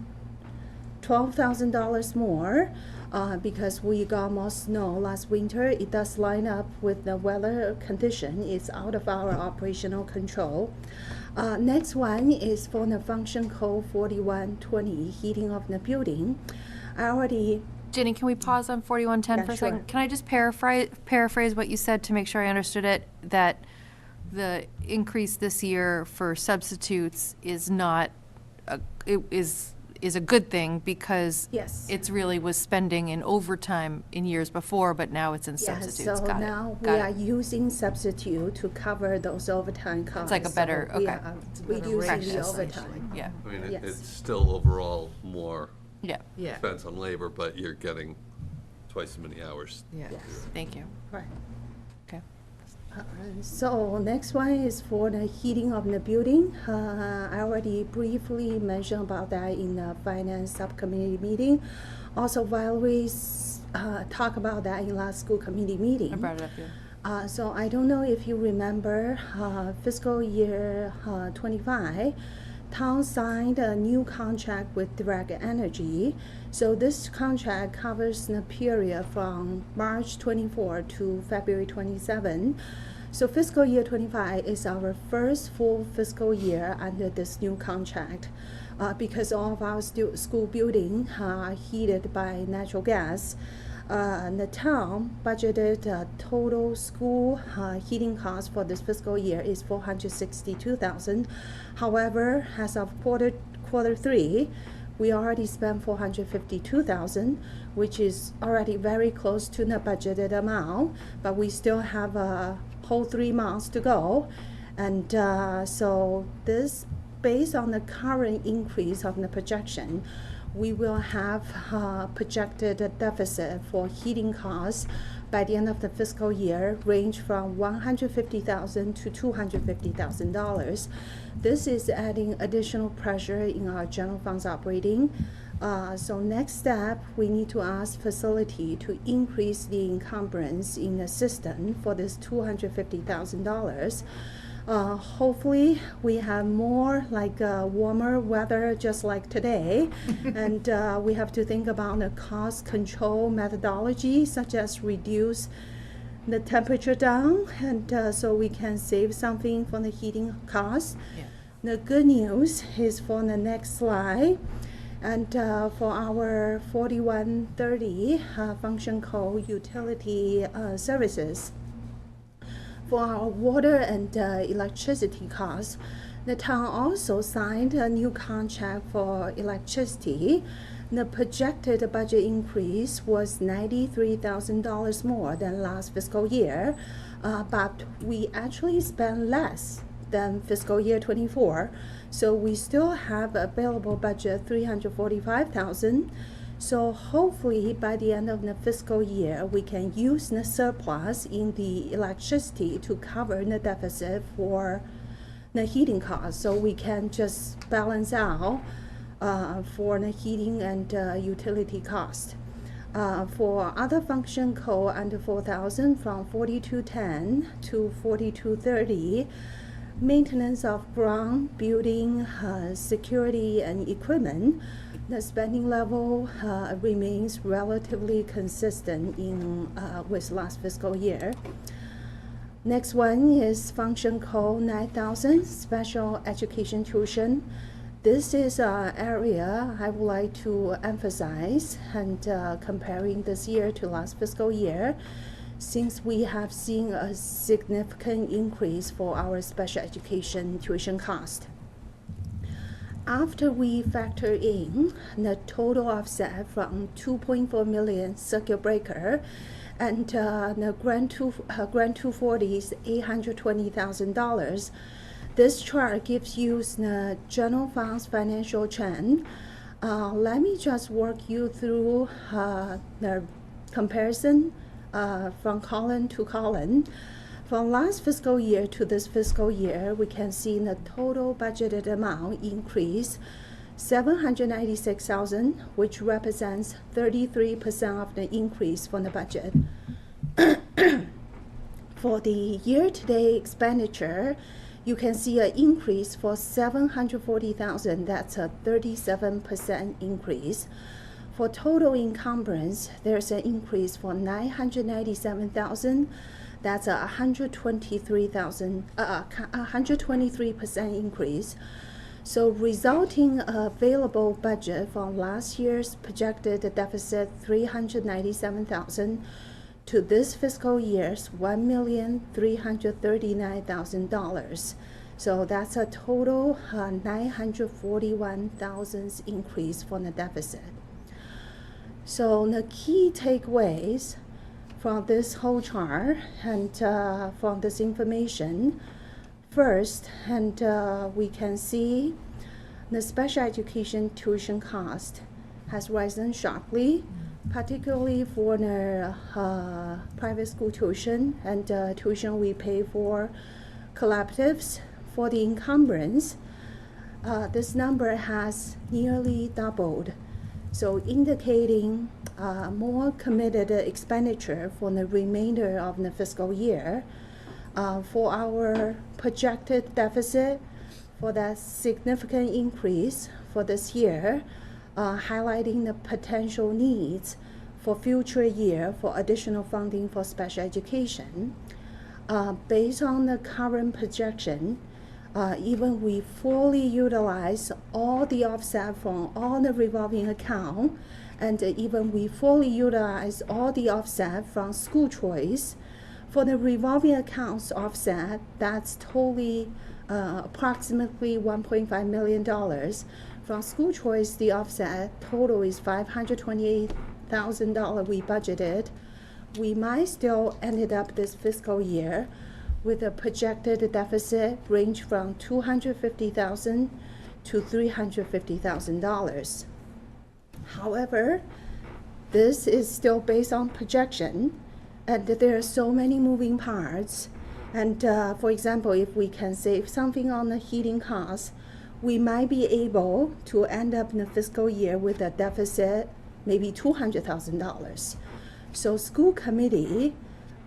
$12,000 more because we got more snow last winter. It does line up with the weather condition. It's out of our operational control. Next one is for the function code 4120, heating of the building. I already
Jenny, can we pause on 4110
Yeah,
for a
sure.
second? Can I just paraphrase what you said to make sure I understood it? That the increase this year for substitutes is not, is a good thing because
Yes.
it's really was spending in overtime in years before, but now it's in substitutes.
So
Got it.
now we
Got
are
it.
using substitute to cover those overtime costs.
like a better-
So we
okay.
are
It's a better
reducing
ratio,
the
essentially.
overtime.
Yeah,
I mean,
Yes.
it's still overall more
yeah,
Yeah,
expense on labor, but you're getting twice as many hours.
yeah.
Yes,
thank you.
right.
Okay.
So next one is for the heating of the building. I already briefly mentioned about that in the finance subcommittee meeting. Also, Valerie's talked about that in last school committee meeting.
I brought it up here.
So I don't know if you remember fiscal year 25, town signed a new contract with Direct Energy. So this contract covers the period from March 24 to February 27. So fiscal year 25 is our first full fiscal year under this new contract. Because all of our school buildings are heated by natural gas. The town budgeted total school heating cost for this fiscal year is $462,000. However, as of quarter three, we already spent $452,000, which is already very close to the budgeted amount. But we still have a whole 3 months to go, and so this, based on the current increase of the projection, we will have projected a deficit for heating costs by the end of the fiscal year range from $150,000 to $250,000. This is adding additional pressure in our general funds operating. So next step, we need to ask facility to increase the encumbrance in the system for this $250,000. Hopefully, we have more like warmer weather, just like today, and we have to think about the cost control methodology, such as reduce the temperature down, and so we can save something from the heating costs.
Yeah.
The good news is for the next slide, and for our 4130 function code utility services. For our water and electricity costs, the town also signed a new contract for electricity. The projected budget increase was $93,000 more than last fiscal year, but we actually spent less than fiscal year 24, so we still have available budget $345,000. So hopefully by the end of the fiscal year, we can use the surplus in the electricity to cover the deficit for the heating costs. So we can just balance out for the heating and utility cost. For other function code under 4,000 from 4210 to 4230, maintenance of ground, building, security and equipment, the spending level remains relatively consistent with last fiscal year. Next one is function code 9,000, special education tuition. This is an area I would like to emphasize, and comparing this year to last fiscal year, since we have seen a significant increase for our special education tuition cost. After we factor in the total offset from 2.4 million circuit breaker and the grant 240's $820,000, this chart gives you the general fund's financial trend. Let me just walk you through the comparison from column to column. From last fiscal year to this fiscal year, we can see the total budgeted amount increase $796,000, which represents 33% of the increase from the budget. For the year-to-date expenditure, you can see an increase for $740,000. That's a 37% increase. For total encumbrance, there's an increase for $997,000. That's a 123% increase. So resulting available budget from last year's projected deficit $397,000 to this fiscal year's $1,339,000. So that's a total $941,000 increase from the deficit. So the key takeaways from this whole chart and from this information, first, and we can see the special education tuition cost has risen sharply, particularly for the private school tuition and tuition we pay for collectives. For the encumbrance, this number has nearly doubled, so indicating more committed expenditure for the remainder of the fiscal year. For our projected deficit, for that significant increase for this year, highlighting the potential needs for future year for additional funding for special education. Based on the current projection, even we fully utilize all the offset from all the revolving account, and even we fully utilize all the offset from school choice, for the revolving accounts offset, that's totally approximately $1.5 million. From school choice, the offset total is $528,000 we budgeted. We might still ended up this fiscal year with a projected deficit range from $250,000 to $350,000. However, this is still based on projection, and there are so many moving parts. And for example, if we can save something on the heating costs, we might be able to end up in the fiscal year with a deficit maybe $200,000. So school committee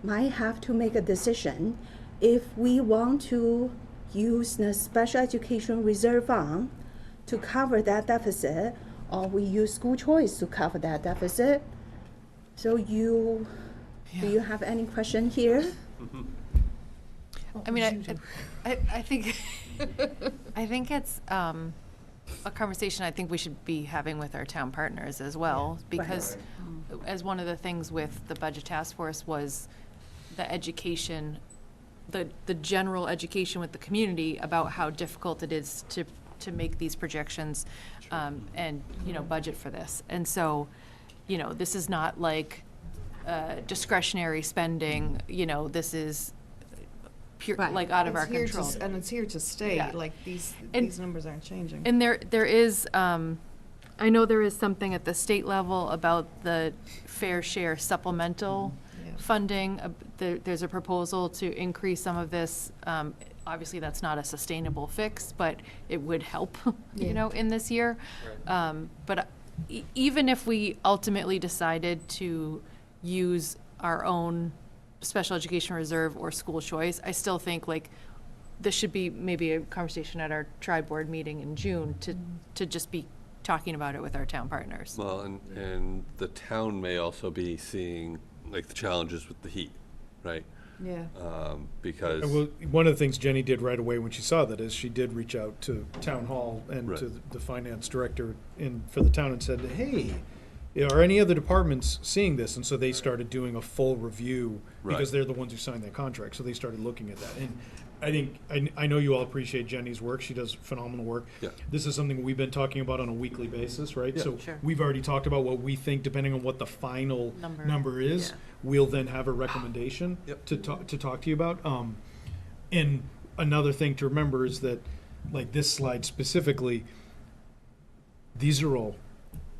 might have to make a decision if we want to use the special education reserve fund to cover that deficit, or we use school choice to cover that deficit. So do you have any question here?
I mean, I think, I think it's a conversation I think we should be having with our town partners as well, because as one of the things with the budget task force was the education, the general education with the community about how difficult it is to make these projections and, budget for this. And so, this is not like discretionary spending, this is pure, like out of our control.
And it's here to stay,
Yeah.
like these numbers aren't changing.
And there is, I know there is something at the state level about the fair share supplemental funding. There's a proposal to increase some of this. Obviously, that's not a sustainable fix, but it would help, in this year. But even if we ultimately decided to use our own special education reserve or school choice, I still think this should be maybe a conversation at our tri-board meeting in June to just be talking about it with our town partners.
Well, and the town may also be seeing the challenges with the heat, right?
Yeah.
Because,
Well, one of the things Jenny did right away when she saw that is she did reach out to town hall and
Right.
to the finance director for the town and said, hey, are any other departments seeing this? And so they started doing a full review because
Right.
they're the ones who signed that contract. So they started looking at that. And I think, I know you all appreciate Jenny's work. She does phenomenal work.
Yeah.
This is something we've been talking about on a weekly basis, right?
Yeah.
So
Sure.
we've already talked about what we think, depending on what the final number is.
Yeah.
We'll then have a recommendation
Yep.
to talk to you about. And another thing to remember is that, like this slide specifically, these are all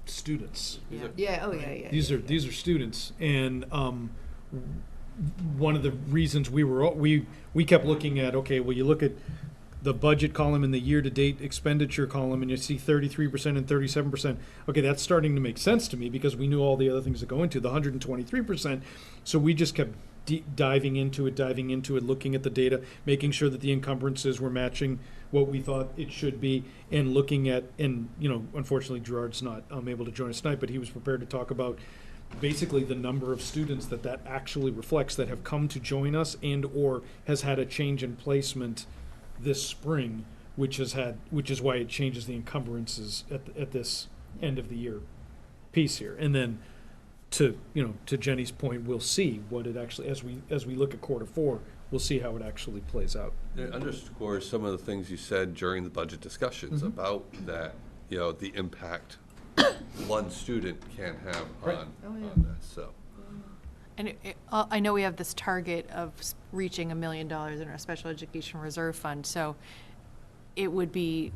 students.
Yeah, oh, yeah, yeah.
These are students, and one of the reasons we kept looking at, okay, well, you look at the budget column and the year-to-date expenditure column, and you see 33% and 37%. Okay, that's starting to make sense to me because we knew all the other things that go into the 123%. So we just kept diving into it, looking at the data, making sure that the encumbrances were matching what we thought it should be, and looking at, and unfortunately Gerard's not able to join us tonight, but he was prepared to talk about basically the number of students that actually reflects that have come to join us and or has had a change in placement this spring, which is why it changes the encumbrances at this end of the year piece here. And then to Jenny's point, we'll see what it actually, as we look at Q4, we'll see how it actually plays out.
It underscores some of the things you said during the budget discussions about that, the impact one student can have
Right.
on this, so.
And I know we have this target of reaching $1 million in our special education reserve fund, so it would be,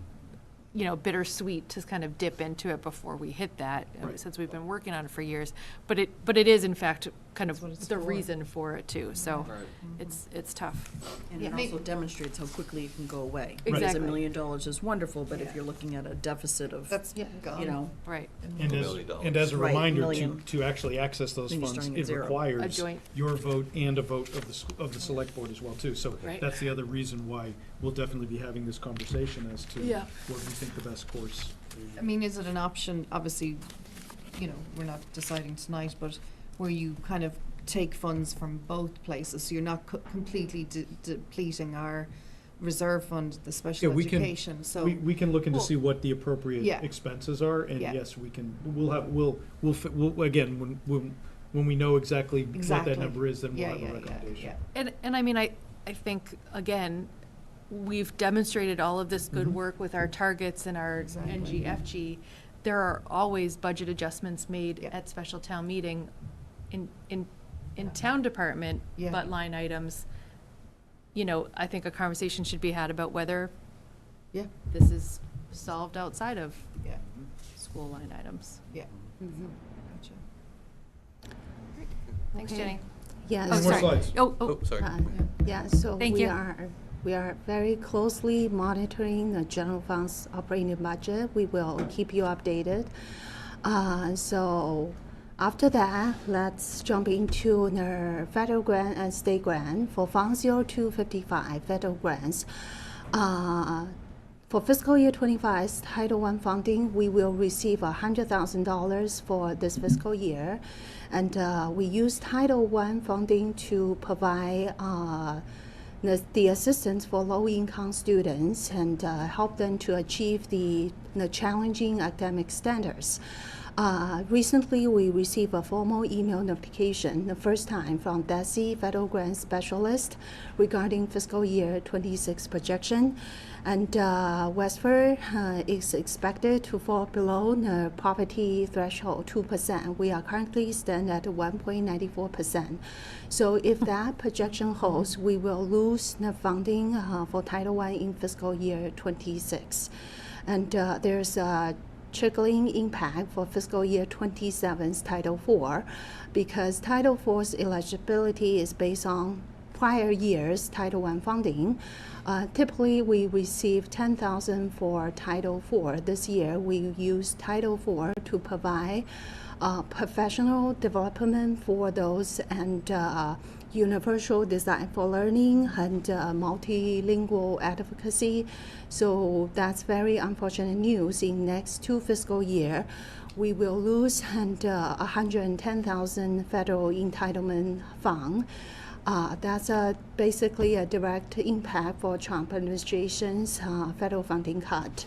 bittersweet to kind of dip into it before we hit that, since we've been working on it for years. But it is in fact kind
what
of
it's
the
for.
reason for it too, so
Right.
it's tough.
And
Yeah.
it also demonstrates how quickly it can go away.
Exactly.
Because $1 million is wonderful, but if you're looking at a deficit of,
Right.
And
$1
as,
million.
and as a
Right,
reminder,
million.
to actually access those
Then you're
funds,
starting at
it
zero.
A
requires
joint.
your vote and a vote of the select board as well, too. So
Right.
that's the other reason why we'll definitely be having this conversation as to
Yeah.
what we think the best course.
I mean, is it an option, obviously, we're not deciding tonight, but where you kind of take funds from both places, so you're not completely depleting our reserve fund, the special
we can-
education, so.
We can look into
Well,
see what the appropriate
Yeah.
expenses are, and
Yeah.
yes, we'll again, when we know exactly what
Exactly.
that number is, then we'll
Yeah,
have
yeah,
a
yeah,
recommendation.
yeah.
And I mean, I think, again, we've demonstrated all of this good work with our targets and our
Exactly.
NGFG. There are always budget adjustments made
Yeah.
at special town meeting in town department,
Yeah.
but line items. I think a conversation should be had about whether
Yeah,
this is solved outside of
yeah,
school line items.
yeah. Gotcha.
Thanks,
Okay.
Jenny.
Yes.
Oh,
Any more
sorry.
slides?
Oh,
Sorry.
Yeah, so
Thank
we
you.
are very closely monitoring the general fund's operating budget. We will keep you updated. So after that, let's jump into the federal grant and state grant for Fund 0255 federal grants. For fiscal year 25's Title I funding, we will receive $100,000 for this fiscal year. And we use Title I funding to provide the assistance for low-income students and help them to achieve the challenging academic standards. Recently, we received a formal email notification, the first time from DESE Federal Grant Specialist regarding fiscal year 26 projection. And Westford is expected to fall below the poverty threshold 2%. We are currently stand at 1.94%. So if that projection holds, we will lose the funding for Title I in fiscal year 26. And there's a trickling impact for fiscal year 27's Title IV, because Title IV's eligibility is based on prior year's Title I funding. Typically, we receive $10,000 for Title IV. This year, we use Title IV to provide professional development for those and universal design for learning and multilingual advocacy. So that's very unfortunate news. In next 2 fiscal year, we will lose $110,000 federal entitlement fund. That's basically a direct impact for Trump administration's federal funding cut.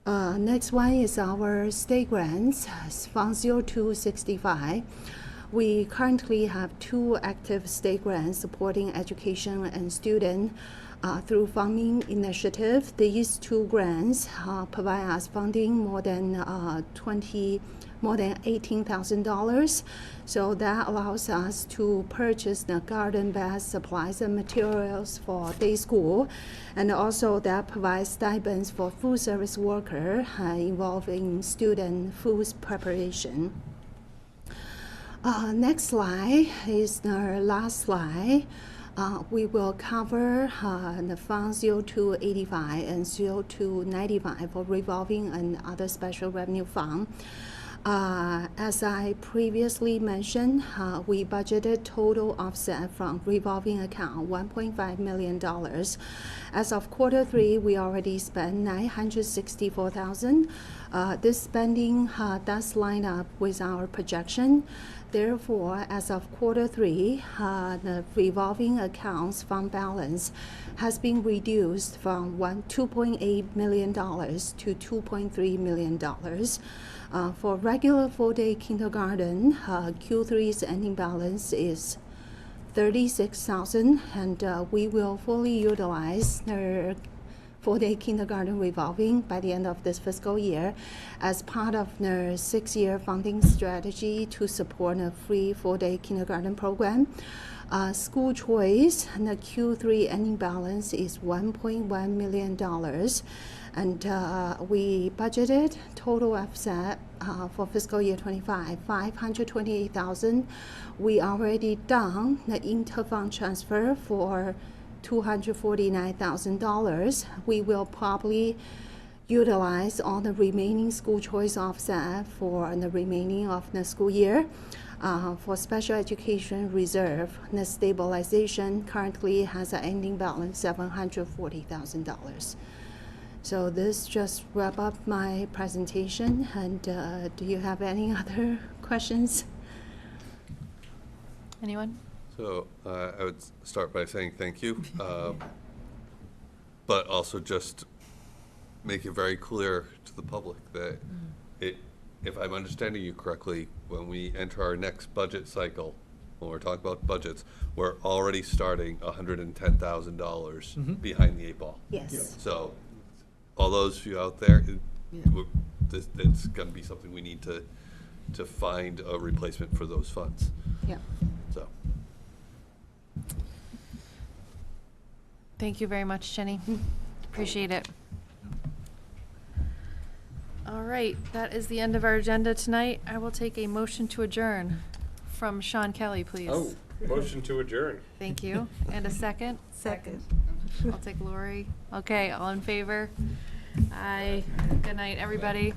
Next one is our state grants, Fund 0265. We currently have 2 active state grants supporting education and student through funding initiative. These 2 grants provide us funding more than $18,000. So that allows us to purchase the garden bed supplies and materials for day school. And also that provides stipends for food service worker involving student food preparation. Next slide is the last slide. We will cover the Fund 0285 and 0295 for revolving and other special revenue fund. As I previously mentioned, we budgeted total offset from revolving account $1.5 million. As of Q3, we already spent $964,000. This spending does line up with our projection. Therefore, as of Q3, the revolving accounts fund balance has been reduced from $2.8 million to $2.3 million. For regular full-day kindergarten, Q3's ending balance is $36,000, and we will fully utilize the full-day kindergarten revolving by the end of this fiscal year as part of the 6-year funding strategy to support a free full-day kindergarten program. School choice, and the Q3 ending balance is $1.1 million. And we budgeted total offset for fiscal year 25, $528,000. We already done the interfund transfer for $249,000. We will probably utilize all the remaining school choice offset for the remaining of the school year. For special education reserve, the stabilization currently has an ending balance $740,000. So this just wrap up my presentation, and do you have any other questions?
Anyone?
So I would start by saying thank you, but also just make it very clear to the public that if I'm understanding you correctly, when we enter our next budget cycle, when we're talking about budgets, we're already starting $110,000 behind the 8 ball.
Yes.
So all those of you out there, it's going to be something we need to find a replacement for those funds.
Yeah.
So.
Thank you very much, Jenny. Appreciate it. All right, that is the end of our agenda tonight. I will take a motion to adjourn from Sean Kelly, please.
Oh, motion to adjourn.
Thank you. And a second?
Second.
I'll take Lori. Okay, all in favor? Aye. Good night, everybody.